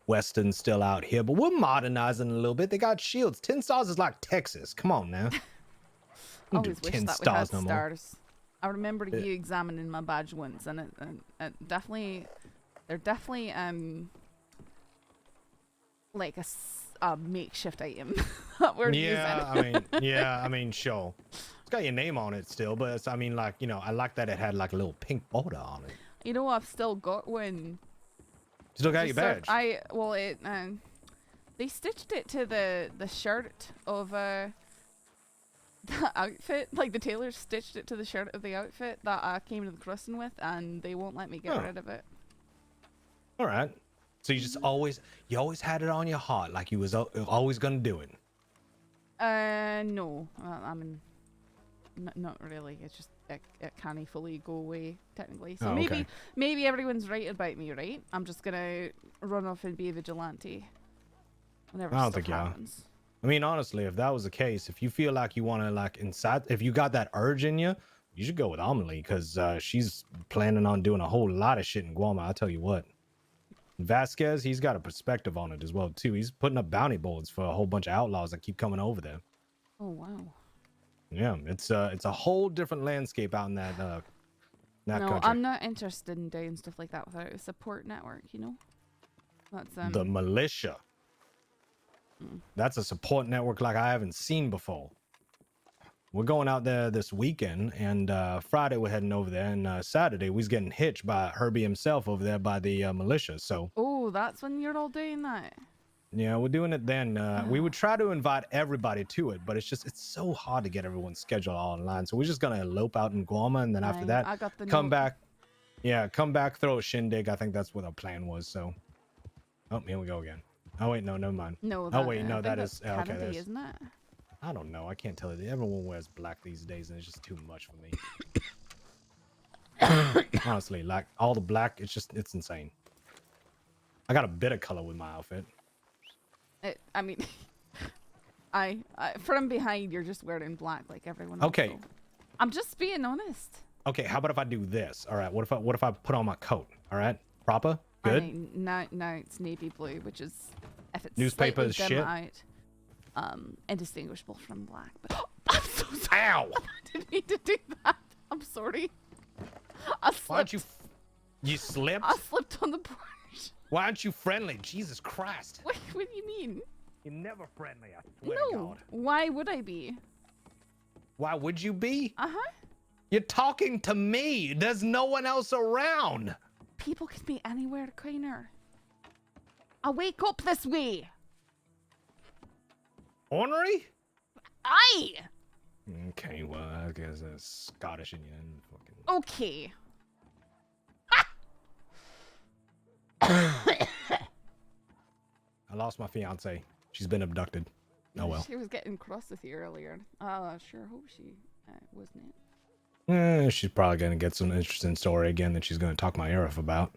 Western still out here, but we're modernizing a little bit. They got shields. Tin stars is like Texas. Come on now. I always wish that we had stars. I remember you examining my badge once, and it definitely They're definitely like a makeshift item that we're using. I mean, sure. It's got your name on it still, but it's, I mean, like, you know, I like that it had like a little pink border on it. You know, I've still got one. Still got your badge? They stitched it to the shirt of the outfit. Like, the tailor stitched it to the shirt of the outfit that I came to the crossing with, and they won't let me get rid of it. All right. So you just always had it on your heart, like you was always gonna do it. No. I mean, not really. It's just it can't fully go away technically. So maybe everyone's right about me, right? I'm just gonna run off and be a vigilante whenever I don't stuff think happens. I mean, honestly, if that was the case, if you feel like you want to like if you got that urge in you, you should go with Amelie, because she's planning on doing a whole lot of shit in Guam. I'll tell you what. Vasquez, he's got a perspective on it as well too. He's putting up bounty boards for a whole bunch of outlaws that keep coming over there. Oh wow. Yeah, it's a whole different landscape out in that country. I'm not interested in doing stuff like that without a support network, you know? That's the militia. That's a support network like I haven't seen before. We're going out there this weekend, and Friday we're heading over there, and Saturday we's getting hitched by Herbie himself over there by the militia. So that's when you're all doing that. Yeah, we're doing it then. We would try to invite everybody to it, but it's so hard to get everyone's schedule all online. So we're just gonna elope out in Guama, and then after that, come back. Yeah, come back, throw a shindig. I think that's what our plan was. So, oh, here we go again. Oh wait, no, never mind. No. Oh wait, no, that is Kennedy, okay. Isn't it? I don't know. I can't tell you. Everyone wears black these days, and it's just too much for me. Honestly, like all the black, it's insane. I got a bit of color with my outfit. I mean, I from behind, you're just wearing black like everyone else. Okay. So. I'm just being honest. Okay, how about if I do this? All right, what if I put on my coat? All right, proper, good. I mean, now it's navy blue, which is if it's newspaper is slightly dim shit. out, indistinguishable from black. But I'm so sorry. Ow! I didn't mean to do that. I'm sorry. I slipped. Why aren't you slipped? I slipped on the porch. Why aren't you friendly? Jesus Christ. What do you mean? You're never friendly, I swear to God. Why would I be? Why would you be? Uh-huh. You're talking to me. There's no one else around. People can be anywhere kinder. I wake up this way. Ornery? Aye. Okay, well, I guess that's Scottish in you. Okay. I lost my fiance. She's been abducted. Oh well. She was getting cross with you earlier. Sure hope she wasn't it. She's probably gonna get some interesting story again that she's gonna talk my ear off about.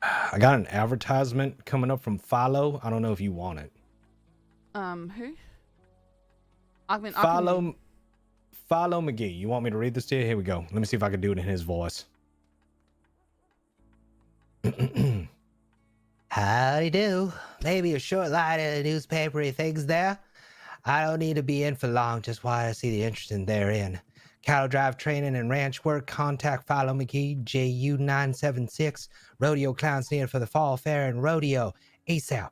I got an advertisement coming up from Follow. I don't know if you want it. Who? I mean, Follow McGee. You want me to read this to you? Here we go. Let me see if I can do it in his voice. Howdy do. Maybe a short line of newspapery things there. I don't need to be in for long, just while I see the interesting therein. Cattle drive training and ranch work. Contact Follow McGee, JU976. Rodeo clowns needed for the fall fair and rodeo ASAP.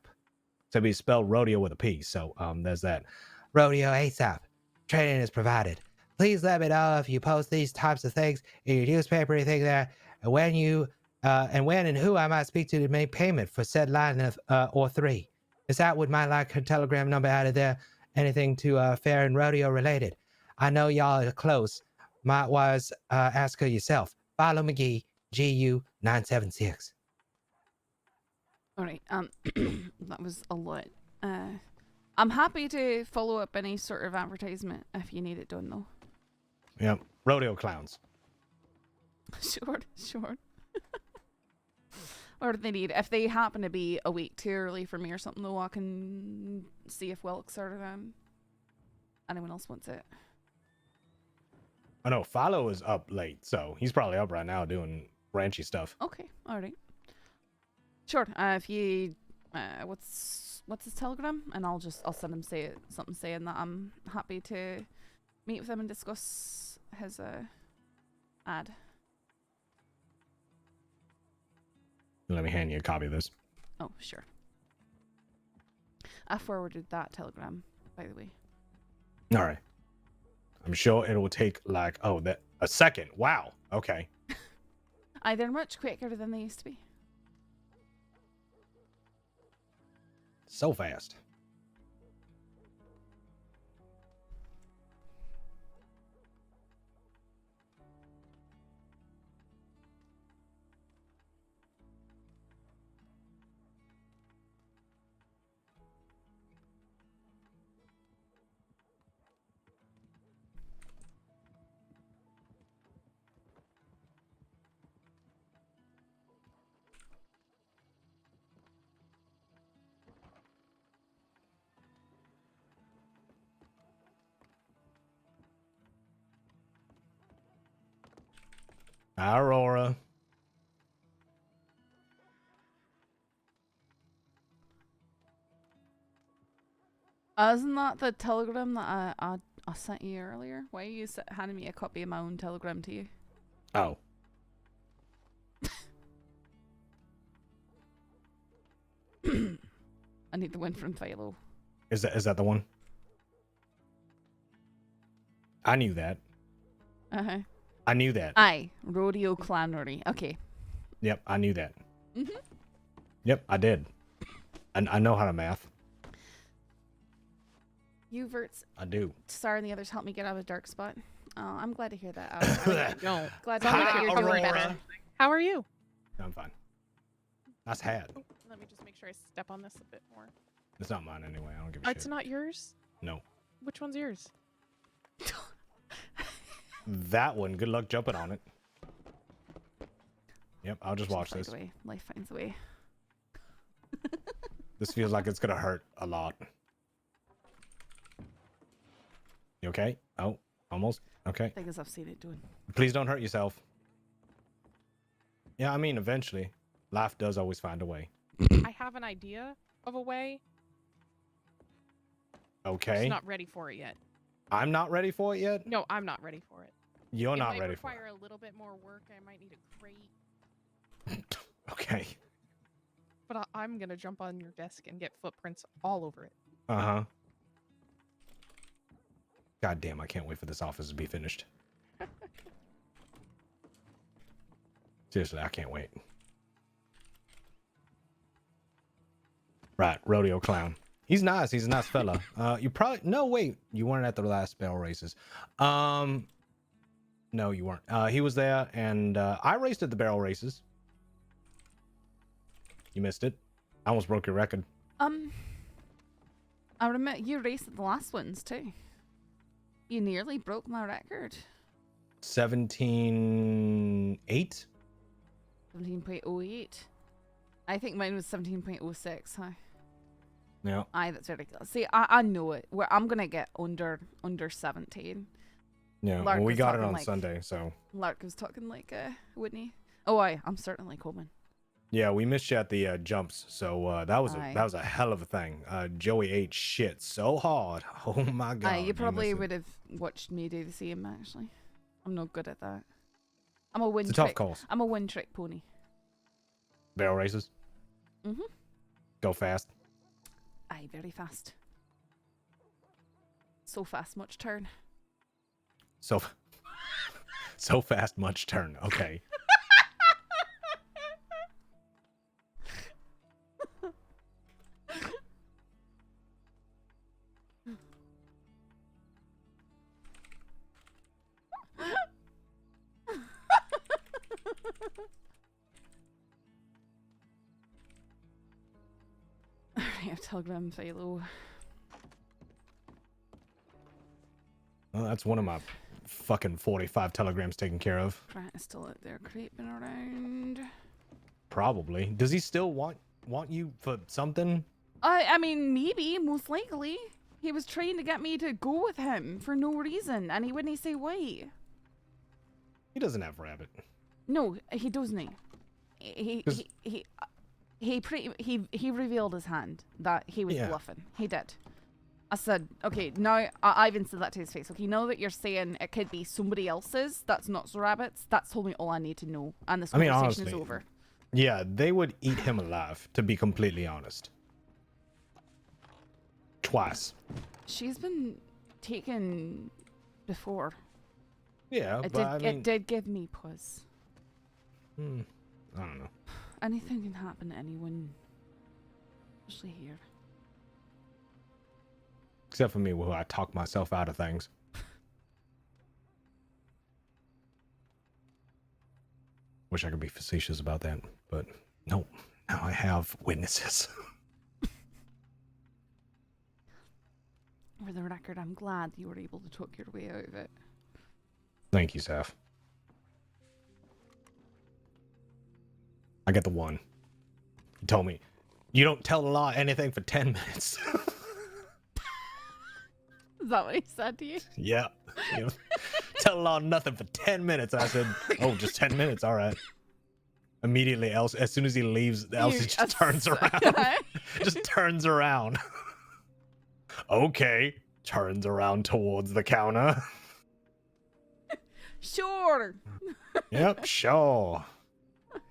So be spelled rodeo with a P. So there's that. Rodeo ASAP. Training is provided. Please let me know if you post these types of things in your newspaper thing there, and when and who I might speak to make payment for said line or 3. Miss Atwood might like her telegram number out of there. Anything to fair and rodeo related. I know y'all are close. Might was ask her yourself. Follow McGee, GU976. All right. That was a lot. I'm happy to follow up any sort of advertisement if you need it done, though. Yep. Rodeo clowns. Sure. Or if they need, if they happen to be a week too early for me or something, though, I can see if Wilkes or anyone else wants it. I know Follow is up late, so he's probably up right now doing ranchy stuff. Okay, all right. Sure. If you what's his telegram? And I'll send him something saying that I'm happy to meet with him and discuss his ad. Let me hand you a copy of this. Oh, sure. I forwarded that telegram, by the way. All right. I'm sure it will take like a second. Wow. Okay. They're much quicker than they used to be. So fast. Aurora. Isn't that the telegram that I sent you earlier? Why are you handing me a copy of my own telegram to you? Oh. I need the win from Philo. Is that the one? I knew that. Uh-huh. I knew that. Aye. Rodeo Clannery. Okay. Yep, I knew that. Mm-hmm. Yep, I did. I know how to math. You, Verts. I do. Sarah and the others helped me get out of a dark spot. Oh, I'm glad to hear that. Don't. Glad to hear that you're doing better. How are you? I'm fine. Nice hat. Let me just make sure I step on this a bit more. It's not mine anyway. I don't give a shit. It's not yours? No. Which one's yours? That one. Good luck jumping on it. Yep, I'll just watch this. Life finds a way. This feels like it's gonna hurt a lot. You okay? Oh, almost. Okay. I think as I've seen it doing. Please don't hurt yourself. Yeah, I mean, eventually. Life does always find a way. I have an idea of a way. Okay. I'm just not ready for it yet. I'm not ready for it yet? No, I'm not ready for it. You're not ready for it. It might require a little bit more work. I might need a crate. Okay. But I'm going to jump on your desk and get footprints all over it. Uh-huh. God damn, I can't wait for this office to be finished. Seriously, I can't wait. Right, Rodeo Clown. He's nice. He's a nice fella. You probably... No, wait. You weren't at the last barrel races. No, you weren't. He was there, and I raced at the barrel races. You missed it. I almost broke your record. I remember you raced at the last ones, too. You nearly broke my record. 17.8? 17.08. I think mine was 17.06, huh? Yeah. Aye, that's ridiculous. See, I know it. I'm gonna get under 17. Yeah, Lark well, we was got it talking on like, Sunday, so... Lark was talking like Whitney. Oh, I'm certainly coming. Yeah, we missed you at the jumps, so that was Aye. a hell of a thing. Joey ate shit so hard. Oh my god. You probably would have watched me do the same, actually. I'm not good at that. I'm a win It's a trick. tough calls. I'm a win trick pony. Barrel races? Mm-hmm. Go fast. Aye, very fast. So fast, much turn. So fast, much turn. Okay. Alright, telegram Philo. Well, that's one of my fucking 45 telegrams taken care of. Pratt is still out there creeping around. Probably. Does he still want you for something? I mean, maybe, most likely. He was trying to get me to go with him for no reason, and he wouldn't say why. He doesn't have rabbit. No, he doesn't. He he revealed his hand that he was Yeah. bluffing. He did. I said, okay, now I even said that to his face. Okay, now that you're saying it could be somebody else's that's not the rabbits, that's told me all I need to know, and this conversation is honestly, over. Yeah, they would eat him alive, to be completely honest. Twice. She's been taken before. Yeah, but it did give me pause. I don't know. Anything can happen to anyone, especially here. Except for me, where I talk myself out of things. Wish I could be facetious about that, but no. Now I have witnesses. For the record, I'm glad you were able to talk your way out of it. Thank you, Saf. I get the one. He told me, you don't tell the law anything for 10 minutes. Is that what he said to you? Yeah. You know, tell the law nothing for 10 minutes. I said, oh, just 10 minutes. All right. Immediately, as soon as he leaves, Elsie just turns around. Just turns around. Okay. Turns around towards the counter. Sure. Yep, sure.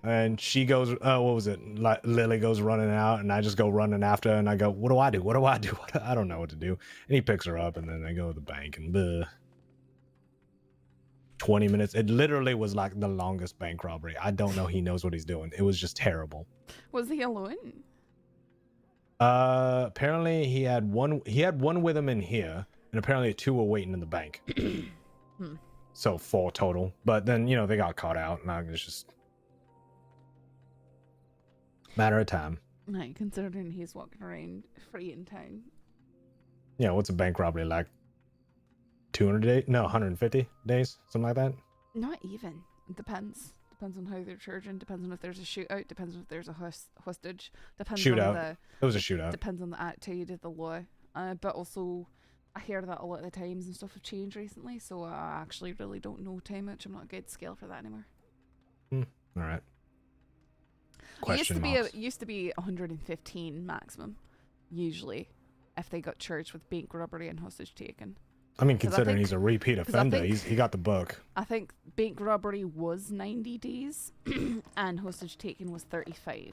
And she goes, what was it? Lily goes running out, and I just go running after her, and I go, what do I do? What do I do? I don't know what to do. And he picks her up, and then they go to the bank, and 20 minutes. It literally was like the longest bank robbery. I don't know. He knows what he's doing. It was just terrible. Was he alone? Apparently he had one with him in here, and apparently 2 were waiting in the bank. So 4 total. But then, you know, they got caught out, and I was just matter of time. Right, considering he's walking around free in town. Yeah, what's a bank robbery like? 200 days? No, 150 days? Something like that? Not even. It depends. Depends on how they're charging. Depends on if there's a shootout. Depends on if there's a hostage. Depends Shootout. on the... It was a shootout. Depends on the attitude of the law. But also, I hear that a lot of the times and stuff have changed recently, so I actually really don't know too much. I'm not a good scale for that anymore. All right. It used to be 115 maximum, usually, if they got charged with bank robbery and hostage taken. I mean, considering he's a repeat offender, he got the book. I think bank robbery was 90 days, and hostage taken was 35.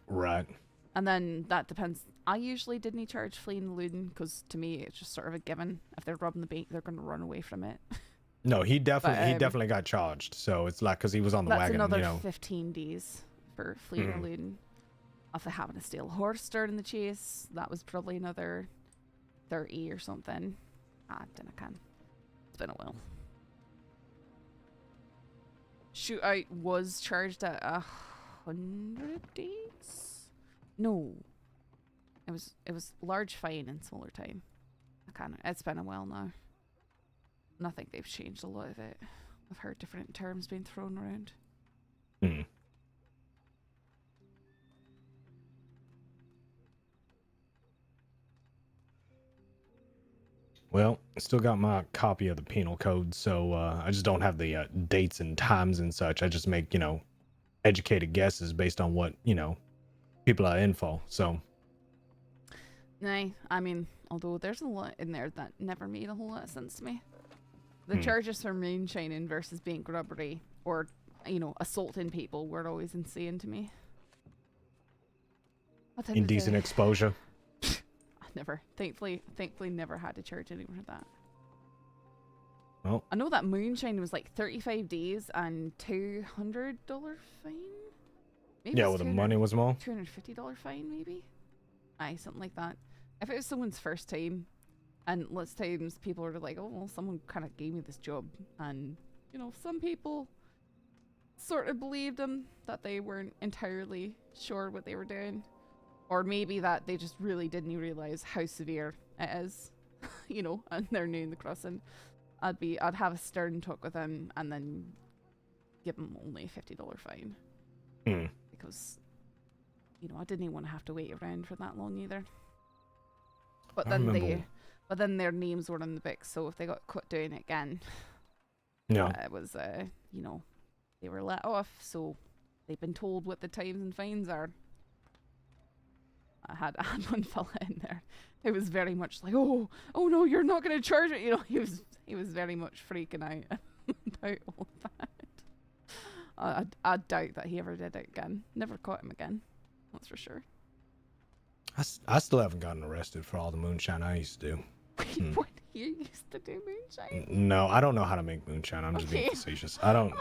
Right. And then that depends. I usually didn't charge fleeing and looting, because to me it's just sort of a given. If they're robbing the bank, they're going to run away from it. No, he definitely got charged. So it's like, because he was on the wagon. That's another you know. 15 days for fleeing or looting. If they happen to steal a horse during the chase, that was probably another 30 or something. I don't know. It's been a while. Shootout was charged at 100 days? No. It was large fine in smaller time. It's been a while now. And I think they've changed a lot of it. I've heard different terms being thrown around. Well, I still got my copy of the penal code, so I just don't have the dates and times and such. I just make, educated guesses based on what, people are info, so. Nah, I mean, although there's a lot in there that never made a whole lot of sense to me. The charges for moonshining versus bank robbery or, assaulting people were always insane to me. Indecent exposure. Never. Thankfully never had to charge anyone for that. Well, I know that moonshine was like 35 days and $200 fine? Maybe yeah, well, the money was more. $250 fine, maybe? Aye, something like that. If it was someone's first time, and lots of times people are like, oh, well, someone kind of gave me this job, and, some people sort of believed them, that they weren't entirely sure what they were doing. Or maybe that they just really didn't realize how severe it is, and they're new in the crossing. I'd have a stern talk with them and then give them only a $50 fine. Because, I didn't even want to have to wait around for that long either. But then their names were in the book, so if they got caught doing it again, it was, they were let off, so they've been told what the times and fines are. I had one fella in there. It was very much like, oh no, you're not gonna charge it. You know, he was very much freaking out about all of that. I doubt that he ever did it again. Never caught him again. That's for sure. I still haven't gotten arrested for all the moonshine I used to do. What you used to do moonshine? No, I don't know how to make moonshine. I'm just being facetious. I don't.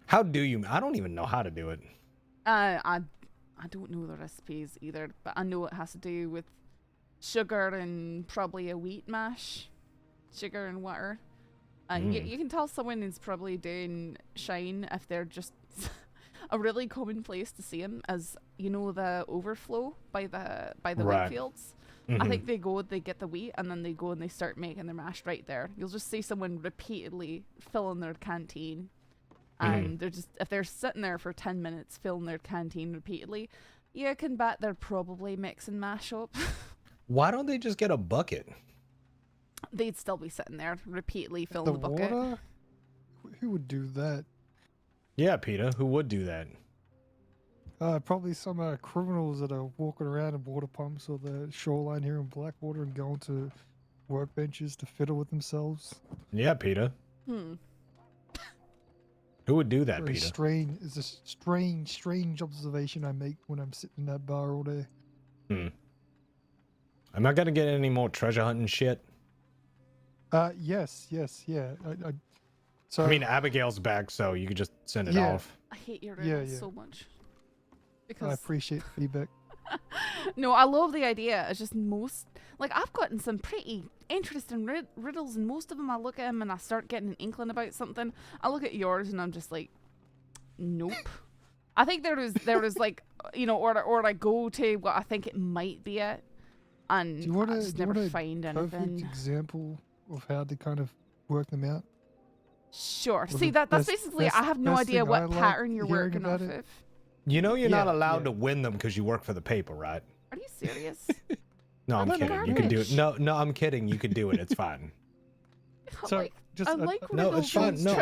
How do you? I don't even know how to do it. I don't know the recipes either, but I know it has to do with sugar and probably a wheat mash, sugar and water. And you can tell someone is probably doing shine if they're just a really common place to see them, as you know, the overflow by the wheat fields. I think they get the wheat, and then they go and they start making their mash right there. You'll just see someone repeatedly filling their canteen, and they're just, if they're sitting there for 10 minutes filling their canteen repeatedly, you can bet they're probably mixing mash up. Why don't they just get a bucket? They'd still be sitting there repeatedly filling the bucket. Water? Who would do that? Yeah, Peter, who would do that? Probably some criminals that are walking around in water pumps or the shoreline here in Blackwater and going to workbenches to fiddle with themselves. Yeah, Peter. Who would do that, Very Peter? strange. It's a strange observation I make when I'm sitting in that bar all day. Am I gonna get any more treasure hunting shit? Yes, yeah. So I mean, Abigail's back, so you could just send it off. I hate your riddles so much. I appreciate the feedback. No, I love the idea. It's just I've gotten some pretty interesting riddles, and most of them I look at them and I start getting an inkling about something. I look at yours and I'm just like, nope. I think there was like, you know, or I go to what I think it might be it, and I just never find anything. Perfect example of how to kind of work them out. Sure. See, that's basically, I have no idea what pattern you're working off of. You know you're not allowed to win them because you work for the paper, right? Are you serious? No, I'm kidding. You can do it. No, I'm kidding. You can do it. It's fine. So just no, it's fine. No,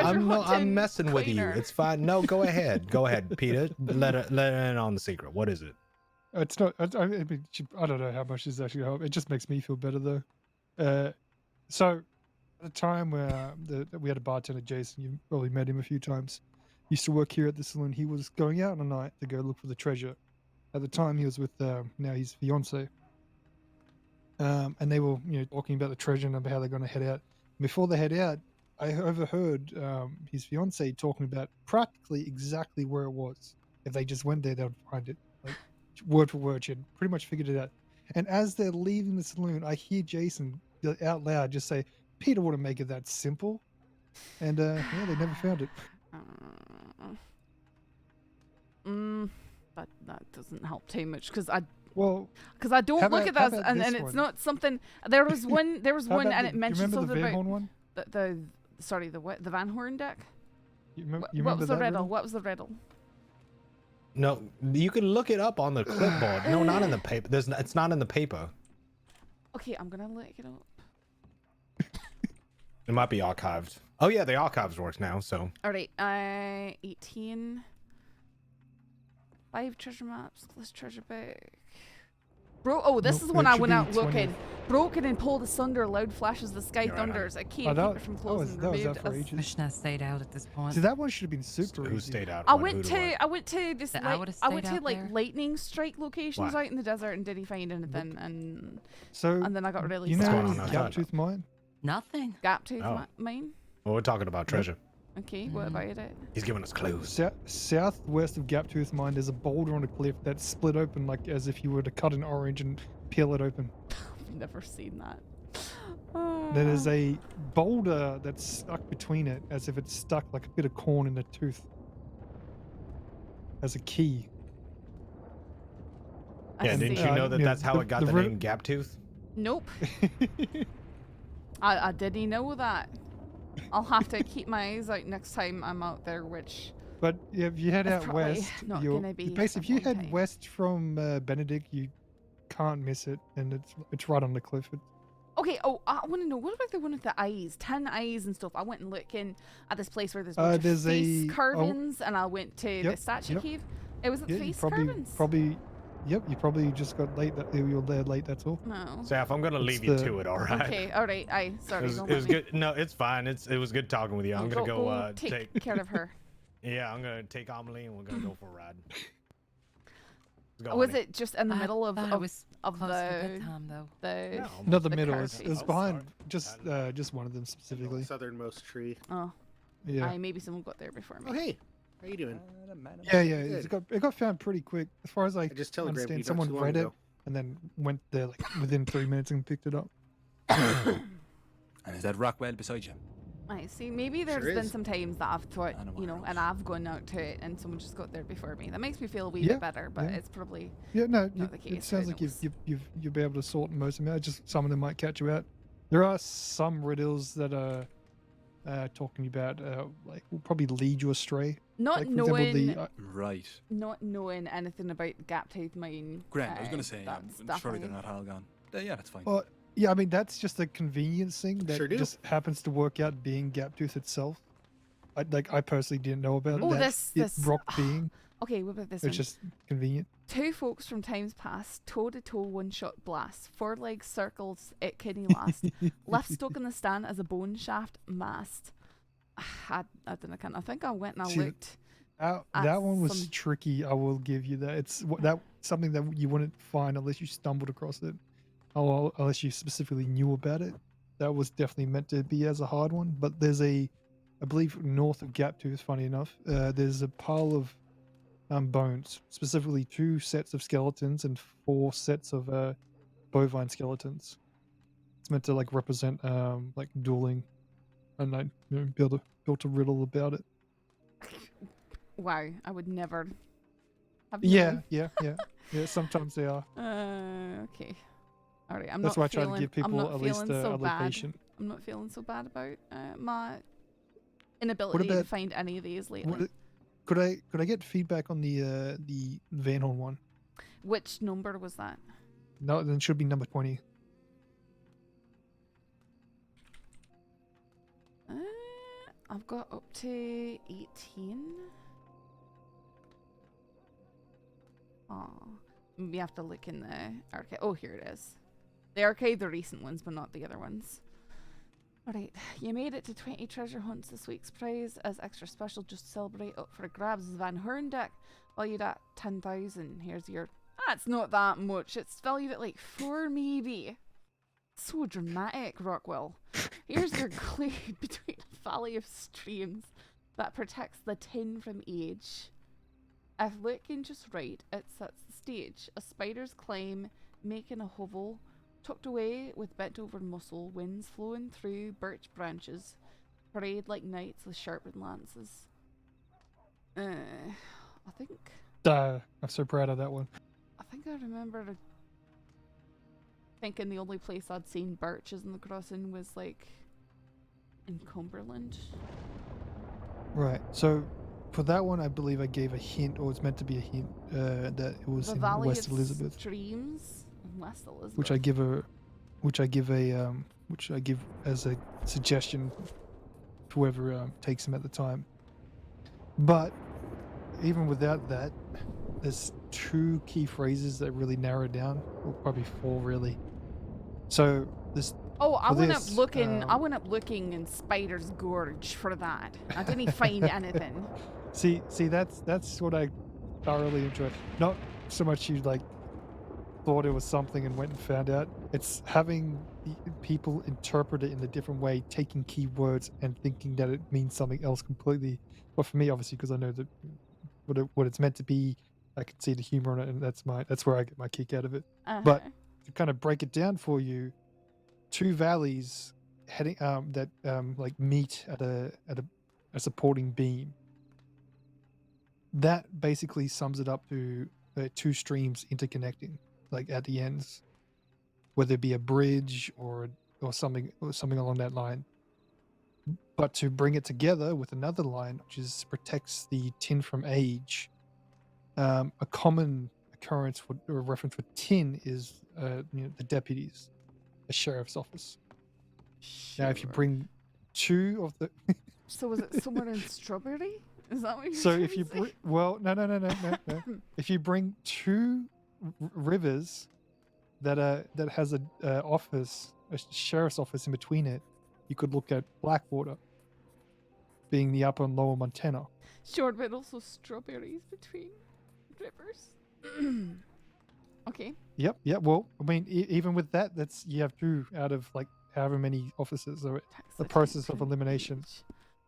I'm messing with you. It's fine. No, go ahead. Go ahead, Peter. Let her in on the secret. What is it? It's not. I mean, I don't know how much this actually helps. It just makes me feel better though. So at a time where we had a bartender, Jason, you probably met him a few times, used to work here at the saloon. He was going out on a night to go look for the treasure. At the time, he was with now his fiance, and they were talking about the treasure and about how they're going to head out. Before they head out, I overheard his fiance talking about practically exactly where it was. If they just went there, they would find it, like word for word. She had pretty much figured it out. And as they're leaving the saloon, I hear Jason out loud just say, "Peter wouldn't make it that simple," and they never found it. That doesn't help too much because I don't look at that and it's not something. There was one and it mentioned something about the Van Horn deck. What was the riddle? What was the riddle? No, you can look it up on the clipboard. No, not in the paper. It's not in the paper. Okay, I'm gonna look it up. It might be archived. Oh yeah, the archives works now. So. All right, 18. 5 treasure maps. This treasure bag. This is when I went out looking. Broken and pulled asunder, loud flashes, the sky thunders. I can't keep it from closing. That was out for ages. I shouldn't have stayed out at this point. See, that one should have been super easy. Who stayed out? I went to this. I went to like lightning strike locations out in the desert and didn't find anything. And then I got really sad. Gaptooth mine? Nothing. Gaptooth mine? Well, we're talking about treasure. Okay, what about it? He's giving us clues. Southwest of Gaptooth Mine, there's a boulder on a cliff that's split open like as if you were to cut an orange and peel it open. I've never seen that. Then there's a boulder that's stuck between it as if it's stuck like a bit of corn in a tooth. As a key. Yeah, didn't you know that's how it got the name Gaptooth? Nope. I didn't know that. I'll have to keep my eyes out next time I'm out there, But if you head out west, if you head west from Benedict, you can't miss it, and it's right on the cliff. Okay. Oh, I want to know, what about the one with the eyes, 10 eyes and stuff? I went and looking at this place where there's face carvings, and I went to the statue cave. It was at face carvings. Probably Yep, you probably just got late. You're there late. That's all. No. Saf, I'm gonna leave you to it. All right. Okay. All right. Sorry. It was good. No, it's fine. It was good talking with you. I'm gonna go take care of her. Yeah, I'm gonna take Amelie and we're gonna go for a ride. Was it just in the middle of the bedtime, though? Not the middle. It was behind just one of them specifically. Southernmost tree. Oh. Yeah. Maybe someone got there before me. Oh hey, how you doing? Yeah. It got found pretty quick. As far as I just telegraphed you understand, not someone too long read it ago. and then went there like within 3 minutes and picked it up. And is that Rockwell beside you? I see. Maybe there's Sure been is. some times that I've thought, and I've gone out to it, and someone just got there before me. That makes me feel a wee bit better, but it's probably not the case. It sounds right? like you'll be able to sort most of them out. Just some of them might catch you out. There are some riddles that are talking about like will probably lead you astray. Not like, knowing, right. Not knowing anything about Gap Tooth Mine. Grant, I was going to say, that's surely they're definitely- not all gone. Yeah, that's fine. Well, yeah, I mean that's just a convenience thing that Sure do. just happens to work out being Gaptooth itself. I personally didn't know about Oh, that. this rock being. Okay, what about this It's one? just convenient. Two folks from times past, toe-to-toe one-shot blast, four-leg circles at kidney last, left stuck in the stand as a bone shaft mast. I don't know. I think I went and I See, looked. That one was some- tricky. I will give you that. It's that something that you wouldn't find unless you stumbled across it, or unless you specifically knew about it. That was definitely meant to be as a hard one. But there's I believe north of Gaptooth, funny enough, there's a pile of bones, specifically 2 sets of skeletons and 4 sets of bovine skeletons. It's meant to like represent like dueling, and I built a riddle about it. Wow, I would never. Have Yeah, known. yeah. Sometimes they are. Okay. All right. I'm That's not why I try to feeling, give people I'm not at least feeling so a bad. location. I'm not feeling so bad about my inability to about- find any of these lately. Could I get feedback on the Van Horn one? Which number was that? No, then it should be number 20. I've got up to 18. Oh, we have to look in the archive. Oh, here it is. They archived the recent ones, but not the other ones. Alright, you made it to 20 treasure hunts this week's prize as extra special just to celebrate. Up for grabs is Van Horn deck, valued at 10,000. Here's your... That's not that much. It's valued at like 4 maybe. So dramatic, Rockwell. Here's your clue between a valley of streams that protects the tin from age. If looking just right, it sets the stage. A spider's climb, making a hovel, tucked away with bent over muscle, winds flowing through birch branches, parade like knights with sharpened lances. I think I'm so proud of that one. I remember thinking the only place I'd seen birches in the crossing was like in Cumberland. Right. So for that one, I believe I gave a hint, or it's meant to be a hint, that it was The in Valley West of Elizabeth, Streams in West Elizabeth. which I give as a suggestion to whoever takes them at the time. But even without that, there's 2 key phrases that really narrow it down, or probably 4 really. So this. Oh, I for went this, up looking. I went up looking in Spider's Gorge for that. I didn't find anything. See, that's what I thoroughly enjoy. Not so much you like thought it was something and went and found out. It's having people interpret it in a different way, taking keywords and thinking that it means something else completely. Well, for me, obviously, because I know that what it's meant to be, I can see the humor in it, and that's where I get my kick out of it. But to kind of break it down for you, 2 valleys heading that like meet at a supporting beam. That basically sums it up to 2 streams interconnecting, like at the ends, whether it be a bridge or something along that line. But to bring it together with another line, which protects the tin from age, a common occurrence or reference for tin is the deputies, the sheriff's office. Now, if you bring 2 of the So was it somewhere in Strawberry? Is that what you're so trying if to you say? no. If you bring 2 rivers that has a office, a sheriff's office in between it. You could look at Blackwater, being the upper and lower Montana. Sure, but also strawberries between rivers. Okay. Yep. Well, I mean, even with that, you have 2 out of like however many officers. So the process of elimination.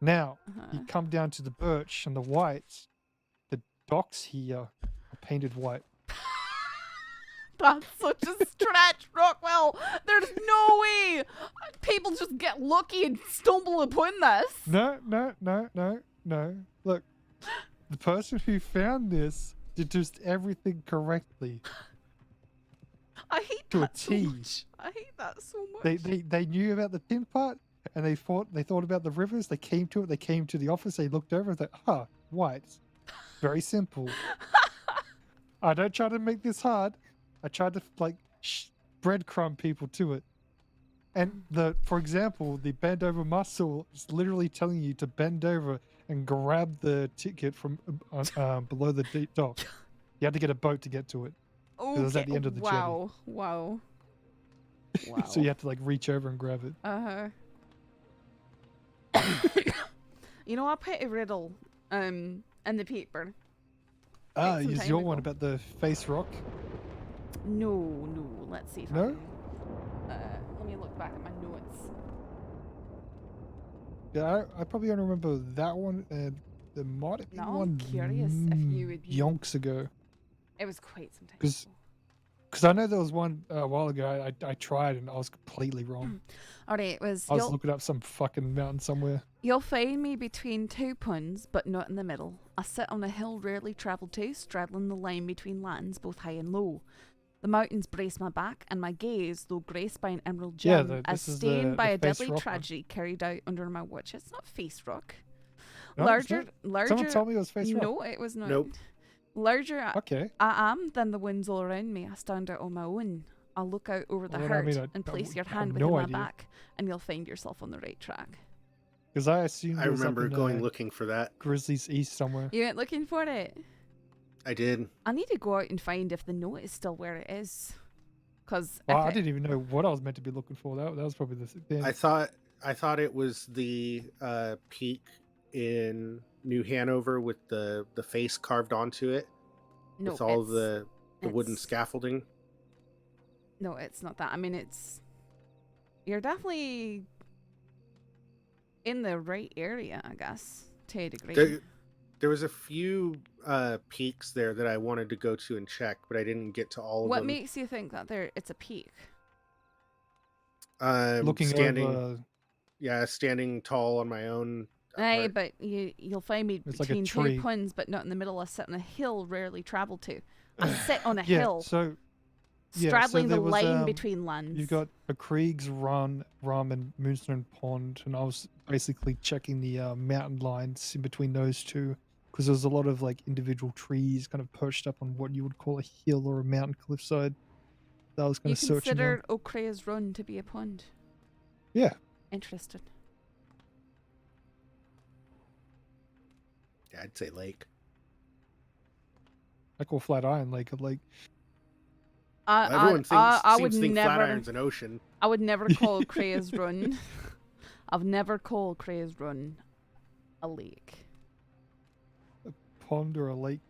Now you come down to the birch and the white. The docks here are painted white. That's such a stretch, Rockwell. There's no way people just get lucky and stumble upon this. No. Look, the person who found this did just everything correctly. I hate to that a T. so much. I hate that so much. They knew about the tin pot, and they thought about the rivers. They came to it. They came to the office. They looked over. They white. Very simple. I don't try to make this hard. I tried to breadcrumb people to it. And for example, the bend over muscle is literally telling you to bend over and grab the ticket from below the deep dock. You had to get a boat to get to it. It was at the end of the jetty. Wow. So you have to reach over and grab it. You know, I put a riddle in the paper. Is your one about the face rock? No. Let's see if No? let me look back at my notes. Yeah, I probably don't remember that one. There might have been one I'm curious if you would be... yonks ago. It was quite some time ago. Because I know there was one a while ago. I tried and I was completely wrong. Alright, it was... I was looking up some fucking mountain somewhere. You'll find me between 2 ponds, but not in the middle. I sit on a hill rarely travelled to, straddling the line between lands, both high and low. The mountains brace my back, and my gaze, though graced by an emerald gem, as stained by a deadly tragedy carried out under my watch. It's not face rock. No, larger. Someone told me it was face rock. No, it was not. Nope. Larger Okay. I am than the winds all around me. I stand out on my own. I'll look out over the Well, herd I mean, and place your I have hand no within my idea. back, and you'll find yourself on the right track. Because I assumed I it was up remember in, going looking for that. Grizzlies East somewhere. You went looking for it? I did. I need to go out and find if the note is still where it is. Because Well, I didn't even know what I was meant to be looking for. That was probably the thing. I thought it was the peak in New Hanover with the face carved onto it. No, with all the wooden it's- scaffolding. No, it's not that. I mean, you're definitely in the right area, I guess, to a degree. There was a few peaks there that I wanted to go to and check, but I didn't get to all of What them. makes you think that it's a peak? Looking standing, over... yeah, standing tall on my own. Aye, but you'll find me It's like a between tree. 2 ponds, but not in the middle. I sit on a hill rarely travelled to. I sit on a Yeah, hill, so straddling the there was, line between lands. You got a Krieg's Run, Rum, and Moonstone Pond, and I was basically checking the mountain lines in between those two, because there's a lot of individual trees kind of perched up on what you would call a hill or a mountain cliffside. That I was kind You of searching on. consider O'Crea's Run to be a pond? Yeah. Interested. Yeah, I'd say lake. I call Flat Iron Lake a lake. Everyone I seems would to think never. Flatiron's an ocean. I would never call Crea's Run. I've never called Crea's Run a lake. A pond or a lake.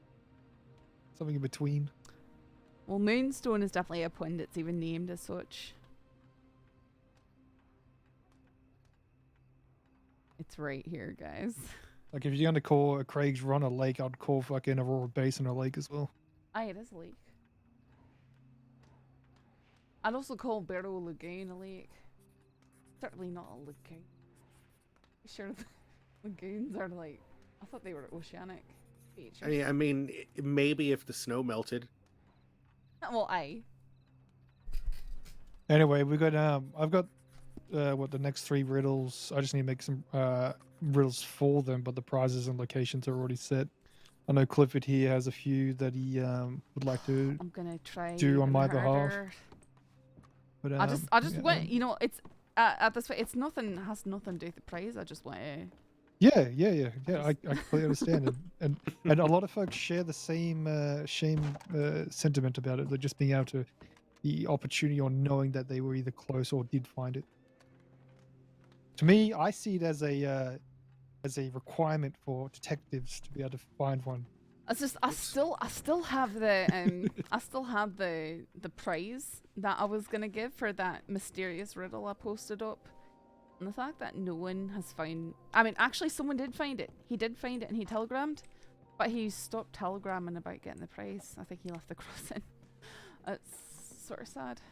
Something in between. Well, Moonstone is definitely a pond. It's even named as such. It's right here, guys. Like, if you're going to call a Craig's Run a lake, I'd call fucking Aurora Basin a lake as well. Aye, it is a lake. I'd also call Barrow Lagoon a lake. Certainly not a lagoon. Sure, lagoons are I thought they were oceanic features. I mean, maybe if the snow melted. Well, aye. Anyway, we got I've got the next 3 riddles. I just need to make some riddles for them, but the prizes and locations are already set. I know Clifford here has a few that he would like to I'm gonna try do on my harder. behalf. But I just want, it's at this point, it's nothing has nothing to do with the prize. I just want to Yeah. I completely understand, and a lot of folks share the same sentiment about it. They're just being able to the opportunity or knowing that they were either close or did find it. To me, I see it as a requirement for detectives to be able to find one. It's just I still have the the prize that I was gonna give for that mysterious riddle I posted up. And the fact that no one has found... I mean, actually, someone did find it. He did find it and he telegrammed. But he stopped telegramming about getting the prize. I think he left the crossing. It's sort of sad.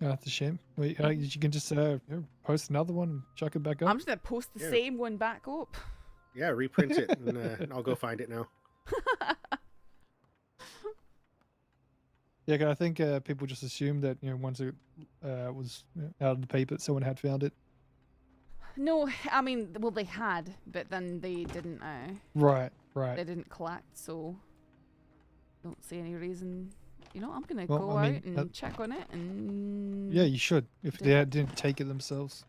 Oh, that's a shame. Wait, you can just post another one and chuck it back up? I'm just going to post the same one back up. Yeah, reprint it and I'll go find it now. Yeah, 'cause I think people just assumed that once it was out of the paper, someone had found it. No, I mean, well, they had, but then they didn't. Right. They didn't collect, so don't see any reason. You know, I'm gonna Well, go I mean, out and check on it, and yeah, you should if they didn't take it themselves.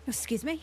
Excuse me.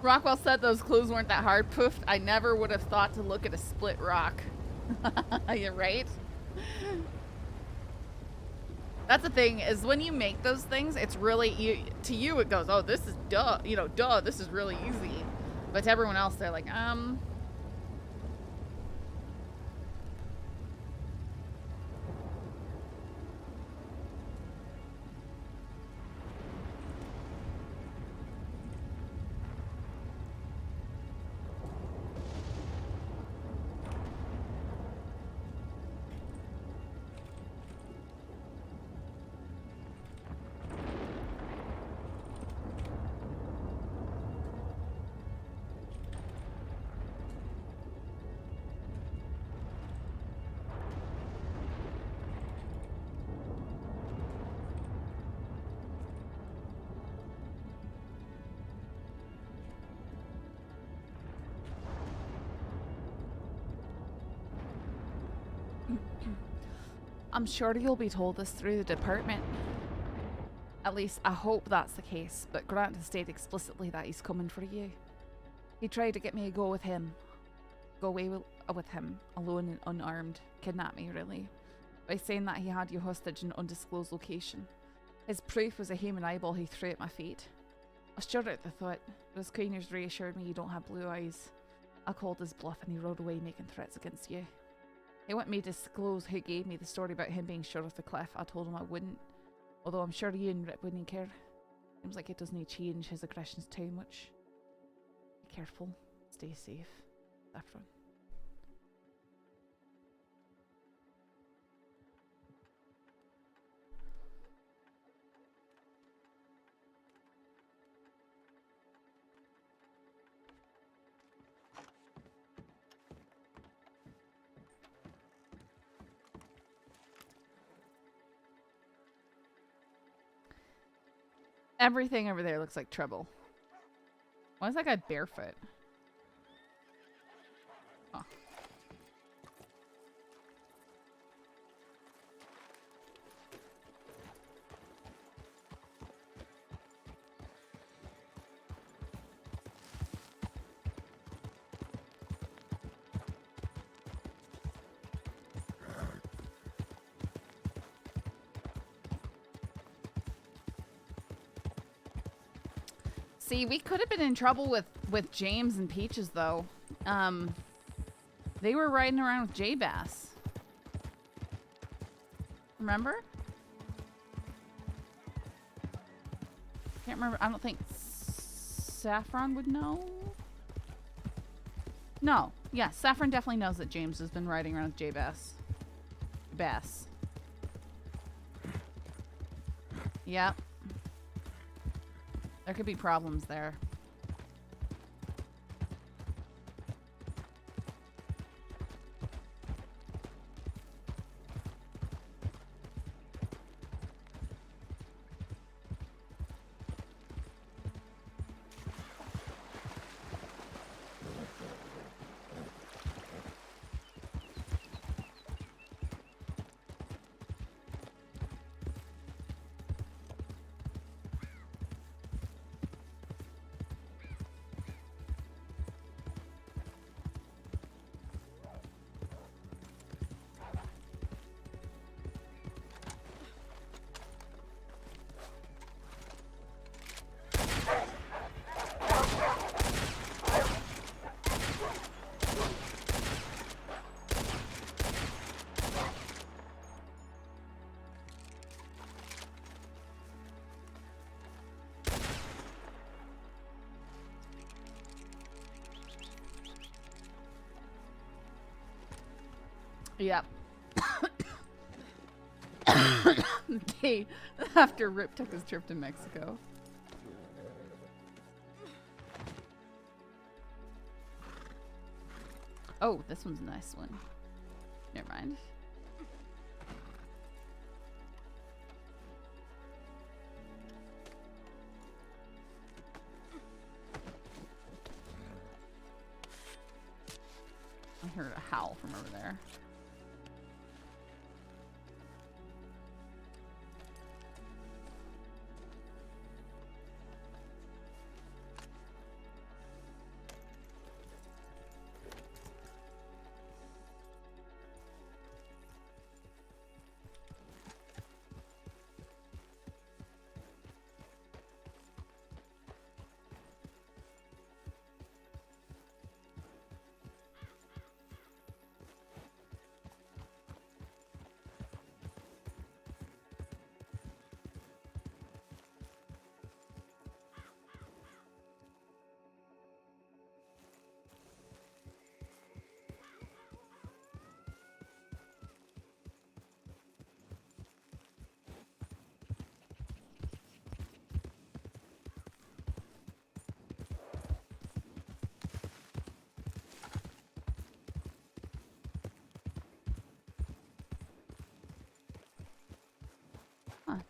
Rockwell said those clues weren't that hard. Poofed. I never would have thought to look at a split rock. You're right. That's the thing, is when you make those things, it's really, to you it goes, oh, this is duh, this is really easy. But to everyone else, they're like, I'm sure you'll be told this through the department. At least, I hope that's the case, but Grant has stated explicitly that he's coming for you. He tried to get me to go away with him, alone and unarmed, kidnap me, really, by saying that he had you hostage in an undisclosed location. His proof was a human eyeball he threw at my feet. I shuddered at the thought, but his queeners reassured me you don't have blue eyes. I called his bluff and he rode away making threats against you. He wanted me to disclose who gave me the story about him being shot off the cliff. I told him I wouldn't, although I'm sure you and Rip wouldn't care. Seems like it doesn't change his aggressions too much. Be careful. Stay safe. Saffron. Everything over there looks like trouble. Why is that guy barefoot? Oh. See, we could have been in trouble with James and Peaches, though. They were riding around with J-Bass. Remember? Can't remember. I don't think Saffron would know. No. Yeah, Saffron definitely knows that James has been riding around with J-Bass. Bass. Yep. There could be problems there. Yep. Okay, after Rip took his trip to Mexico. Oh, this one's a nice one. Never mind. I heard a howl from over there.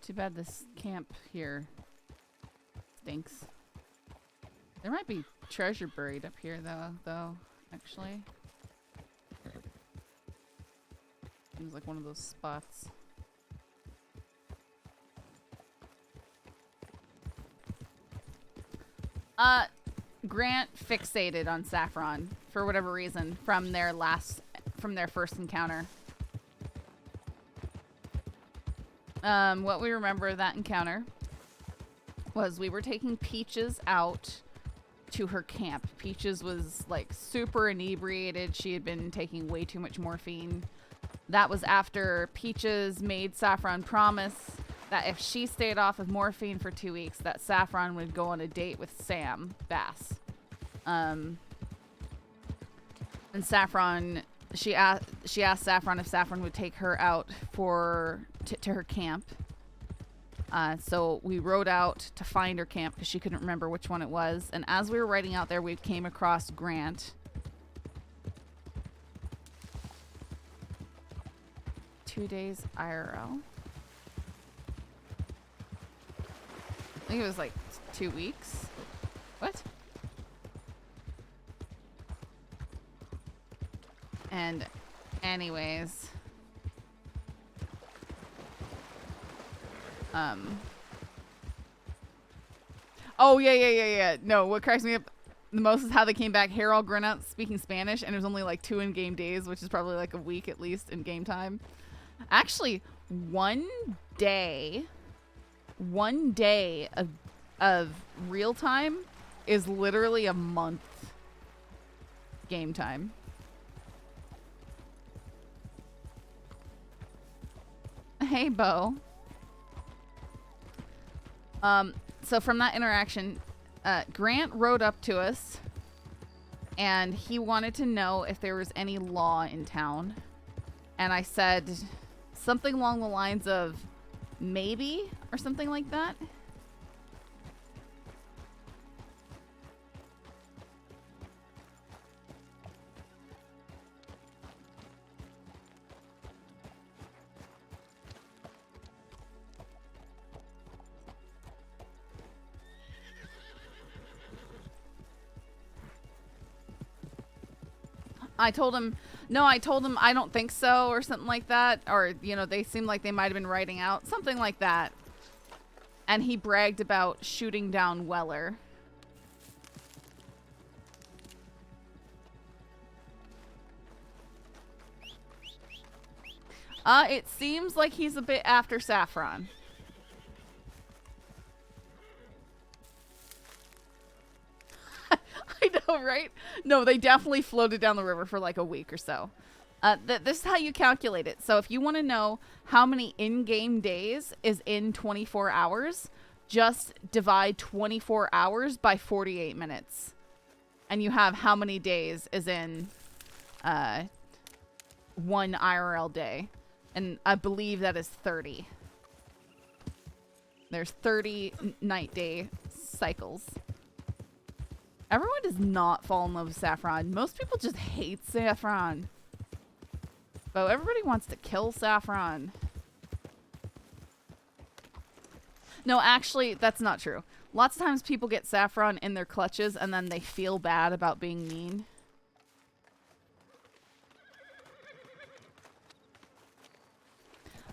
Too bad this camp here stinks. There might be treasure buried up here, though, actually. Seems like one of those spots. Grant fixated on Saffron for whatever reason from their first encounter. What we remember of that encounter was we were taking Peaches out to her camp. Peaches was like super inebriated. She had been taking way too much morphine. That was after Peaches made Saffron promise that if she stayed off of morphine for 2 weeks, that Saffron would go on a date with Sam Bass. And Saffron, she asked Saffron if Saffron would take her out to her camp. So we rode out to find her camp because she couldn't remember which one it was. And as we were riding out there, we came across Grant. 2 days IRL. I think it was like 2 weeks. What? And anyways, oh yeah. No, what cracks me up the most is how they came back hair all grown out speaking Spanish, and it was only like 2 in-game days, which is probably like a week at least in game time. Actually, one day of real time is literally a month game time. Hey, Bo. So from that interaction, Grant rode up to us, and he wanted to know if there was any law in town. And I said something along the lines of maybe, or something like that. I told him I don't think so, or something like that. Or, you know, they seemed like they might have been writing out something like that. And he bragged about shooting down Weller. It seems like he's a bit after Saffron. I know, right? No, they definitely floated down the river for like a week or so. This is how you calculate it. So if you want to know how many in-game days is in 24 hours, just divide 24 hours by 48 minutes. And you have how many days is in one IRL day. And I believe that is 30. There's 30 night-day cycles. Everyone does not fall in love with Saffron. Most people just hate Saffron. But everybody wants to kill Saffron. No, actually, that's not true. Lots of times people get Saffron in their clutches and then they feel bad about being mean.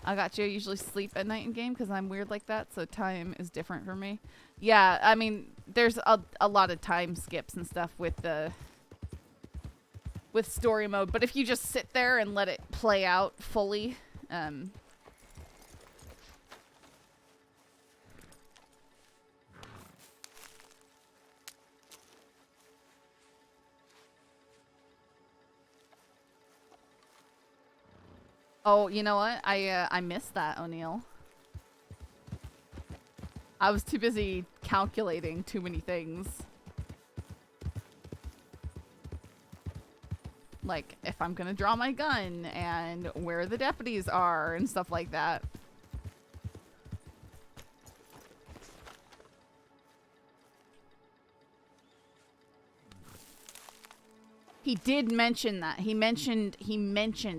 I got you. I usually sleep at night in game because I'm weird like that, so time is different for me. Yeah, I mean, there's a lot of time skips and stuff with story mode, but if you just sit there and let it play out fully, oh, you know what? I missed that, O'Neill. I was too busy calculating too many things. Like, if I'm gonna draw my gun, and where the deputies are, and stuff like that. He did mention that. He mentioned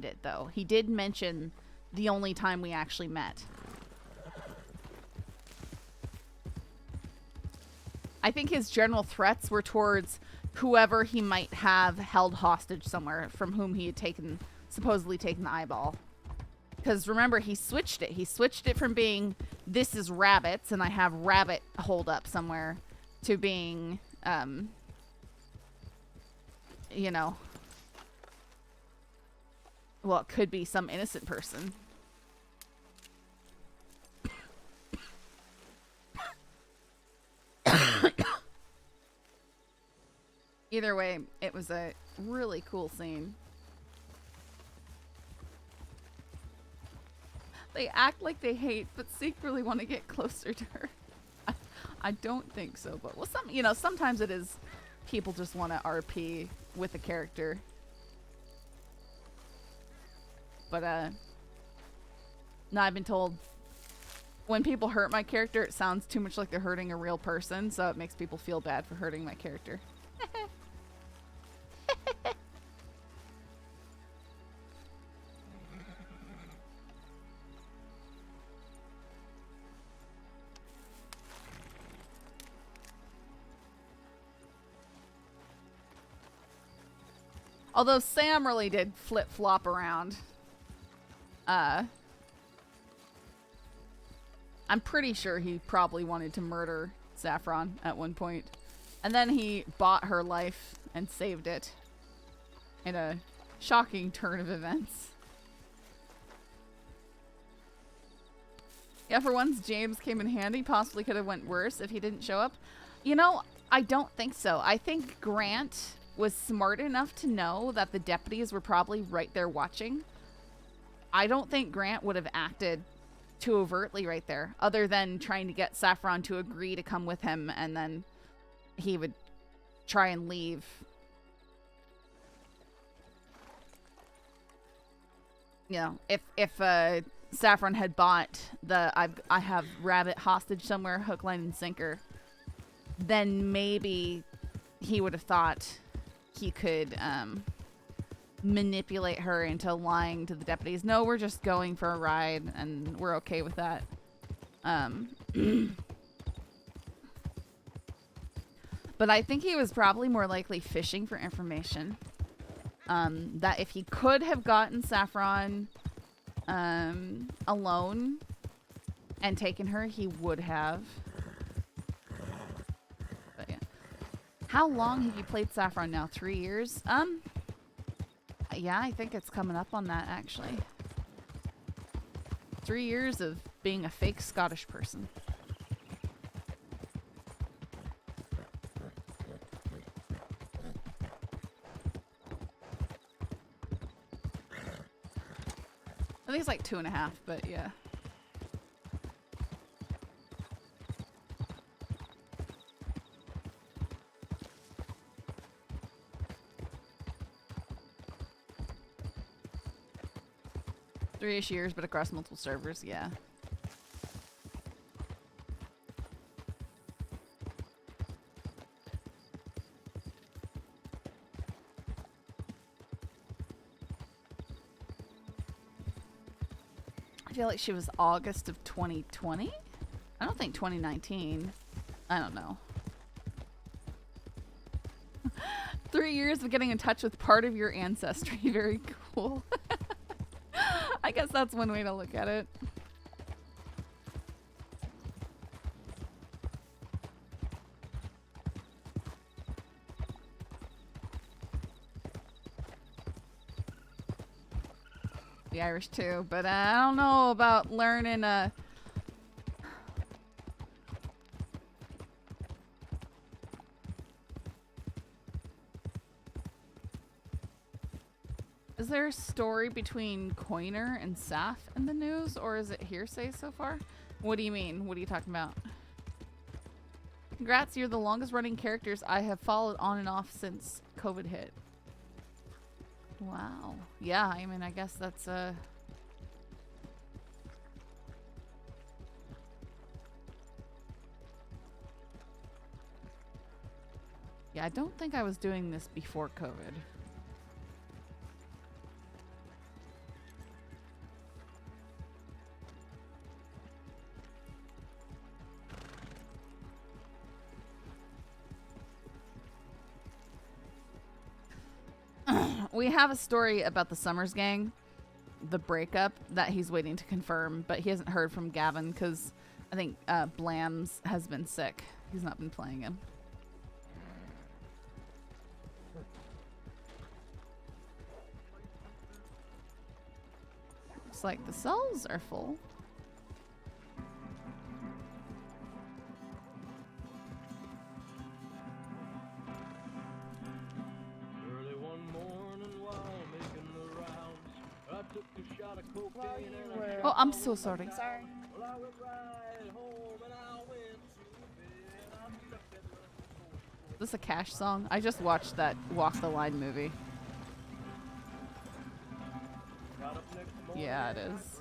it, though. He did mention the only time we actually met. I think his general threats were towards whoever he might have held hostage somewhere from whom he had supposedly taken the eyeball. Because remember, he switched it. He switched it from being, this is rabbits, and I have rabbit hold up somewhere, to being, you know, well, it could be some innocent person. Either way, it was a really cool scene. They act like they hate, but secretly want to get closer to her. I don't think so, but well, sometimes it is people just want to RP with a character. But no, I've been told when people hurt my character, it sounds too much like they're hurting a real person, so it makes people feel bad for hurting my character. Although Sam really did flip-flop around. I'm pretty sure he probably wanted to murder Saffron at one point. And then he bought her life and saved it in a shocking turn of events. Yeah, for once, James came in handy. Possibly could have went worse if he didn't show up. You know, I don't think so. I think Grant was smart enough to know that the deputies were probably right there watching. I don't think Grant would have acted too overtly right there, other than trying to get Saffron to agree to come with him, and then he would try and leave. You know, if Saffron had bought the I have Rabbit hostage somewhere, hook, line, and sinker, then maybe he would have thought he could manipulate her into lying to the deputies. No, we're just going for a ride, and we're okay with that. But I think he was probably more likely fishing for information. That if he could have gotten Saffron alone and taken her, he would have. But yeah. How long have you played Saffron now? 3 years? Yeah, I think it's coming up on that, actually. 3 years of being a fake Scottish person. I think it's like 2.5, but yeah. Three-ish years, but across multiple servers, yeah. I feel like she was August of 2020? I don't think 2019. I don't know. 3 years of getting in touch with part of your ancestry. Very cool. I guess that's one way to look at it. The Irish too, but I don't know about learning Is there a story between Coiner and Saf in the news, or is it hearsay so far? What do you mean? What are you talking about? Congrats, you're the longest running characters I have followed on and off since COVID hit. Wow. Yeah, I mean, I guess that's Yeah, I don't think I was doing this before COVID. We have a story about the Summers gang, the breakup, that he's waiting to confirm, but he hasn't heard from Gavin because I think Blams has been sick. He's not been playing him. Looks like the cells are full. Oh, I'm so sorry. Sorry. Is this a Cash song? I just watched that Walk the Line movie. Yeah, it is.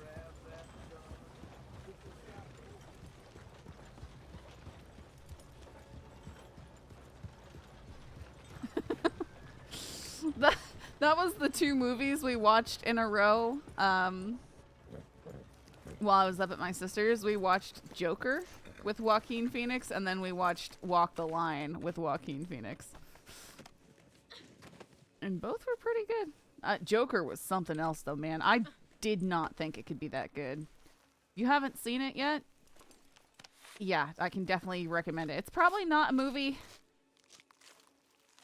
That was the 2 movies we watched in a row. While I was up at my sister's, we watched Joker with Joaquin Phoenix, and then we watched Walk the Line with Joaquin Phoenix. And both were pretty good. Joker was something else, though, man. I did not think it could be that good. You haven't seen it yet? Yeah, I can definitely recommend it. It's probably not a movie.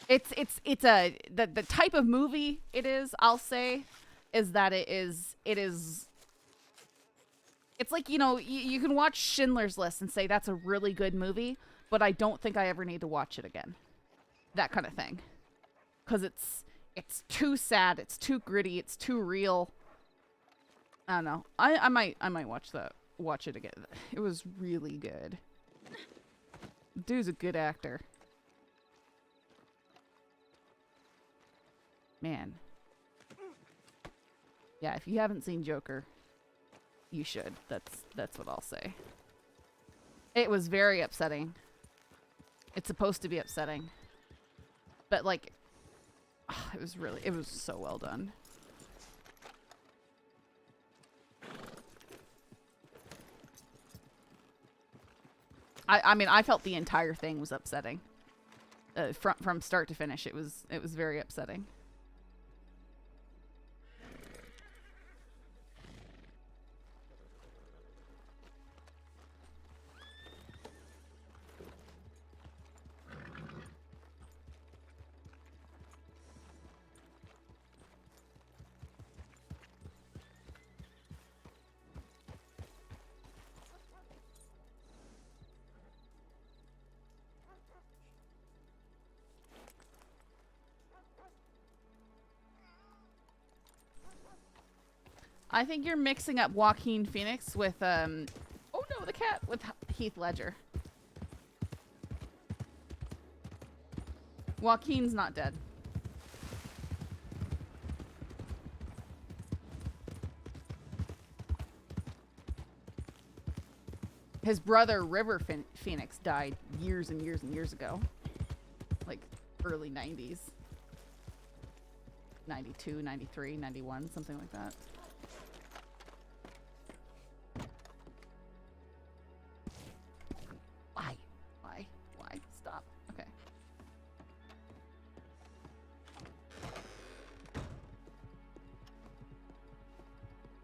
It's the type of movie it is, I'll say, is that it's like, you know, you can watch Schindler's List and say that's a really good movie, but I don't think I ever need to watch it again. That kind of thing. Because it's too sad, it's too gritty, it's too real. I don't know. I might watch it again. It was really good. Dude's a good actor. Man. Yeah, if you haven't seen Joker, you should. That's what I'll say. It was very upsetting. It's supposed to be upsetting. But like it was so well done. I mean, I felt the entire thing was upsetting. From start to finish, it was very upsetting. I think you're mixing up Joaquin Phoenix with oh no, the cat, with Heath Ledger. Joaquin's not dead. His brother River Phoenix died years and years and years ago. Like early 90s. 92, 93, 91, something like that. Why? Stop. Okay.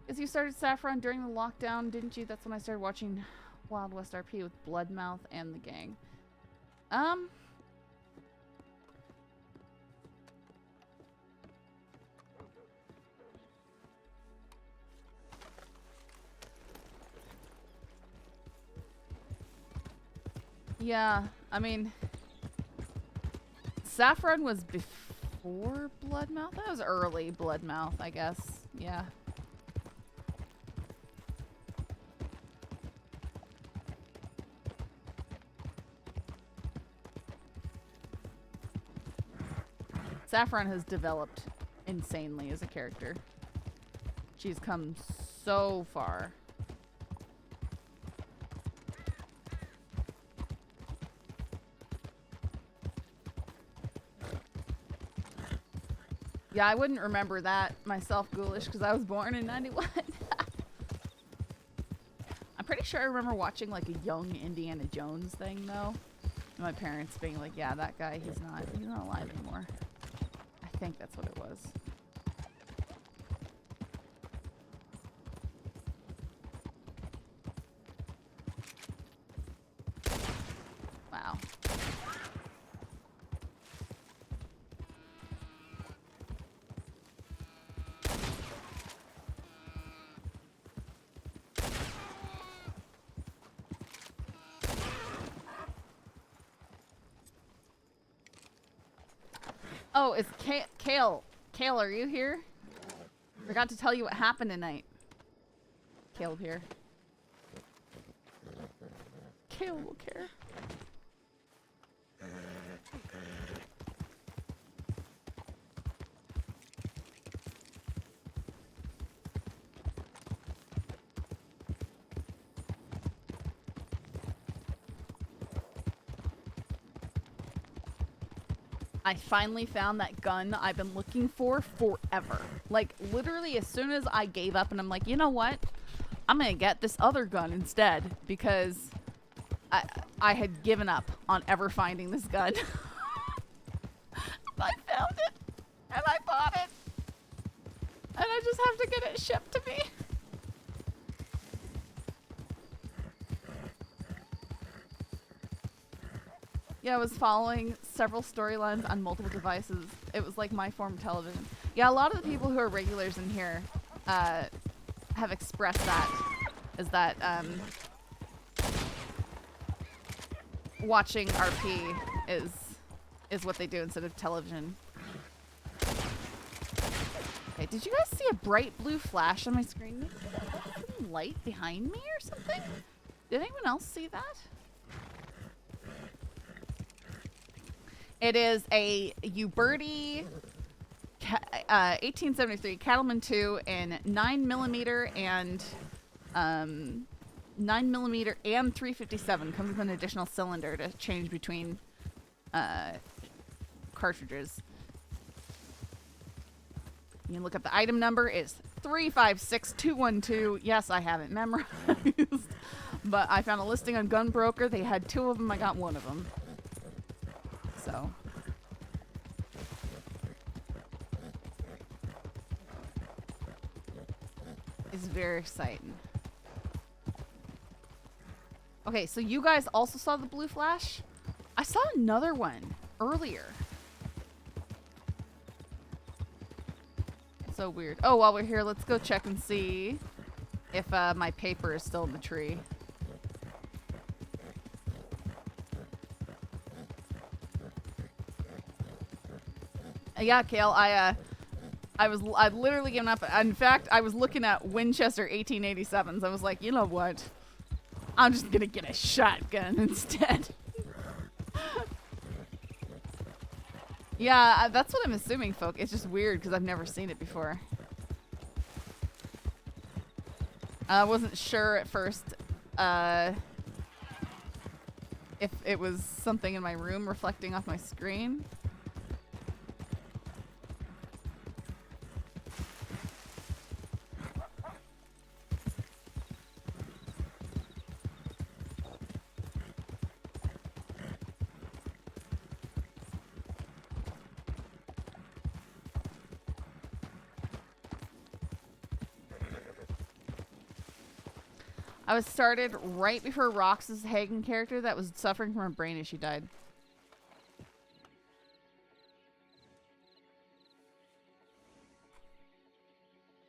Because you started Saffron during the lockdown, didn't you? That's when I started watching Wild West RP with Bloodmouth and the gang. Yeah, I mean, Saffron was before Bloodmouth? That was early Bloodmouth, I guess. Yeah. Saffron has developed insanely as a character. She's come so far. Yeah, I wouldn't remember that myself, Ghoulish, because I was born in 91. I'm pretty sure I remember watching like a young Indiana Jones thing though. And my parents being like, yeah, that guy, he's not alive anymore. I think that's what it was. Wow. Oh, it's Kale. Kale, are you here? Forgot to tell you what happened tonight. Kale here. Kale will care. I finally found that gun I've been looking for forever. Like, literally as soon as I gave up and I'm like, you know what? I'm gonna get this other gun instead because I had given up on ever finding this gun. I found it and I bought it. And I just have to get it shipped to me. Yeah, I was following several storylines on multiple devices. It was like my form of television. Yeah, a lot of the people who are regulars in here have expressed that. Is that watching RP is what they do instead of television. Okay, did you guys see a bright blue flash on my screen? Maybe some light behind me or something? Did anyone else see that? It is a Uberti 1873 Cattleman 2 in 9mm and 9mm and 357. Comes with an additional cylinder to change between cartridges. You can look up the item number is 356212. Yes, I have it memorized. But I found a listing on Gunbroker. They had 2 of them. I got 1 of them. So. It's very exciting. Okay, so you guys also saw the blue flash? I saw another one earlier. So weird. Oh, while we're here, let's go check and see if my paper is still in the tree. Yeah, Kale, I've literally given up. In fact, I was looking at Winchester 1887s. I was like, you know what? I'm just gonna get a shotgun instead. Yeah, that's what I'm assuming, folk. It's just weird because I've never seen it before. I wasn't sure at first if it was something in my room reflecting off my screen. I was started right before Rox's Hagen character that was suffering from a brain issue died.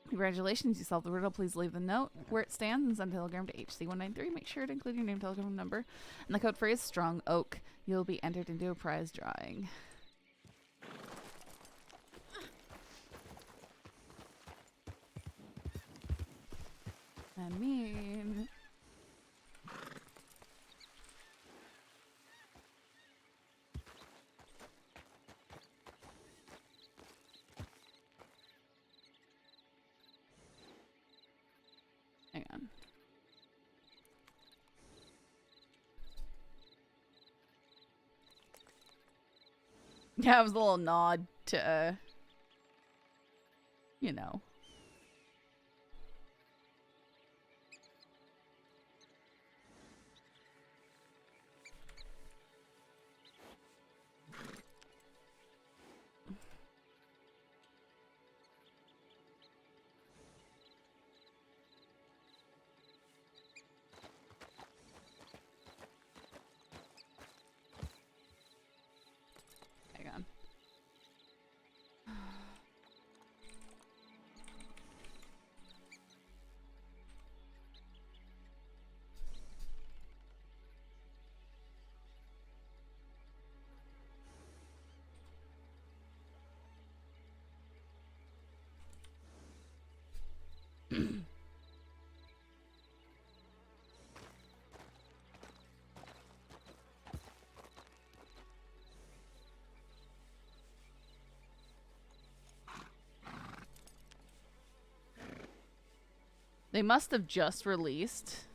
Congratulations, you solved the riddle. Please leave the note where it stands and send a telegram to HC193. Make sure to include your name, telegram number, and the code phrase Strong Oak. You'll be entered into a prize drawing. I mean... Hang on. Yeah, it was a little nod to, you know. Hang on. They must have just released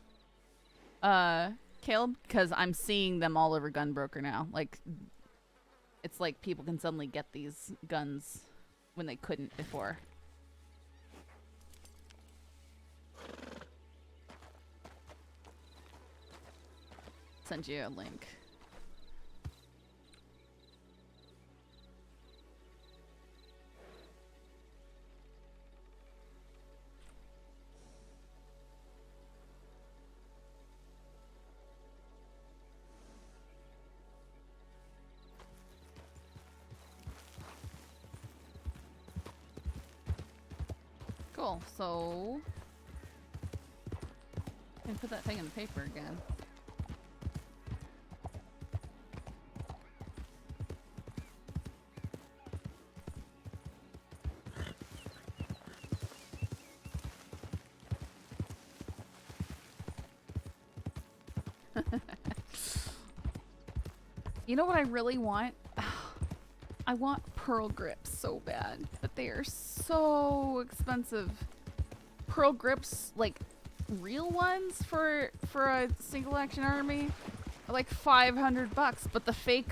Caleb, because I'm seeing them all over Gunbroker now. Like, it's like people can suddenly get these guns when they couldn't before. Send you a link. Cool, so I can put that thing in the paper again. You know what I really want? I want pearl grips so bad, but they are so expensive. Pearl grips, like real ones for a single action army, are like $500. But the fake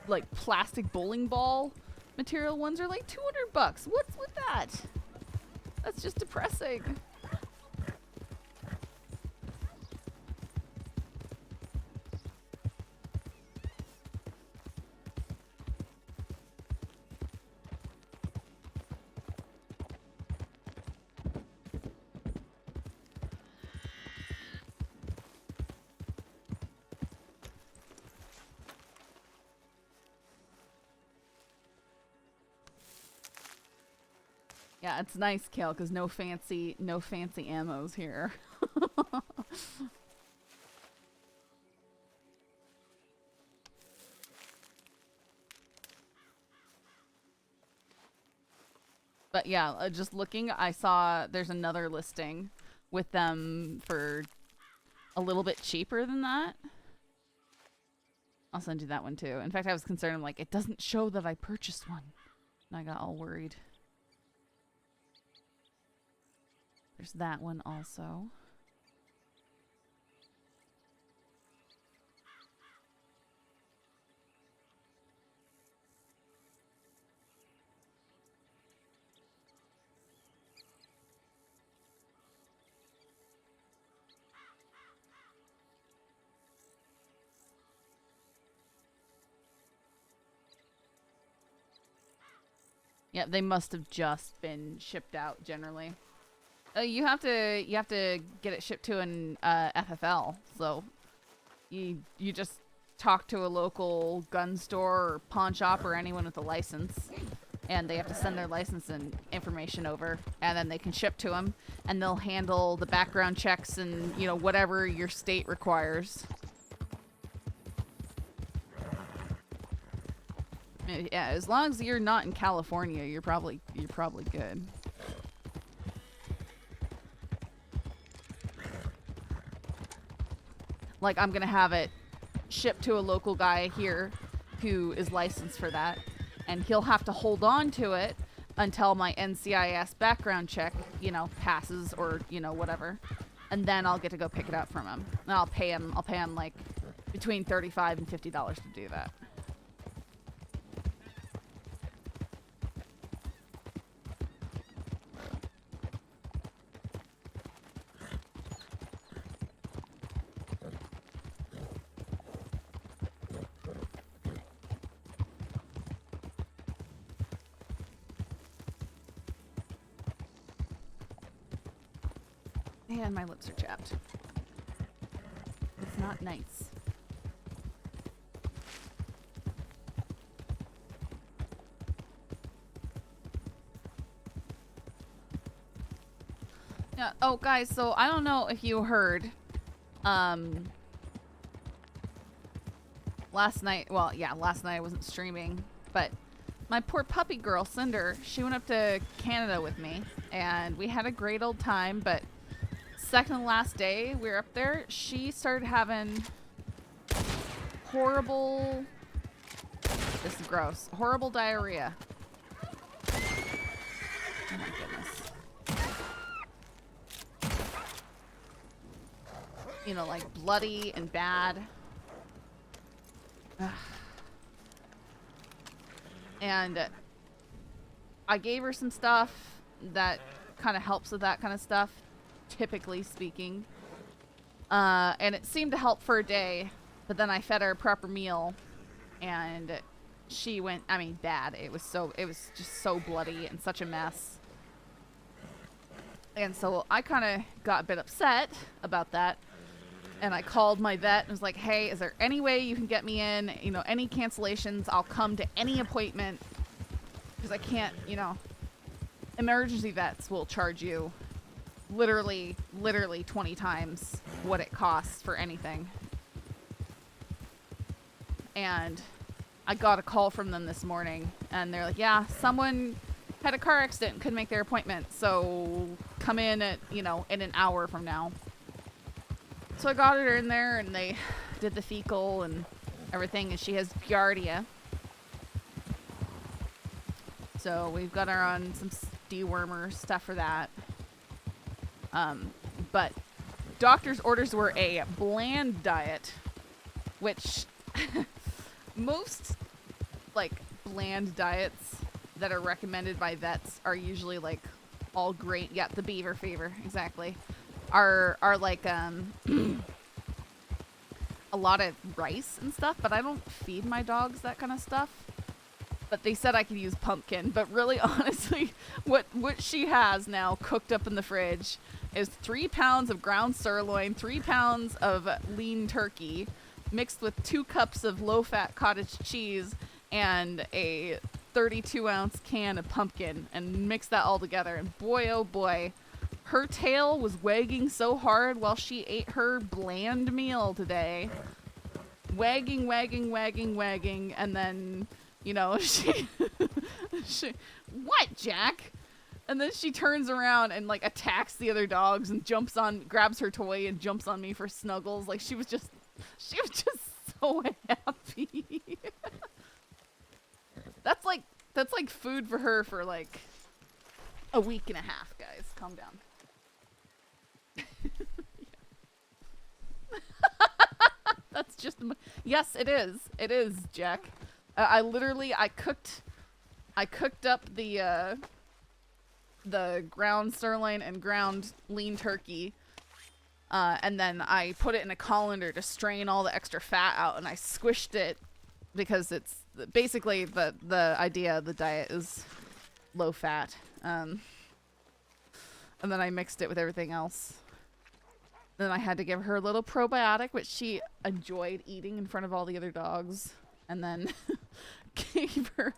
like plastic bowling ball material ones are like $200. What's with that? That's just depressing. Yeah, it's nice, Kale, because no fancy ammos here. But yeah, just looking, I saw there's another listing with them for a little bit cheaper than that. I'll send you that one too. In fact, I was concerned, I'm like, it doesn't show that I purchased one. And I got all worried. There's that one also. Yeah, they must have just been shipped out generally. You have to get it shipped to an FFL. So you just talk to a local gun store or pawn shop or anyone with a license, and they have to send their license and information over, and then they can ship to them, and they'll handle the background checks and whatever your state requires. Yeah, as long as you're not in California, you're probably good. Like, I'm gonna have it shipped to a local guy here who is licensed for that, and he'll have to hold on to it until my NCIS background check, passes or, whatever. And then I'll get to go pick it up from him. And I'll pay him like between $35 and $50 to do that. And my lips are chapped. It's not nice. Yeah. Oh, guys. So I don't know if you heard. Last night. Well, yeah. Last night I wasn't streaming, but my poor puppy girl Cinder. She went up to Canada with me, and we had a great old time. But second to last day we were up there, she started having horrible, this is gross, horrible diarrhea. Oh my goodness. Like bloody and bad. And I gave her some stuff that kind of helps with that kind of stuff, typically speaking, and it seemed to help for a day, but then I fed her a proper meal and she went, bad. It was just so bloody and such a mess. And so I kind of got a bit upset about that, and I called my vet and was like, hey, is there any way you can get me in, any cancellations? I'll come to any appointment, because I can't, emergency vets will charge you literally 20 times what it costs for anything. And I got a call from them this morning, and they're like, yeah, someone had a car accident and couldn't make their appointment, so come in at, in an hour from now. So I got her in there, and they did the fecal and everything, and she has Giardia. So we've got her on some dewormer stuff for that. But doctor's orders were a bland diet, which most like bland diets that are recommended by vets are usually like all grain. Yeah, the beaver fever, exactly. Are like a lot of rice and stuff, but I don't feed my dogs that kind of stuff. But they said I could use pumpkin, but really honestly, what she has now cooked up in the fridge is 3 pounds of ground sirloin, 3 pounds of lean turkey, mixed with 2 cups of low-fat cottage cheese and a 32-ounce can of pumpkin, and mix that all together. And boy, oh boy, her tail was wagging so hard while she ate her bland meal today. Wagging, wagging, wagging, wagging, and then, you know, she... What, Jack? And then she turns around and, like, attacks the other dogs and jumps on... Grabs her toy and jumps on me for snuggles. Like, she was just so happy. That's like food for her for, like, a week and a half, guys. Calm down. That's just... Yes, it is. It is, Jack. I cooked up the ground sirloin and ground lean turkey, and then I put it in a colander to strain all the extra fat out, and I squished it because it's basically the idea of the diet is low fat, and then I mixed it with everything else. Then I had to give her a little probiotic, which she enjoyed eating in front of all the other dogs. And then gave her...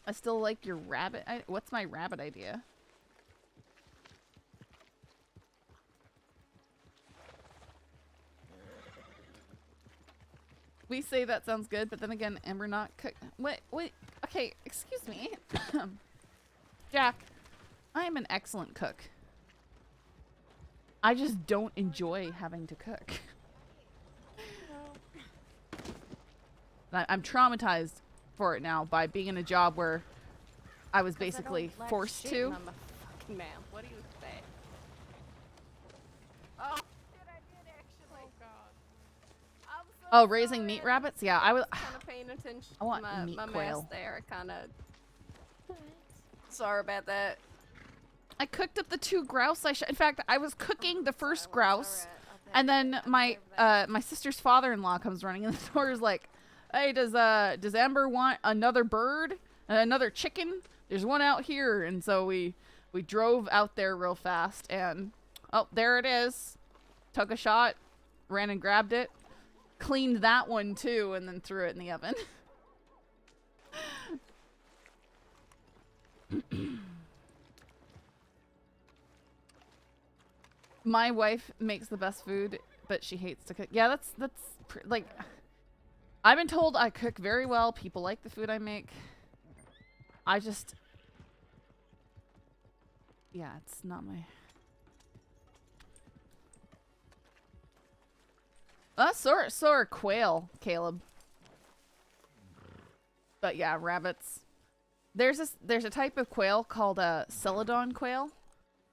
I still like your rabbit. What's my rabbit idea? We say that sounds good, but then again, embernocte cook... Wait, okay, excuse me. Jack, I am an excellent cook. I just don't enjoy having to cook. I'm traumatized for it now by being in a job where I was basically forced to. I'm a fucking man. What do you say? Oh, shit, I did actually. Oh, God. I'm so Oh, raising meat rabbits? Yeah, I was kind of paying attention I want to meat my quail. mess there. Kind of. Sorry about that. I cooked up the 2 grouse in fact, I was cooking the first grouse, and then my sister's father-in-law comes running in the door, is like, "Hey, does Amber want another bird? Another chicken? There's one out here." And so we drove out there real fast, and oh, there it is. Took a shot, ran and grabbed it, cleaned that one too, and then threw it in the oven. My wife makes the best food, but she hates to cook. Yeah, that's like, I've been told I cook very well. People like the food I make. I just, yeah, it's not my... So are quail, Caleb. But yeah, rabbits. There's a type of quail called Celadon quail.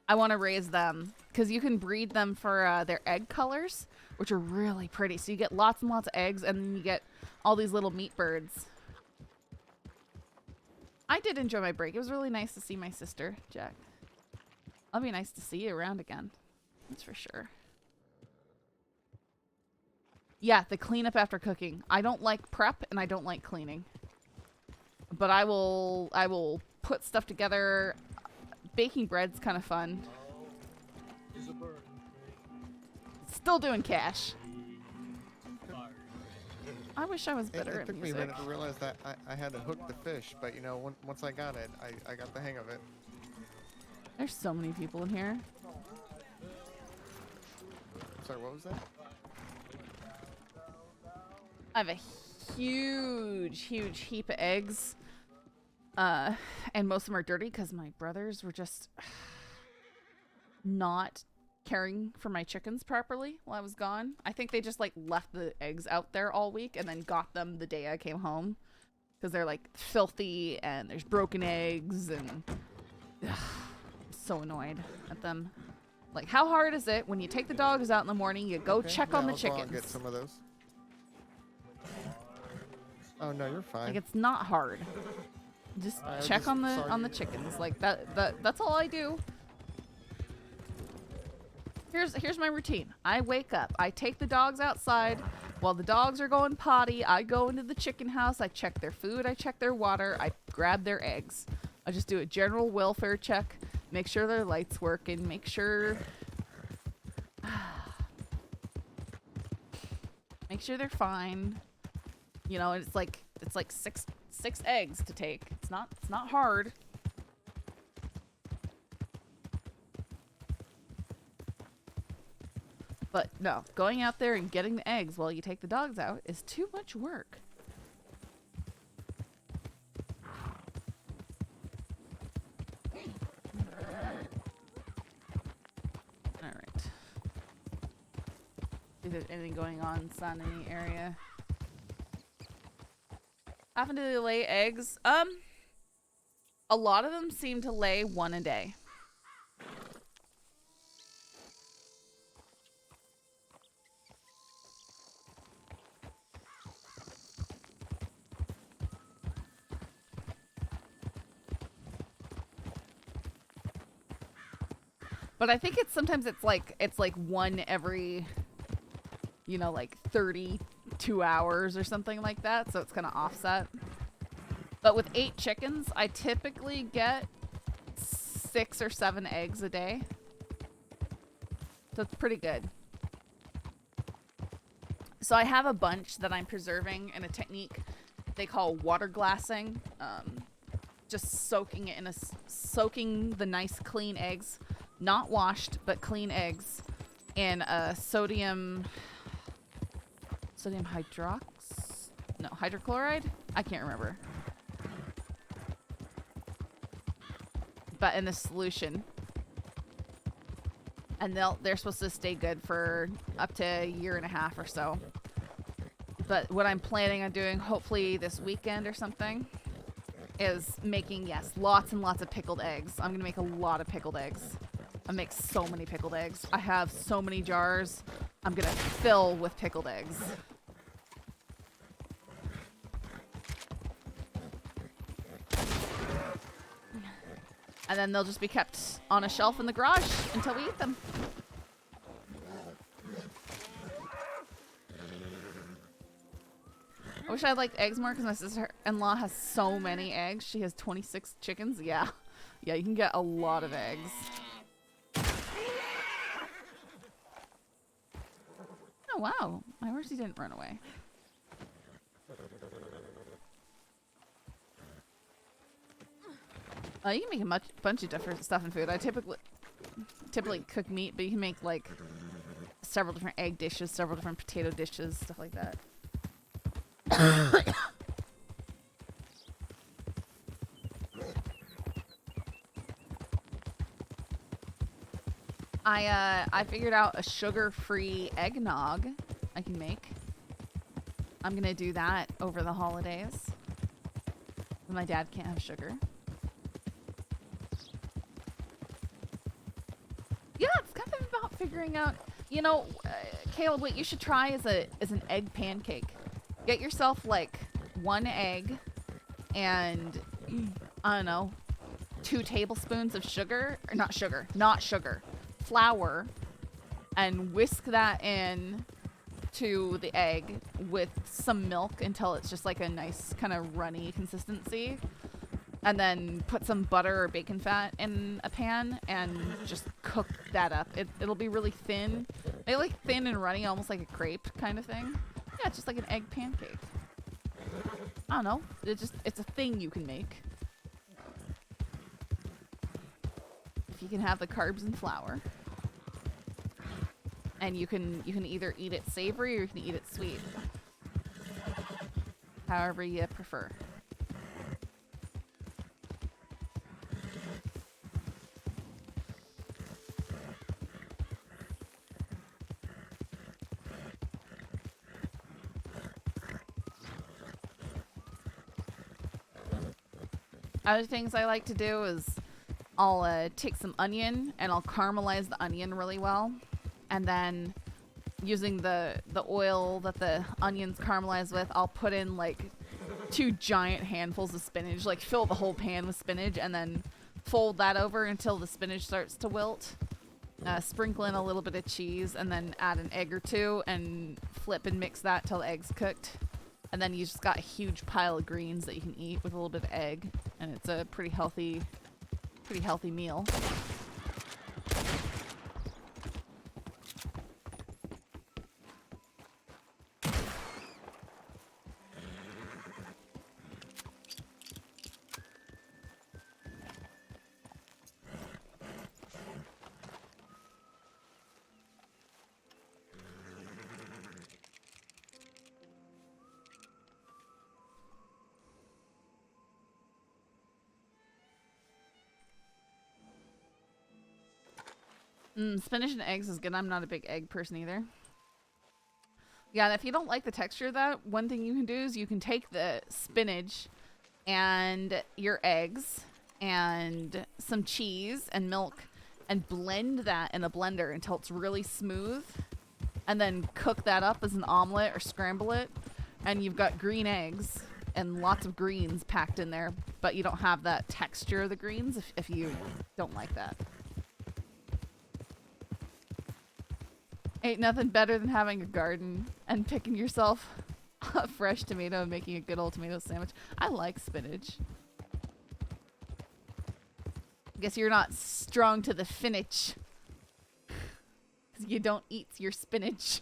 I want to raise them because you can breed them for their egg colors, which are really pretty. So you get lots and lots of eggs, and then you get all these little meat birds. I did enjoy my break. It was really nice to see my sister, Jack. It'll be nice to see you around again. That's for sure. Yeah, the cleanup after cooking. I don't like prep, and I don't like cleaning. But I will put stuff together. Baking bread's kind of fun. Still doing cash. I wish I was better at It took music. me a minute to realize that I had to hook the fish, but you know, once I got it, I got the hang of it. There's so many people in here. Sorry, what was that? I have a huge heap of eggs. And most of them are dirty because my brothers were just not caring for my chickens properly while I was gone. I think they just like left the eggs out there all week and then got them the day I came home because they're like filthy and there's broken eggs and ugh, I'm so annoyed at them. Like, how hard is it when you take the dogs out in the morning, you go check on the I'll go and chickens? get some of those. Oh no, you're fine. Like, it's not hard. Just check on the chickens. Like that's all I do. Here's my routine. I wake up. I take the dogs outside. While the dogs are going potty, I go into the chicken house. I check their food. I check their water. I grab their eggs. I just do a general welfare check. Make sure their lights working. Make sure they're fine. You know, it's like six eggs to take. It's not hard. But no, going out there and getting the eggs while you take the dogs out is too much work. Alright. Is there anything going on, son, in the area? Happen to lay eggs? A lot of them seem to lay one a day. But I think sometimes it's like one every, you know, like 32 hours or something like that, so it's kind of offset. But with 8 chickens, I typically get 6 or 7 eggs a day. So it's pretty good. So I have a bunch that I'm preserving in a technique they call water glassing. Just soaking it in soaking the nice clean eggs, not washed, but clean eggs in a sodium hydrochloride? I can't remember. But in the solution. And they're supposed to stay good for up to a year and a half or so. But what I'm planning on doing, hopefully this weekend or something, is making, yes, lots and lots of pickled eggs. I'm going to make a lot of pickled eggs. I make so many pickled eggs. I have so many jars. I'm going to fill with pickled eggs. And then they'll just be kept on a shelf in the garage until we eat them. I wish I liked eggs more because my sister-in-law has so many eggs. She has 26 chickens. Yeah. Yeah, you can get a lot of eggs. Oh, wow. My horsey didn't run away. You can make a bunch of different stuff in food. I typically cook meat, but you can make like several different egg dishes, several different potato dishes, stuff like that. I figured out a sugar-free eggnog I can make. I'm gonna do that over the holidays. My dad can't have sugar. Yeah, it's kind of about figuring out, you know, Caleb, what you should try is an egg pancake. Get yourself like 1 egg and I don't know, 2 tablespoons of sugar, or not sugar, flour, and whisk that in to the egg with some milk until it's just like a nice kind of runny consistency. And then put some butter or bacon fat in a pan and just cook that up. It'll be really thin. Maybe like thin and runny, almost like a crepe kind of thing. Yeah, it's just like an egg pancake. I don't know. It's a thing you can make. If you can have the carbs and flour. And you can either eat it savory or you can eat it sweet. However you prefer. Other things I like to do is I'll take some onion and I'll caramelize the onion really well, and then using the oil that the onions caramelize with, I'll put in like 2 giant handfuls of spinach, like fill the whole pan with spinach, and then fold that over until the spinach starts to wilt. Sprinkle in a little bit of cheese, and then add an egg or 2 and flip and mix that till the egg's cooked. And then you just got a huge pile of greens that you can eat with a little bit of egg, and it's a pretty healthy meal. Spinach and eggs is good. I'm not a big egg person either. Yeah, and if you don't like the texture of that, one thing you can do is you can take the spinach and your eggs and some cheese and milk and blend that in a blender until it's really smooth, and then cook that up as an omelet or scramble it, and you've got green eggs and lots of greens packed in there, but you don't have that texture of the greens if you don't like that. Ain't nothing better than having a garden and picking yourself a fresh tomato and making a good old tomato sandwich. I like spinach. Guess you're not strong to the finish. 'Cause you don't eat your spinach.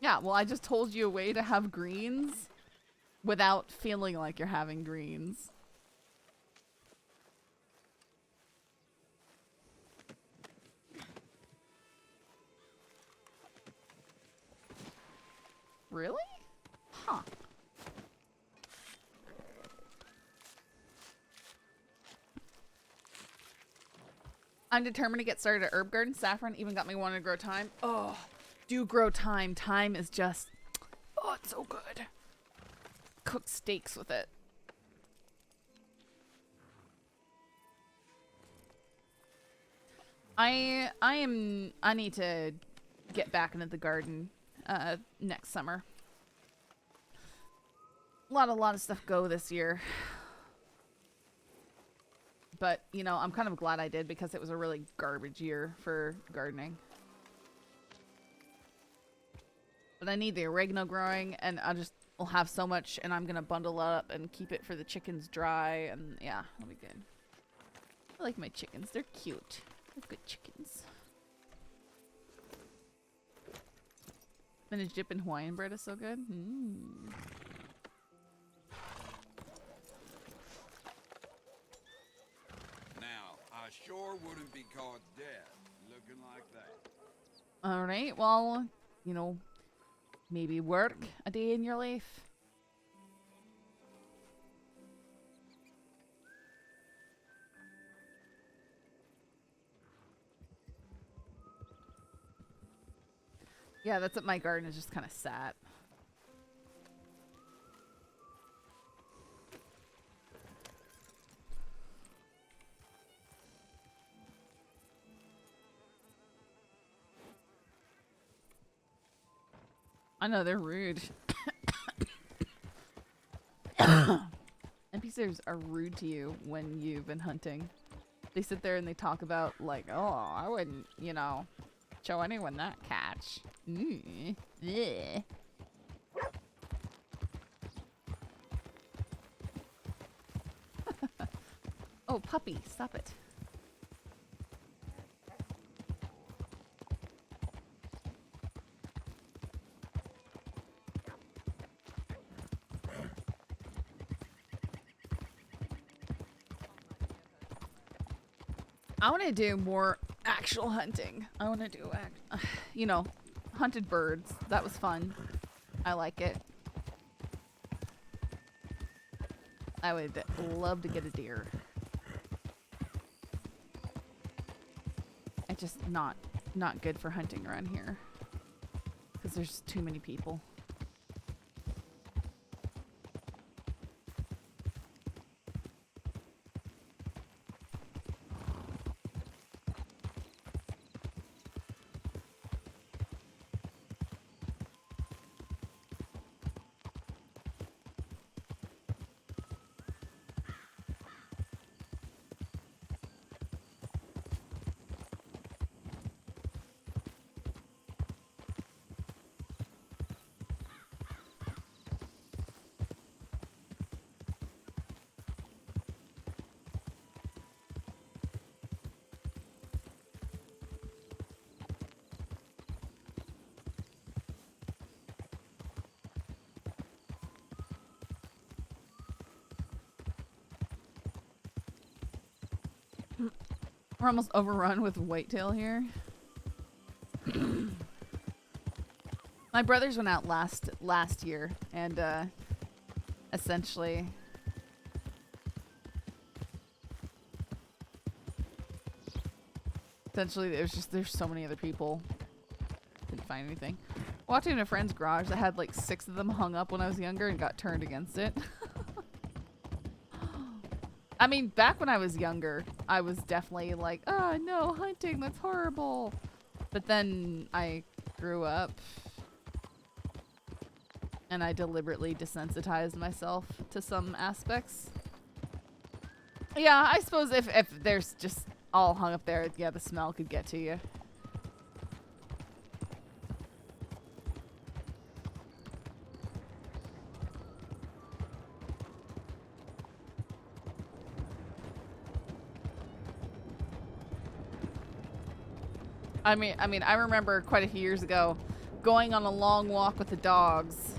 Yeah, well, I just told you a way to have greens without feeling like you're having greens. Really? Huh. I'm determined to get started at herb garden. Saffron even got me wanting to grow thyme. Oh, do grow thyme. Thyme is just, oh, it's so good. Cook steaks with it. I need to get back into the garden next summer. A lot of stuff go this year. But, you know, I'm kind of glad I did because it was a really garbage year for gardening. But I need the oregano growing, and I'll have so much, and I'm going to bundle it up and keep it for the chickens dry, and yeah, it'll be good. I like my chickens. They're cute. They're good chickens. Spinach dip in Hawaiian bread is so good. Mm. Now, I sure wouldn't be caught dead looking like that. Alright, well, you know, maybe work a day in your life. Yeah, that's what my garden is just kind of sat. I know, they're rude. NPCs are rude to you when you've been hunting. They sit there and they talk about, like, oh, I wouldn't, you know, show anyone that catch. Yeah. Oh, puppy, stop it. I want to do more actual hunting. I want to do, you know, hunted birds. That was fun. I like it. I would love to get a deer. It's just not good for hunting around here because there's too many people. We're almost overrun with whitetail here. My brothers went out last year, and essentially there's so many other people. Didn't find anything. Walked in a friend's garage that had like 6 of them hung up when I was younger and got turned against it. I mean, back when I was younger, I was definitely like, oh no, hunting, that's horrible. But then I grew up and I deliberately desensitized myself to some aspects. Yeah, I suppose if there's just all hung up there, yeah, the smell could get to you. I mean, I remember quite a few years ago going on a long walk with the dogs,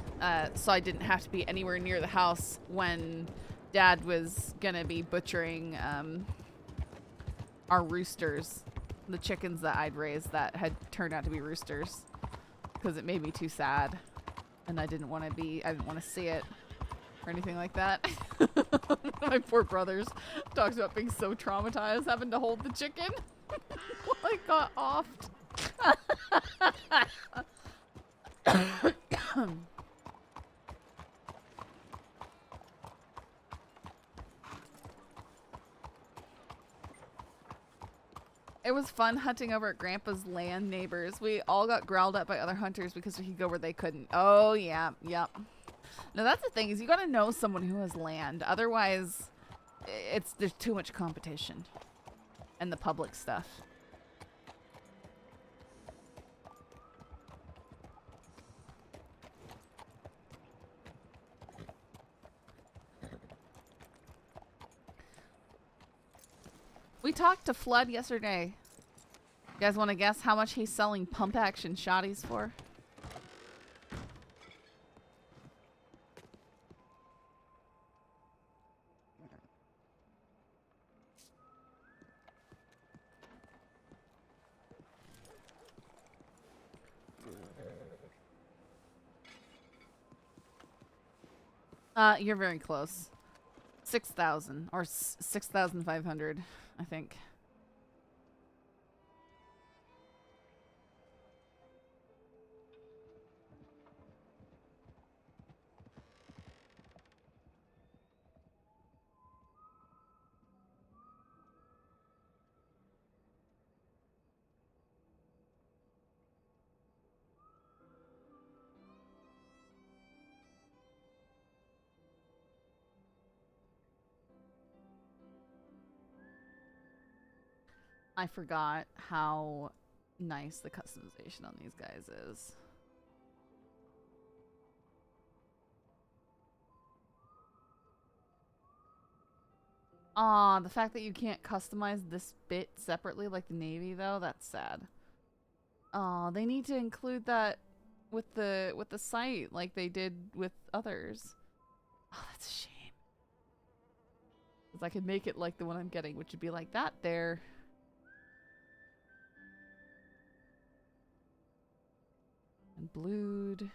so I didn't have to be anywhere near the house when Dad was gonna be butchering our roosters, the chickens that I'd raised that had turned out to be roosters, because it made me too sad, and I didn't want to see it or anything like that. My poor brothers talks about being so traumatized having to hold the chicken. I got offed. It was fun hunting over at Grandpa's land neighbors. We all got growled at by other hunters because we could go where they couldn't. Oh, yeah. Yep. Now, that's the thing, is you gotta know someone who has land. Otherwise, there's too much competition. And the public stuff. We talked to Flood yesterday. You guys want to guess how much he's selling pump action shotties for? You're very close. 6,000 or 6,500, I think. I forgot how nice the customization on these guys is. Aw, the fact that you can't customize this bit separately like the Navy, though, that's sad. Aw, they need to include that with the site like they did with others. Oh, that's a shame. Because I could make it like the one I'm getting, which would be like that there. And blued.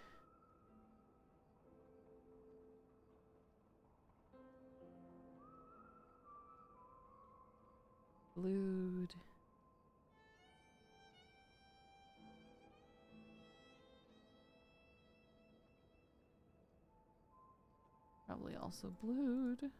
Blued. Probably also blued.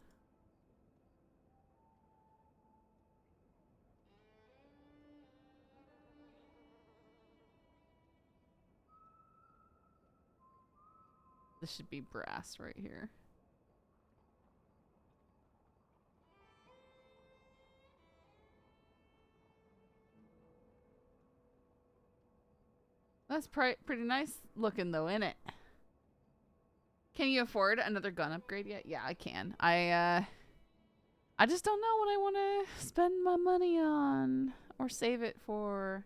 This should be brass right here. That's pretty nice looking though, isn't it? Can you afford another gun upgrade yet? Yeah, I can. I just don't know what I want to spend my money on or save it for.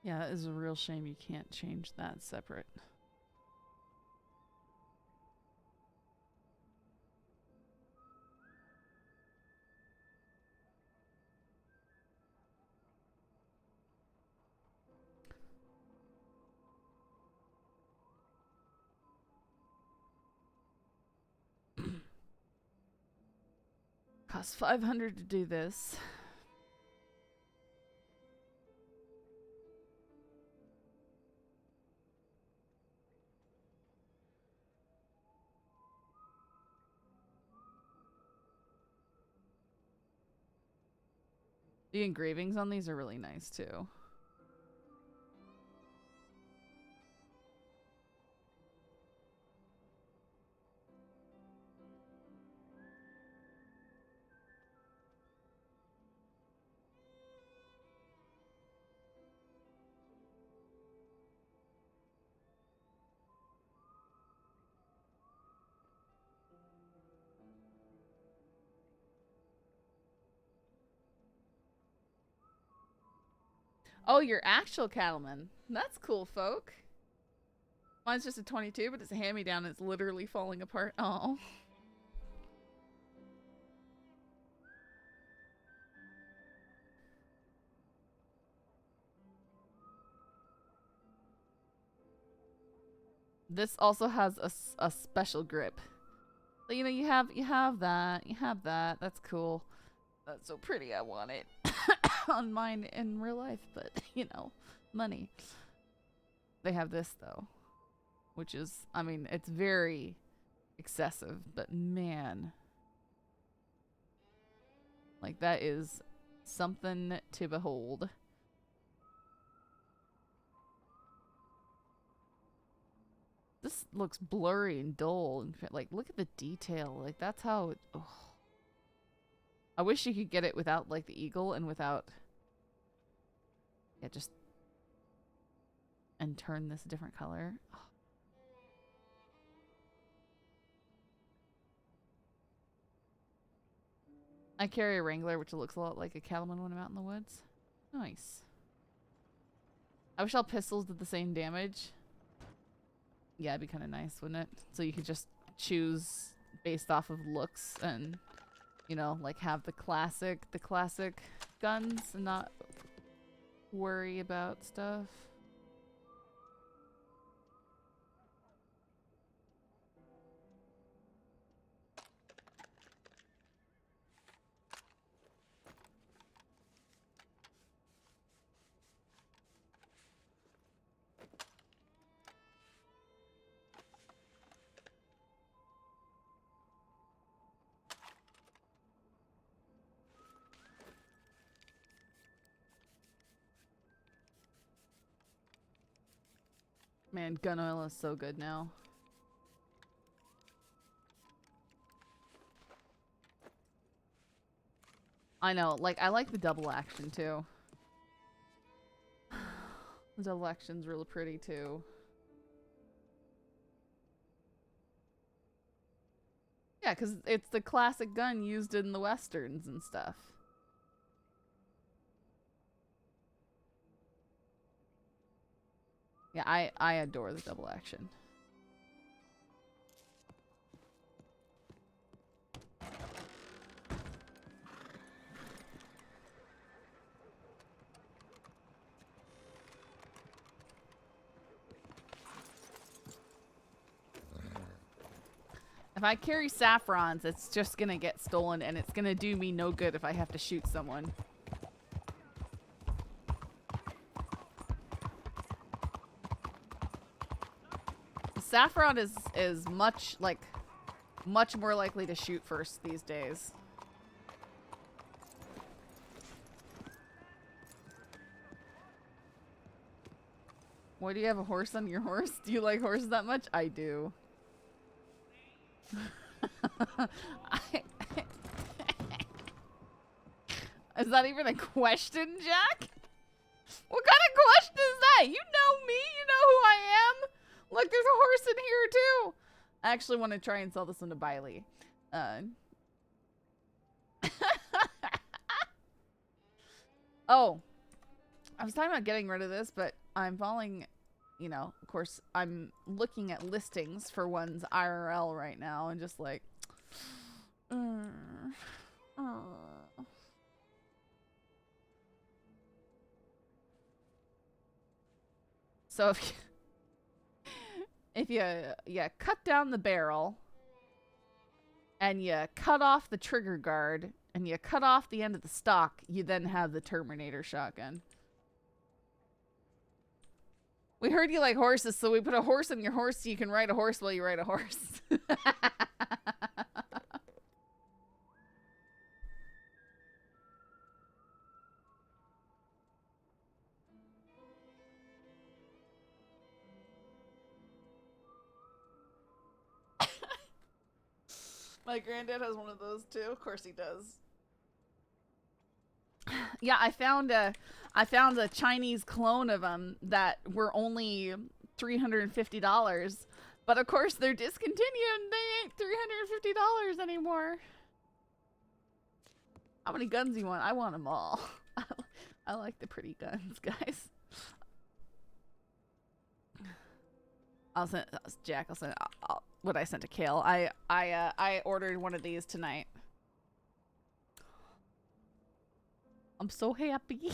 Yeah, it is a real shame you can't change that separate. Costs 500 to do this. The engravings on these are really nice too. Oh, your actual cattleman. That's cool, folk. Mine's just a 22, but it's a hand-me-down. It's literally falling apart. Oh. This also has a special grip. So, you know, you have that. That's cool. That's so pretty. I want it on mine in real life, but you know, money. They have this though, which is, I mean, it's very excessive, but man, like that is something to behold. This looks blurry and dull, and like, look at the detail. Like, that's how it, oh. I wish you could get it without, like, the eagle and without, yeah, just, and turn this a different color. Oh. I carry a Wrangler, which looks a lot like a cattleman when I'm out in the woods. Nice. I wish all pistols did the same damage. Yeah, it'd be kind of nice, wouldn't it? So you could just choose based off of looks and, you know, like have the classic guns and not worry about stuff. Man, gun oil is so good now. I know, like, I like the double action too. The double action's really pretty too. Yeah, Yeah, because it's the classic gun used in the westerns and stuff. Yeah, I adore the double action. If I carry saffrons, it's just gonna get stolen, and it's gonna do me no good if I have to shoot someone. Saffron is much more likely to shoot first these days. Why do you have a horse on your horse? Do you like horses that much? I do. Is that even a question, Jack? What kind of question is that? You know me. You know who I am. Look, there's a horse in here too. I actually want to try and sell this one to Biley. Oh, I was talking about getting rid of this, but I'm falling, you know, of course, I'm looking at listings for ones IRL right now and just like, So if you cut down the barrel and you cut off the trigger guard and you cut off the end of the stock, you then have the Terminator shotgun. We heard you like horses, so we put a horse on your horse so you can ride a horse while you ride a horse. My granddad has one of those too. Of course he does. Yeah, I found a Chinese clone of them that were only $350, but of course they're discontinued. They ain't $350 anymore. How many guns do you want? I want them all. I like the pretty guns, guys. I'll send Jack. I'll send what I sent to Kale. I ordered one of these tonight. I'm so happy.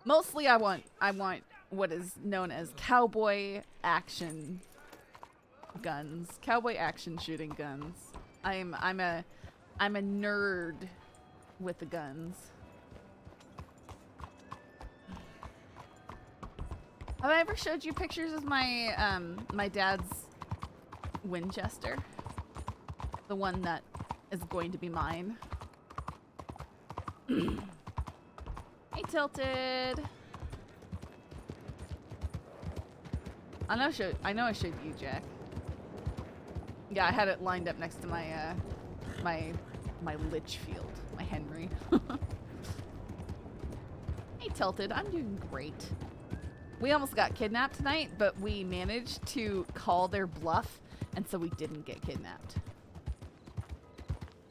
Mostly I want what is known as cowboy action guns. Cowboy action shooting guns. I'm a nerd with the guns. Have I ever showed you pictures of my my dad's Winchester? The one that is going to be mine. Hey, Tilted. I know I showed you, Jack. Yeah, I had it lined up next to my my Litchfield, my Henry. Hey, Tilted. I'm doing great. We almost got kidnapped tonight, but we managed to call their bluff, and so we didn't get kidnapped.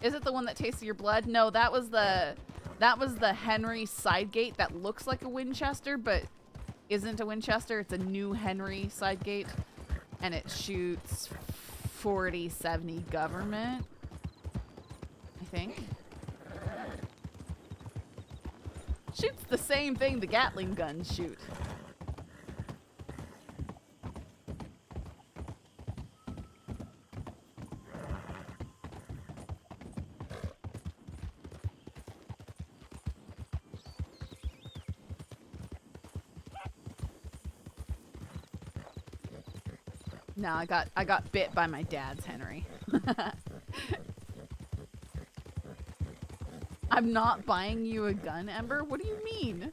Is it the one that tastes your blood? No, that was the Henry side gate that looks like a Winchester, but isn't a Winchester. It's a new Henry side gate, and it shoots 40-70 government, I think. Shoots the same thing the Gatling guns shoot. No, I got bit by my dad's Henry. I'm not buying you a gun, Ember? What do you mean?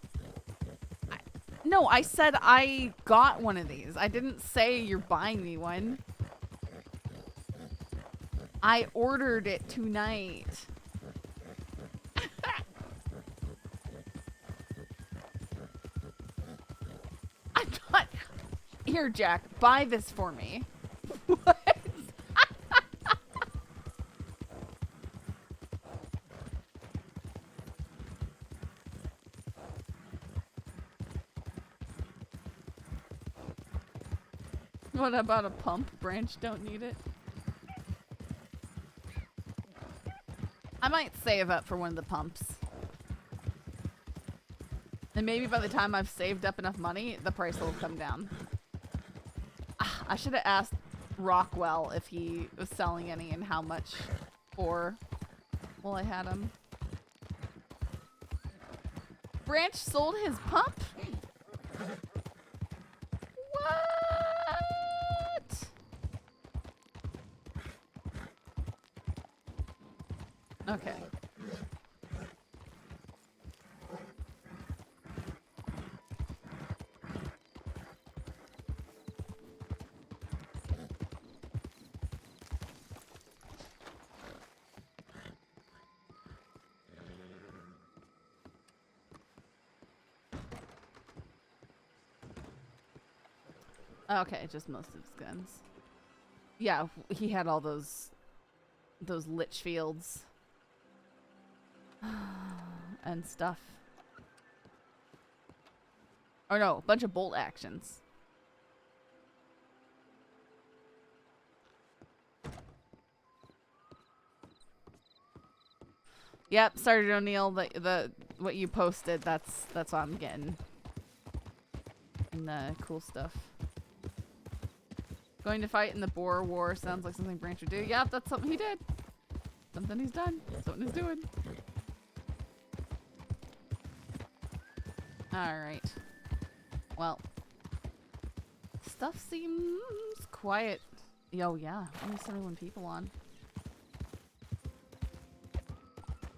No, I said I got one of these. I didn't say you're buying me one. I ordered it tonight. Here, Jack, buy this for me. What about a pump? Branch don't need it. I might save up for one of the pumps. And maybe by the time I've saved up enough money, the price will come down. I should have asked Rockwell if he was selling any and how much for while I had him. Branch sold his pump? What? Okay. Okay, just most of his guns. Yeah, he had all those lich fields and stuff. Or no, a bunch of bolt actions. Yep, Sergeant O'Neill, the what you posted, that's what I'm getting. And the cool stuff. Going to fight in the Boer War sounds like something Branch would do. Yep, that's something he did. Something he's done. Something he's doing. Alright. Well. Stuff seems quiet. Yo, yeah. Only 71 people on.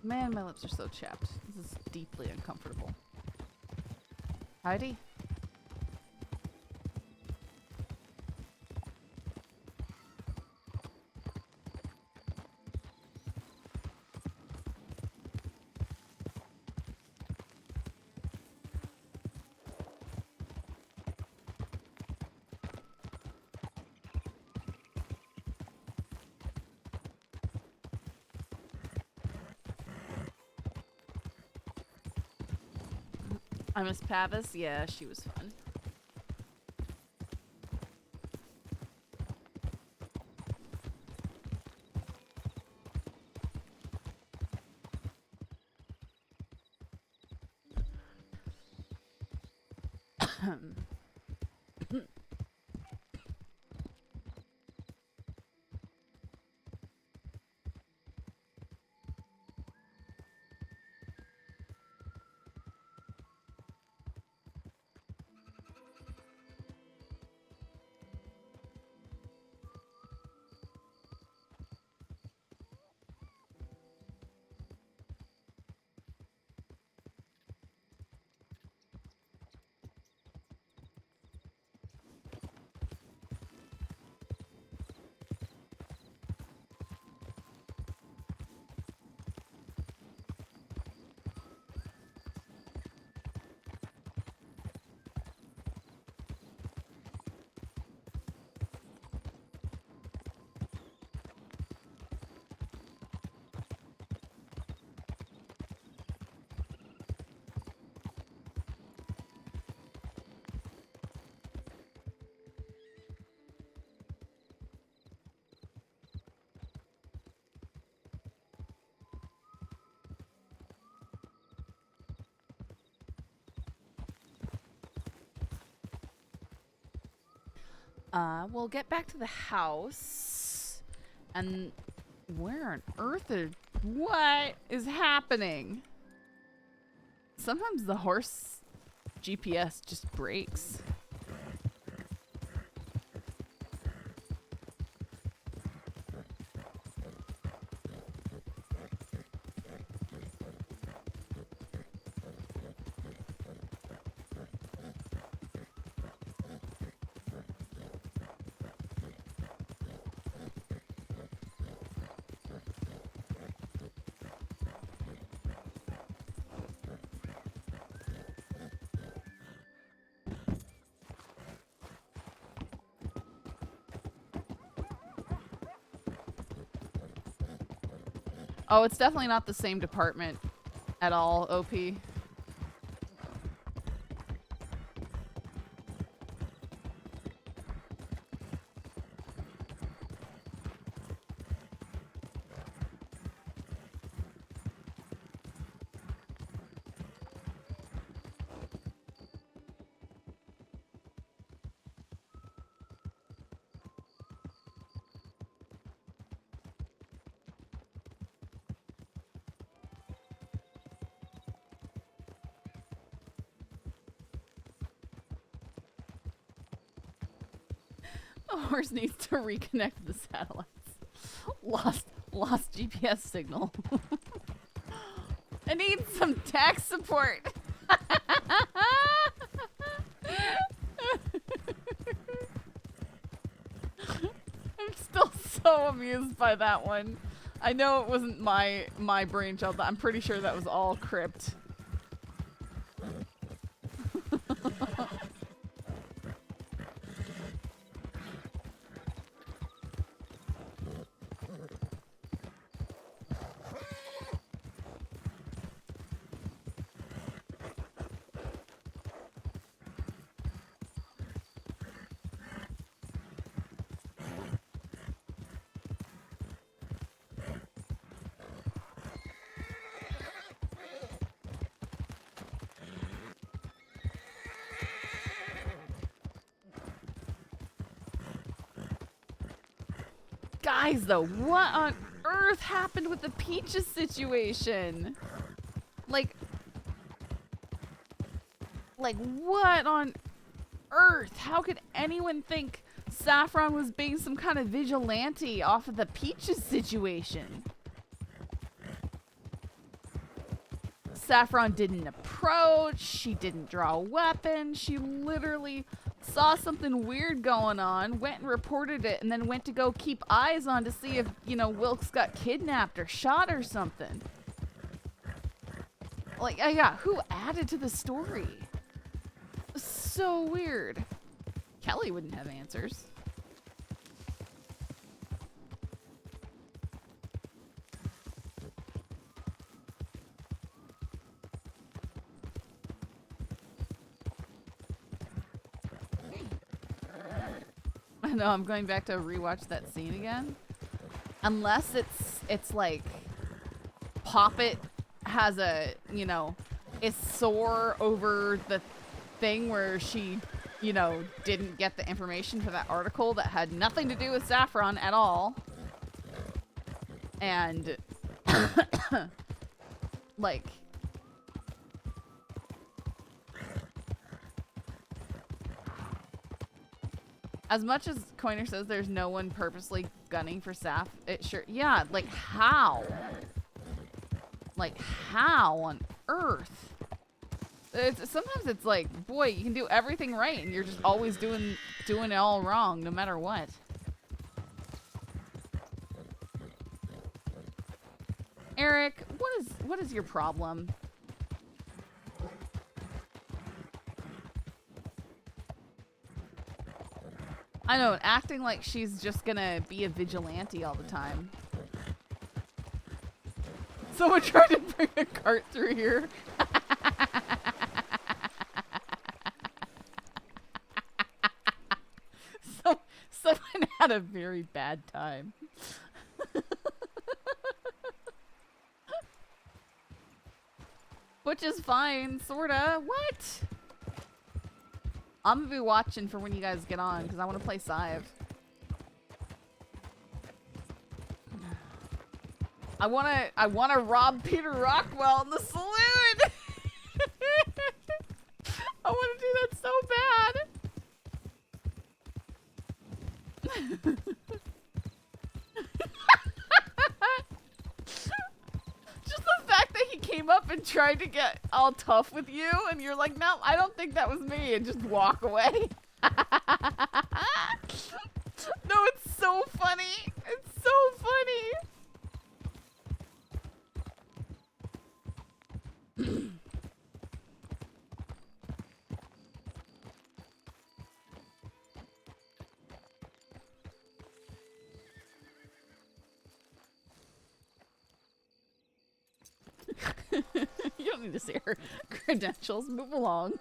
Man, my lips are so chapped. This is deeply uncomfortable. Heidi? I miss Pavis. Yeah, she was fun. We'll get back to the house. And where on earth what is happening? Sometimes the horse GPS just breaks. Oh, it's definitely not the same department at all, OP. The horse needs to reconnect the satellites. Lost GPS signal. I need some tech support. I'm still so amused by that one. I know it wasn't my brainchild, but I'm pretty sure that was all crypt. Guys, though, what on earth happened with the Peaches situation? Like, what on earth? How could anyone think Saffron was being some kind of vigilante off of the Peaches situation? Saffron didn't approach, she didn't draw a weapon, she literally saw something weird going on, went and reported it, and then went to go keep eyes on to see if, you know, Wilkes got kidnapped or shot or something. Like, yeah, who added to the story? So weird. Kelly wouldn't have answers. I know, I'm going back to rewatch that scene again. Unless it's like Poppet has a, you know, is sore over the thing where she, you know, didn't get the information for that article that had nothing to do with Saffron at all. And like, as much as Coiner says there's no one purposely gunning for Saff, it sure, yeah, like how? Like how on earth? Sometimes it's like, boy, you can do everything right and you're just always doing it all wrong no matter what. Eric, what is your problem? I know, acting like she's just gonna be a vigilante all the time. Someone tried to bring a cart through here. Someone had a very bad time. Which is fine, sorta. What? I'm gonna be watching for when you guys get on because I want to play Scythe. I wanna rob Peter Rockwell in the saloon. I want to do that so bad. Just the fact that he came up and tried to get all tough with you and you're like, no, I don't think that was me, and just walk away. No, it's so funny. It's so funny. don't need to see her credentials. Move along.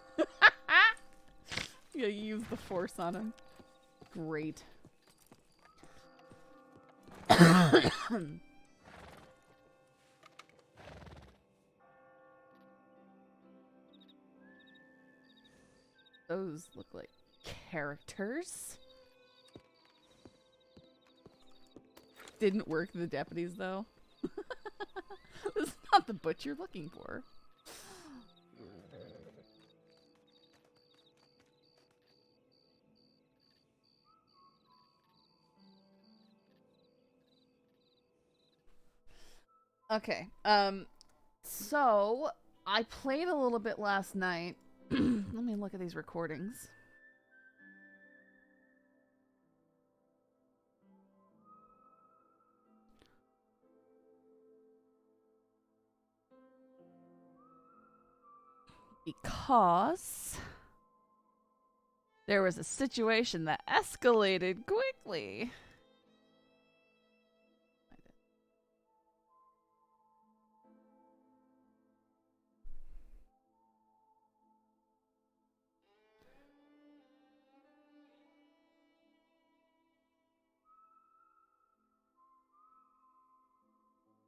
Yeah, you use the force on him. Great. Those look like characters. Didn't work the deputies though. This is not the butch you're looking for. Okay. So I played a little bit last night. Let me look at these recordings. Because there was a situation that escalated quickly.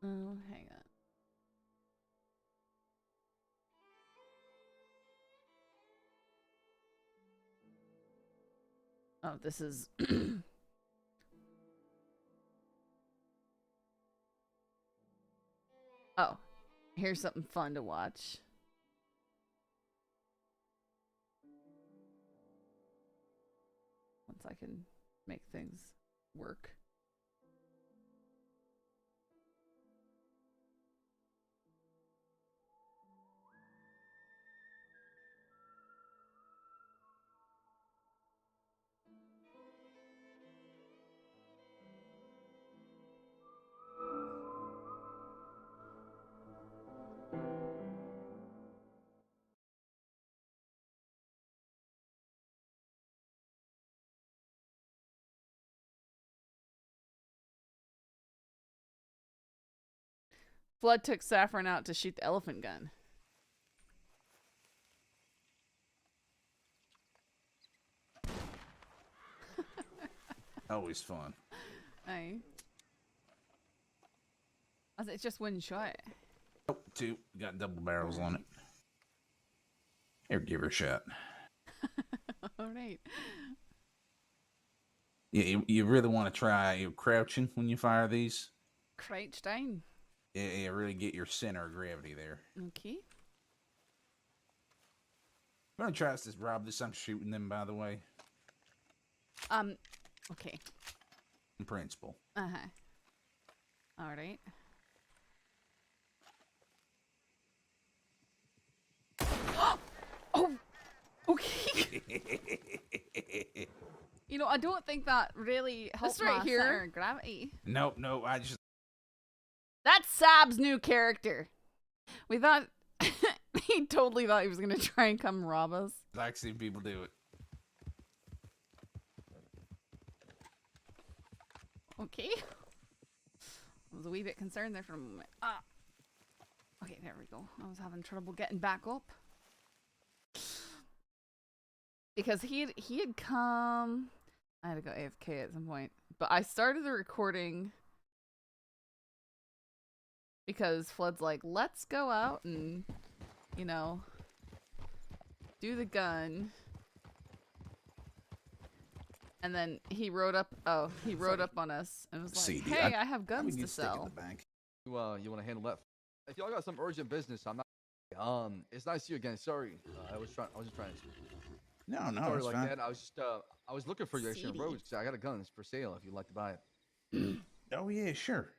Oh, hang on. Oh, this is... Oh, here's something fun to watch. Once I can make things work. Flood took Saffron out to shoot the elephant gun. Always fun. Aye. It's just one shot. Oh, two. Got double barrels on it. Here, give her a shot. All right. Yeah, you really want to try crouching when you fire these. Crouch down. Yeah, really get your center of gravity there. Okay. I'm gonna try this, Rob. This I'm shooting them, by the way. Okay. In principle. Uh-huh. All right. Oh! Okay. You know, I don't think that really helps right my here. center of gravity. Nope, I just... That's Sab's new character. We thought... he totally thought he was going to try and come rob us. I like seeing people do it. Okay. I was a wee bit concerned there for a moment. Ah. Okay, there we go. I was having trouble getting back up. Because he had come... I had to go AFK at some point. But I started the recording because Flood's like, let's go out and, you know, do the gun. And then he rode up, he rode up on us and was like, CD, hey, I have guns to sell. You want to handle that? If y'all got some urgent business, I'm not. It's nice to see you again. Sorry, I was just trying to. No, Sorry, it's like fine. that. I was just, I was looking for you actually on roads because I got a gun. It's for sale if you'd like to buy it. Oh yeah, sure.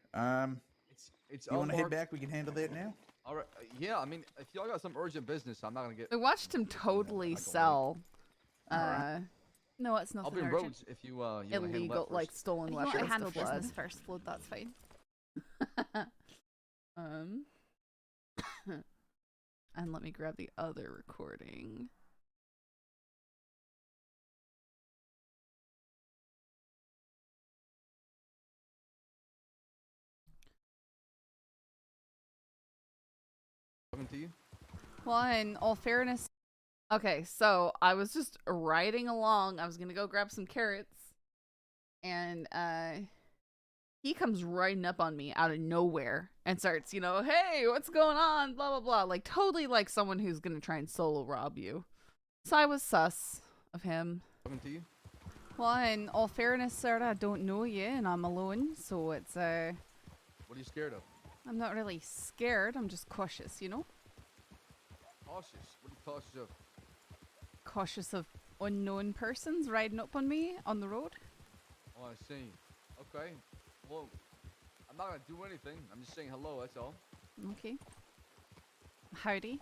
It's you want to head unmarked. back? We can handle that now. All right. Yeah, I mean, if y'all got some urgent business, I'm not gonna get. I watched him totally sell. No, it's nothing I'll be in urgent. roads if you want to handle Illegal, that like first. stolen You want weapons. to handle stuff, business first, Flood. That's fine. And let me grab the other recording. Talking to you. Well, in all fairness, okay, so I was just riding along. I was gonna go grab some carrots, and he comes riding up on me out of nowhere and starts, you know, hey, what's going on? Blah blah blah, like totally like someone who's gonna try and solo rob you. So I was sus of him. Coming to you? Well, in all fairness, sir, I don't know you, and I'm alone, so it's What are you scared of? I'm not really scared. I'm just cautious, you know. Cautious. What are you cautious of? Cautious of unknown persons riding up on me on the road. Oh, I see. Okay. Well, I'm not gonna do anything. I'm just saying hello. That's all. Okay. Howdy.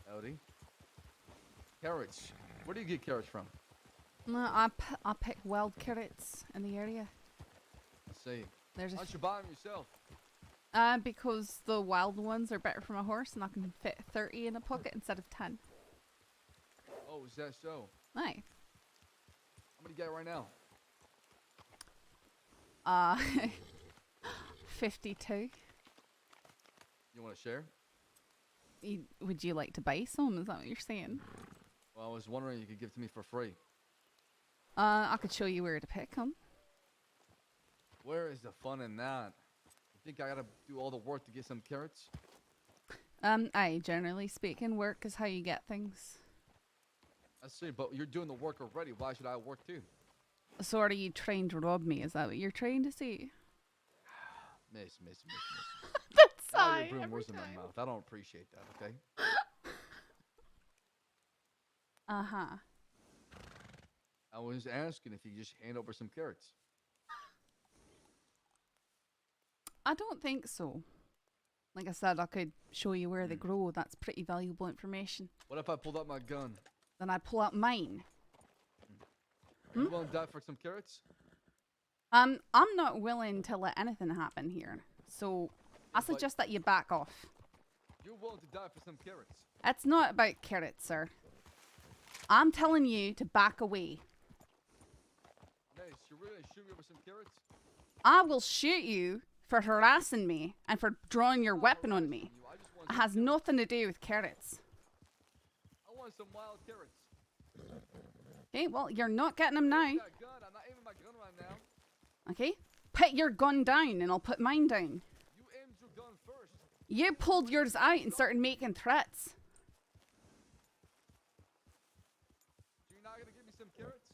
Howdy. Carrots. Where do you get carrots from? I pick wild carrots in the area. Let's see. There's Why don't you buy them yourself? Because the wild ones are better for my horse, and I can fit 30 in a pocket instead of 10. Oh, is that so? Aye. How many you got right now? 52. You want to share? Would you like to buy some? Is that what you're saying? Well, I was wondering if you could give it to me for free. I could show you where to pick them. Where is the fun in that? You think I gotta do all the work to get some carrots? Aye, generally speaking, work is how you get things. I see, but you're doing the work already. Why should I work too? So are you trying to rob me? Is that what you're trying to say? Miss. That's Now sigh you're putting every words in my time. mouth. I don't appreciate that, okay? Uh-huh. I was asking if you could just hand over some carrots. I don't think so. Like I said, I could show you where they grow. That's pretty valuable information. What if I pulled out my gun? Then I pull out mine. Are you willing to die for some carrots? I'm not willing to let anything happen here. So I suggest that you back off. You're willing to die for some carrots? It's not about carrots, sir. I'm telling you to back away. Miss, you're really gonna shoot me over some carrots? I will shoot you for harassing me and for drawing your weapon on me. It has nothing to do with carrots. I want some wild carrots. Okay, well, you're not getting them now. I'm not aiming my gun right now. Okay? Put your gun down and I'll put mine down. You aimed your gun first. You pulled yours out and started making threats. You're not gonna give me some carrots?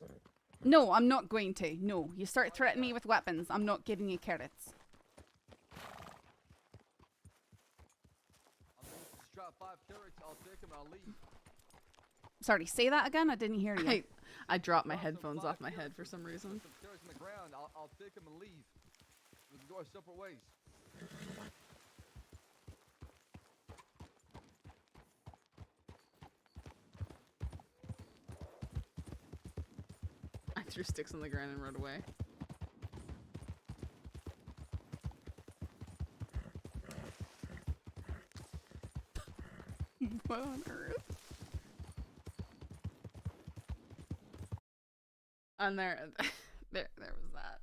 No, I'm not going to. No, you start threatening me with weapons. I'm not giving you carrots. I'm gonna just drop 5 carrots. I'll take them and I'll leave. Sorry, say that again? I didn't hear you. I dropped my headphones off my head for some reason. Some carrots on the ground. I'll take them and leave. We can go our separate ways. I threw sticks on the ground and rode away. What on earth? And there was that.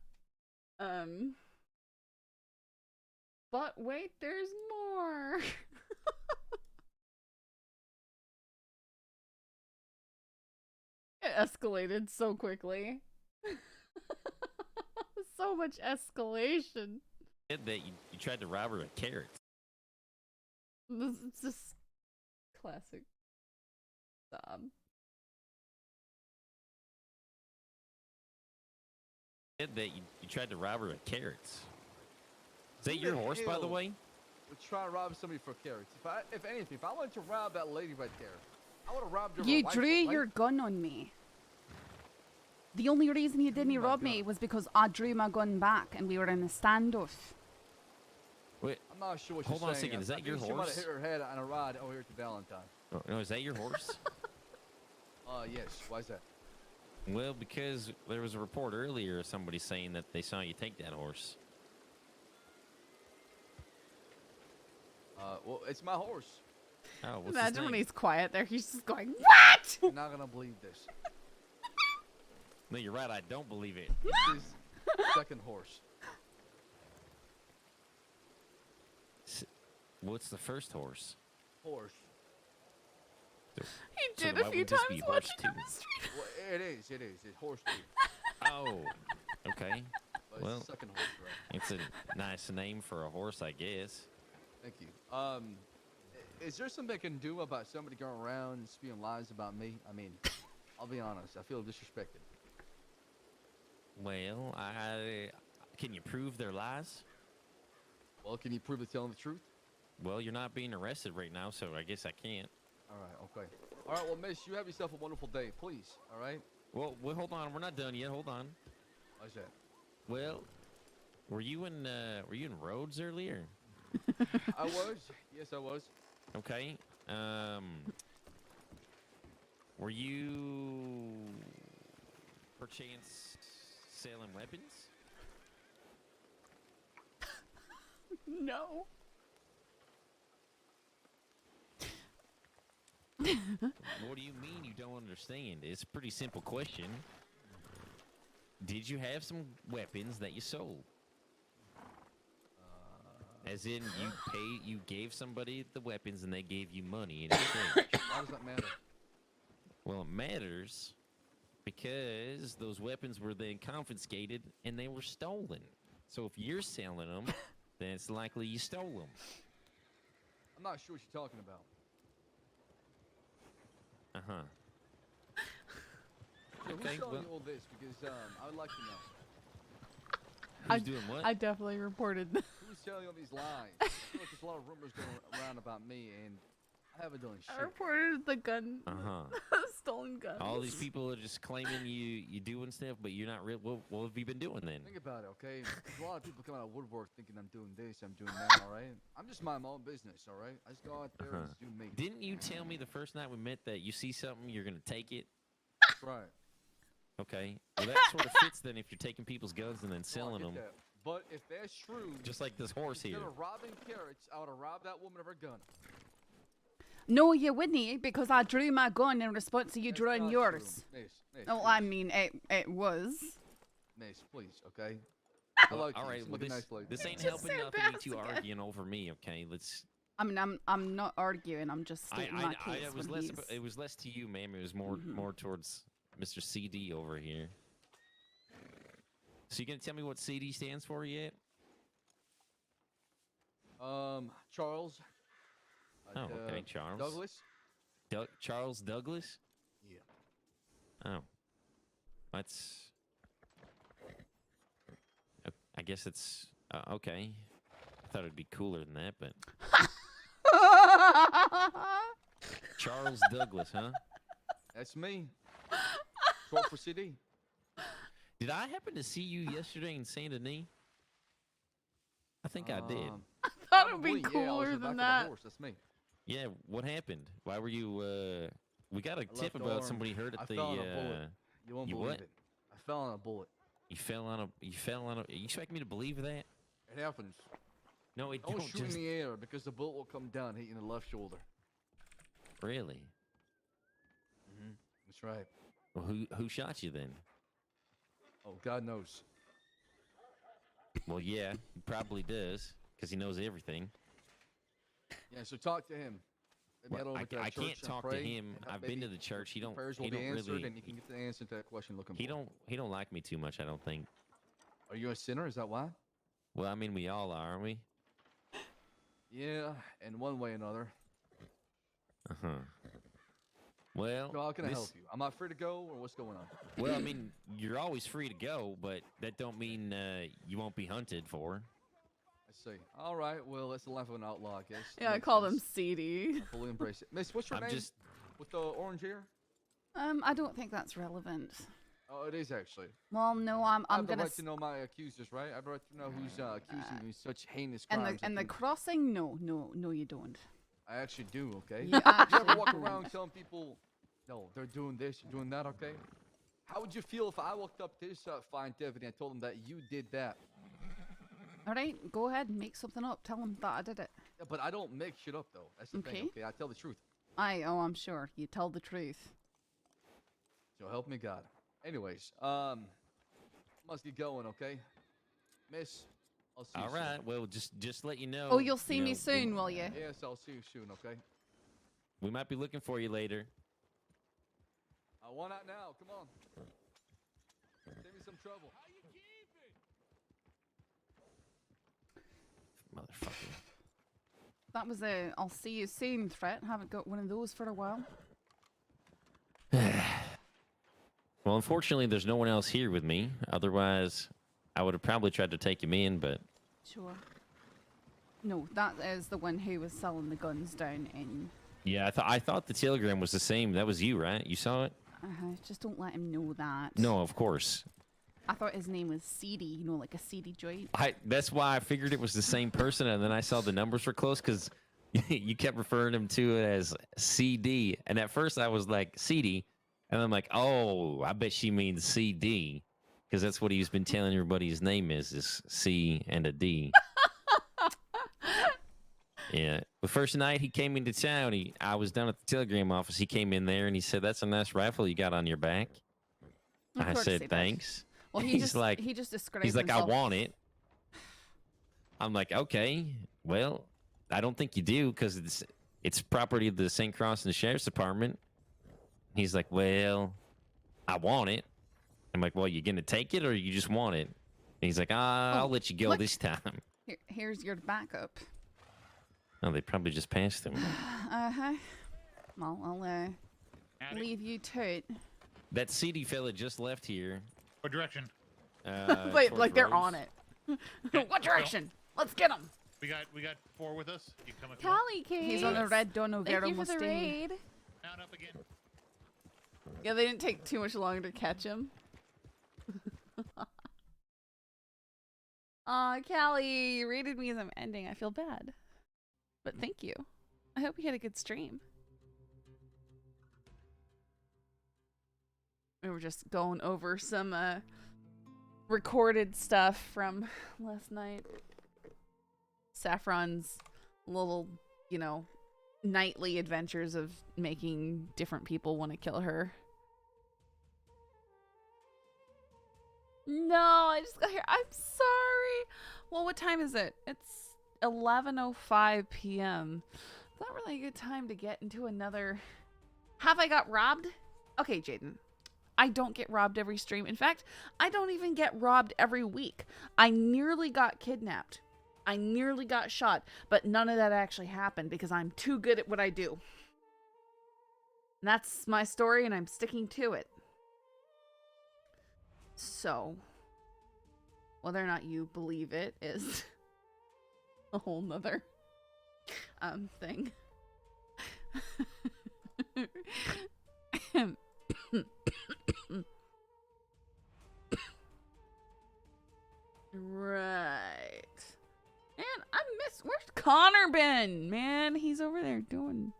But wait, there's more. It escalated so quickly. So much escalation. That you tried to rob her with carrots. This is just classic. Stop. That you tried to rob her with carrots. Is that Who your the horse, by the hell way? Would try to rob somebody for carrots. If anything, if I wanted to rob that lady right there, I would have robbed her. You with a drew rifle, right? your gun on me. The only reason you didn't rob me was because I drew my gun back and we were in a standoff. Wait, I'm not sure what hold you're on a saying. second. Is that your She might have horse? hit her head on a ride over here to Valentine. Oh, no, is that your horse? Yes. Why is that? Well, because there was a report earlier of somebody saying that they saw you take that horse. Well, it's my horse. Oh, what's his Imagine when name? he's quiet there, he's just going, what? You're not gonna believe this. No, you're right. I don't believe it. This is second horse. What's the first horse? Horse. He So did why a few wouldn't this times be watching horse on the street. Well, it is. It is. It's horse too. Oh, okay. But Well, it's the second horse, right? it's a nice name for a horse, I guess. Thank you. Is there something I can do about somebody going around spewing lies about me? I mean, I'll be honest. I feel disrespected. Well, can you prove their lies? Well, can you prove they're telling the truth? Well, you're not being arrested right now, so I guess I can't. All right. Okay. All right. Well, miss, you have yourself a wonderful day, please. All right. Well, hold on. We're not done yet. Hold on. Why's that? Well, were you in Rhodes earlier? I was. Yes, I was. Okay. Were you perchance selling weapons? No. What do you mean you don't understand? It's a pretty simple question. Did you have some weapons that you sold? As in, you gave somebody the weapons and they gave you money in exchange. Why does that matter? Well, it matters because those weapons were then confiscated and they were stolen. So if you're selling them, then it's likely you stole them. I'm not sure what you're talking about. Uh-huh. So Okay, who's telling well- you all this? Because I would like to know. Who's doing what? I definitely reported. Who's telling all these lies? I feel like there's a lot of rumors going around about me, and I haven't done shit. I reported the gun. Uh-huh. Stolen guns. All these people are just claiming you doing stuff, but you're not real. What have you been doing then? Think about it, okay? There's a lot of people coming out of woodwork thinking I'm doing this, I'm doing that, all right? I'm just minding my own business, all right? I just go out there and just do me. Didn't you tell me the first night we met that you see something, you're gonna take it? That's right. Okay. Well, that sort of fits then if you're taking people's guns and then selling them. That. But if that's true, Just like this horse here. instead of robbing carrots, I would have robbed that woman of her gun. No, you wouldn't, because I drew my gun in response to you drawing not yours. true. Miss, Oh, I mean, it was. Miss, please, okay? Well, like all you. right. Seem Well, like a this, nice lady. this ain't Just helping say nothing. You two basket. arguing over me. Okay. Let's. I mean, I'm not arguing. I'm just stating my case. it was when less. he's... It was less to you, ma'am. It was more towards Mr. CD over here. So you gonna tell me what CD stands for yet? Charles. Oh, okay, Charles. Douglas. Charles Douglas. Yeah. Oh, that's. I guess it's okay. I thought it'd be cooler than that, but. Charles Douglas, huh? That's me. Short for CD. Did I happen to see you yesterday in Saint Denis? I think I did. I thought it would be Probably, yeah, I was cooler in the than back of that. the horse. That's me. Yeah, what happened? Why were you? We got a tip left about arm. somebody hurt at I the. fell on a bullet. You won't you believe what? it. I fell on a bullet. You fell on a. You fell on a. You expect me to believe that? It happens. No, it Don't don't shoot just. in the air because the bullet will come down, hit you in the left shoulder. Really? That's right. Well, who shot you then? Oh, God knows. Well, yeah, he probably does, because he knows everything. Yeah, so talk to him. Maybe head Well, over to that I church can't and talk to pray, him. and I've been to maybe the church. He your don't. prayers will He be don't answered, really. and you can get the answer to that question you're looking He for. don't like me too much. I don't think. Are you a sinner? Is that why? Well, I mean, we all are, aren't we? Yeah, in one way or another. Uh huh. Well, So how can I this- help you? Am I free to go, or what's going on? Well, I mean, you're always free to go, but that don't mean you won't be hunted for. I see. All right. Well, that's the life of an outlaw, I guess. Yeah, I Makes called him sense. CD. I fully embrace it. Miss, what's your I'm name? just- With the orange hair? I don't think that's relevant. Oh, it is actually. Well, no, I I'm have the gonna. right to know my accusers, right? I have the right to know who's accusing me of such heinous crimes. And the crossing, no, you don't. I actually do, okay? You You actually ever walk don't. around telling people, no, they're doing this, you're doing that, okay? How would you feel if I walked up to this fine deputy and told him that you did that? All right, go ahead and make something up. Tell him that I did it. Yeah, but I don't make shit up, though. That's the thing, okay? I tell the truth. I'm sure you tell the truth. So help me God. Anyways, must get going, okay? Miss, I'll see you All soon. right. Well, just let you know. Oh, you'll see you me know, soon, will you? Yes, I'll see you soon, okay? We might be looking for you later. One out now. Come on. Save me some trouble. Motherfucker. That was a I'll see you soon threat. Haven't got one of those for a while. Well, unfortunately, there's no one else here with me. Otherwise, I would have probably tried to take him in, but... Sure. No, that is the one who was selling the guns down in... Yeah, I thought the telegram was the same. That was you, right? You saw it? Just don't let him know that. No, of course. I thought his name was Seedy, you know, like a seedy joint. That's why I figured it was the same person, and then I saw the numbers were close, because you kept referring him to it as CD. And at first I was like, CD. And I'm like, oh, I bet she means CD. Because that's what he's been telling everybody his name is C and a D. Yeah. The first night he came into town, I was down at the telegram office. He came in there and he said, "That's a nice rifle you got on your back." I said, "Thanks." Well, he just described he's like, himself. "I want it." I'm like, "Okay, well, I don't think you do because it's property of the St. Cross and the Sheriff's Department." He's like, "Well, I want it." I'm like, "Well, you gonna take it or you just want it?" And he's like, "I'll let you go this time." Here's your backup. Oh, they probably just passed him. Well, I'll leave you to it. That CD fella just left here. What direction? Wait, like they're on it. What direction? Let's get him. We got 4 with us. You come with Callie Case. He's on a red Dono Vero Thank you for the raid. Mount up again. Yeah, they didn't take too much longer to catch him. Aw, Callie, you rated me as I'm ending. I feel bad. But thank you. I hope you had a good stream. We were just going over some recorded stuff from last night. Saffron's little, nightly adventures of making different people want to kill her. No, I just got here. I'm sorry. Well, what time is it? It's 11:05 p.m. It's not really a good time to get into another... Have I got robbed? Okay, Jaden. I don't get robbed every stream. In fact, I don't even get robbed every week. I nearly got kidnapped. I nearly got shot, but none of that actually happened because I'm too good at what I do. And that's my story, and I'm sticking to it. So, whether or not you believe it is a whole nother thing. Right. Man, where's Connor been? Man, he's over there doing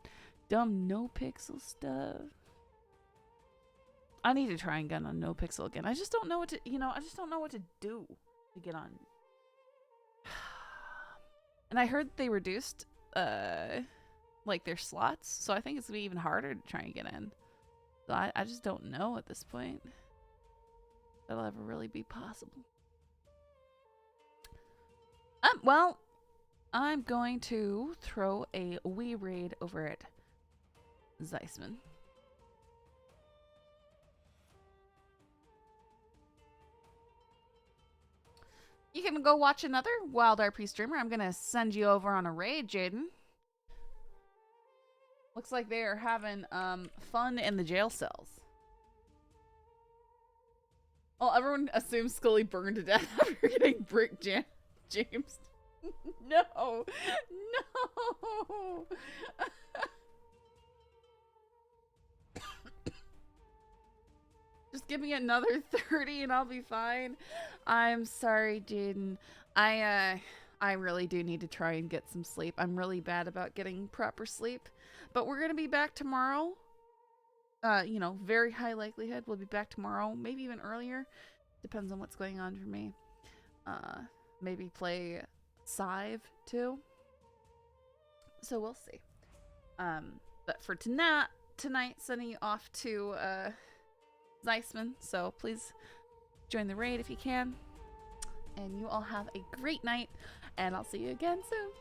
dumb no pixel stuff. I need to try and get on no pixel again. I just don't know what to, I just don't know what to do to get on. And I heard they reduced like their slots, so I think it's gonna be even harder to try and get in. So I just don't know at this point that'll ever really be possible. Well, I'm going to throw a wee raid over at Zeissman. You can go watch another WildRP streamer. I'm going to send you over on a raid, Jaden. Looks like they are having fun in the jail cells. Well, everyone assumes Scully burned to death after getting brick James. No. No. Just give me another 30 and I'll be fine. I'm sorry, Jaden. I really do need to try and get some sleep. I'm really bad about getting proper sleep. But we're going to be back tomorrow. Very high likelihood we'll be back tomorrow. Maybe even earlier. Depends on what's going on for me. Maybe play Scythe too. So we'll see. But for tonight, sending you off to Zeissman. So please join the raid if you can. And you all have a great night. And I'll see you again soon.